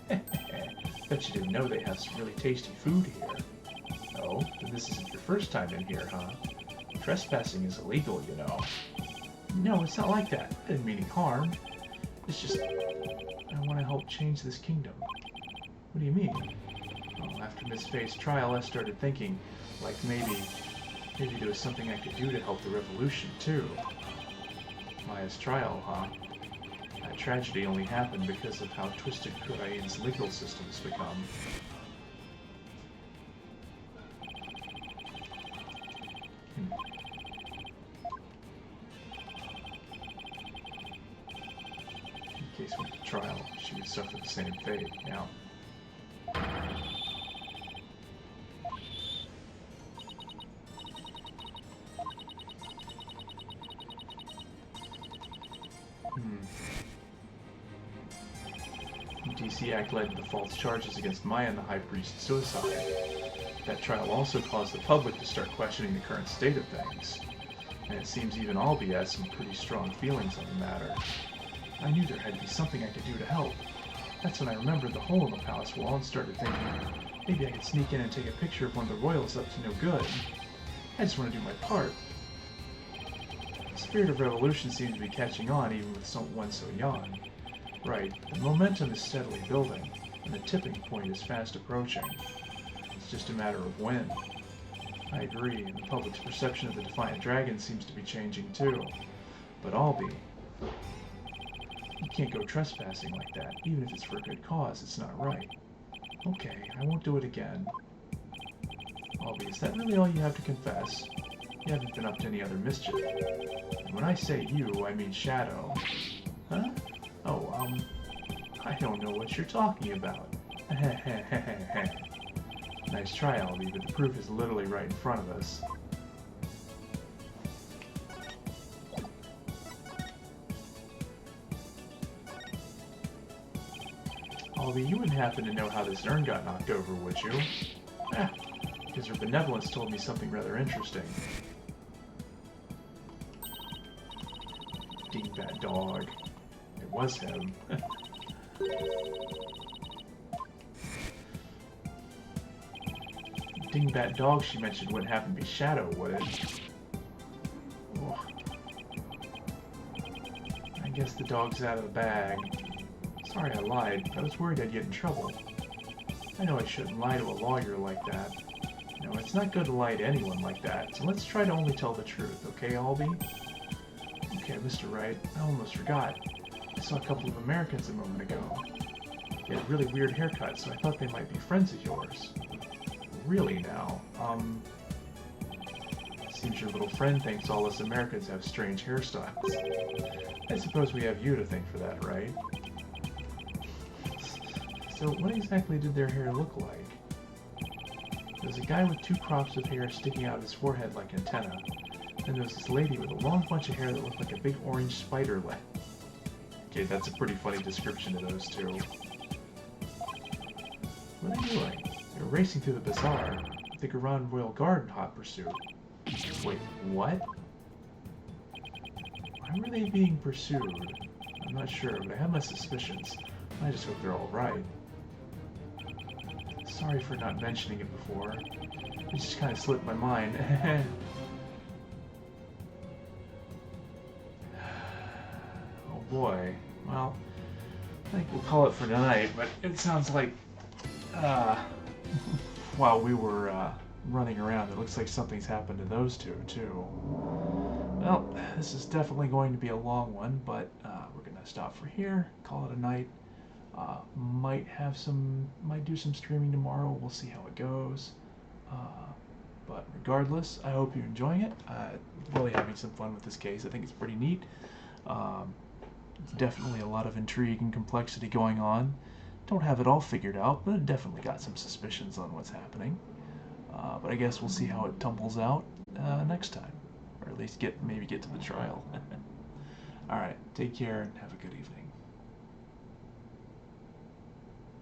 Speaker 1: Bet you didn't know they have some really tasty food here. Oh, then this isn't your first time in here, huh? Trespassing is illegal, you know. No, it's not like that. I didn't mean any harm. It's just, I want to help change this kingdom. What do you mean? Well, after Miss Faye's trial, I started thinking, like maybe there was something I could do to help the revolution, too. Maya's trial, huh? That tragedy only happened because of how twisted Khurain's legal system has become. In case went to trial, she would suffer the same fate. Now, The DC Act led to the false charges against Maya and the High Priest's suicide. That trial also caused the public to start questioning the current state of things. And it seems even Albie has some pretty strong feelings on the matter. I knew there had to be something I could do to help. That's when I remembered the hole in the palace wall and started thinking, maybe I could sneak in and take a picture of one of the royals up to no good. I just want to do my part. The spirit of revolution seems to be catching on even with someone so young. Right, the momentum is steadily building, and the tipping point is fast approaching. It's just a matter of when. I agree, and the public's perception of the Defiant Dragon seems to be changing too. But Albie, you can't go trespassing like that. Even if it's for a good cause, it's not right. Okay, I won't do it again. Albie, is that really all you have to confess? You haven't been up to any other mischief. And when I say you, I mean Shadow. Huh? Oh, I don't know what you're talking about. Nice try, Albie, but the proof is literally right in front of us. Albie, you wouldn't happen to know how this urn got knocked over, would you? Because her benevolence told me something rather interesting. Dingbat dog. It was him. Dingbat dog she mentioned wouldn't happen to be Shadow, would it? Oh. I guess the dog's out of the bag. Sorry I lied. I was worried I'd get in trouble. I know I shouldn't lie to a lawyer like that. No, it's not good to lie to anyone like that, so let's try to only tell the truth, okay, Albie? Okay, Mr. Wright, I almost forgot. I saw a couple of Americans a moment ago. They had really weird haircuts, so I thought they might be friends of yours. Really now? Seems your little friend thinks all us Americans have strange hairstyles. I suppose we have you to thank for that, right? So what exactly did their hair look like? There was a guy with 2 crops of hair sticking out his forehead like antenna. And there was this lady with a long bunch of hair that looked like a big orange spider leg. Okay, that's a pretty funny description of those two. What are you doing? You're racing through the bazaar with the Garan Royal Guard in hot pursuit. Wait, what? Why were they being pursued? I'm not sure, but I have my suspicions. I just hope they're alright. Sorry for not mentioning it before. It just kind of slipped my mind. Oh boy. Well, I think we'll call it for tonight, but it sounds like, while we were, running around, it looks like something's happened to those two, too. Well, this is definitely going to be a long one, but, we're gonna stop for here, call it a night. Might do some streaming tomorrow. We'll see how it goes. But regardless, I hope you're enjoying it. Really having some fun with this case. I think it's pretty neat. Definitely a lot of intrigue and complexity going on. Don't have it all figured out, but it definitely got some suspicions on what's happening. But I guess we'll see how it tumbles out next time, or at least maybe get to the trial. All right, take care and have a good evening.